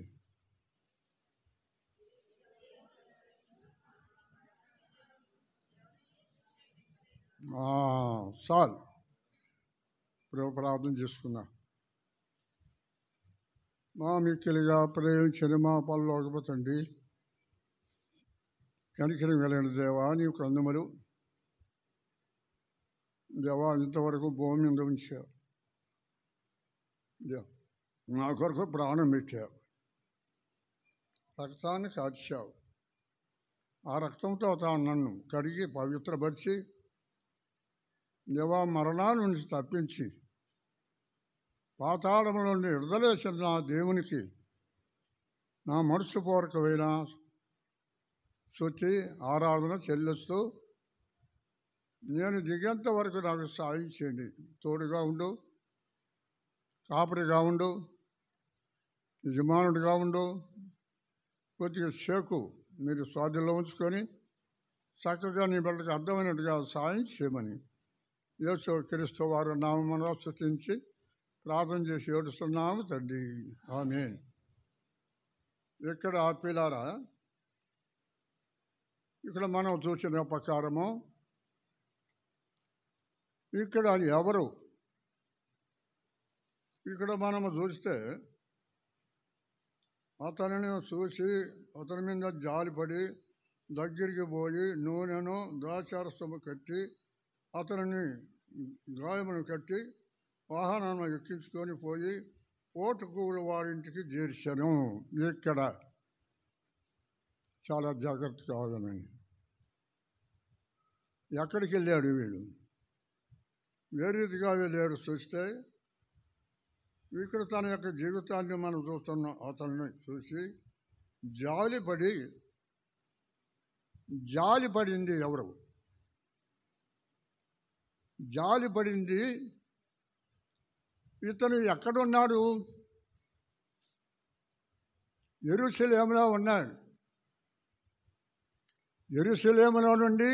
E: చాలు ప్రార్థన చేసుకున్నా. మా మిక్కిలిగా ప్రేమించిన మా పరలోకపు తండ్రి, కనికరం కలిగిన దేవా, నీవు కందములు దేవా ఇంతవరకు భూమి మీద ఉంచావు. నా కొరకు ప్రాణం పెట్టావు, రక్తాన్ని కాచావు. ఆ రక్తంతో తాను నన్ను కడిగి పవిత్రపరిచి దేవా మరణాల నుంచి తప్పించి పాతాళం నుండి విడుదలేసిన నా దేవునికి నా మనసుపూర్వకమైన స్తుతి ఆరాధన చెల్లిస్తూ నేను దిగేంత వరకు నాకు సాయం చేయండి. తోడుగా ఉండు, కాపరిగా ఉండు, యజమానుడిగా ఉండు. కొద్దిగా సేకు మీరు స్వాధీనంలో ఉంచుకొని చక్కగా నీ బిడ్డకు అర్థమైనట్టుగా సాయం చేయమని యేసు క్రీస్తు వారు నామమున స్తుతించి ప్రార్థన చేసి ఏడుస్తున్నాము తండ్రి, ఆమేన్. ఇక్కడ పిల్లారా, ఇక్కడ మనం చూసిన ప్రకారము ఇక్కడ ఎవరు ఇక్కడ మనము చూస్తే అతనిని చూసి అతని మీద జాలిపడి దగ్గరికి పోయి నూనెను ద్రాక్షారసము కట్టి అతనిని గాయమును కట్టి వాహనాన్ని ఎక్కించుకొని పోయి పోటుకూలు వారింటికి చేర్చాను. ఇక్కడ చాలా జాగ్రత్తగా ఆగనండి. ఎక్కడికి వెళ్ళాడు వీడు? ఏ రీతిగా వెళ్ళాడు చూస్తే ఇక్కడ తన యొక్క జీవితాన్ని మనం చూస్తున్నాం. అతన్ని చూసి జాలిపడింది ఎవరు? జాలిపడింది. ఇతను ఎక్కడున్నాడు? యెరూషలేములో ఉన్నాడు. యెరూషలేములో నుండి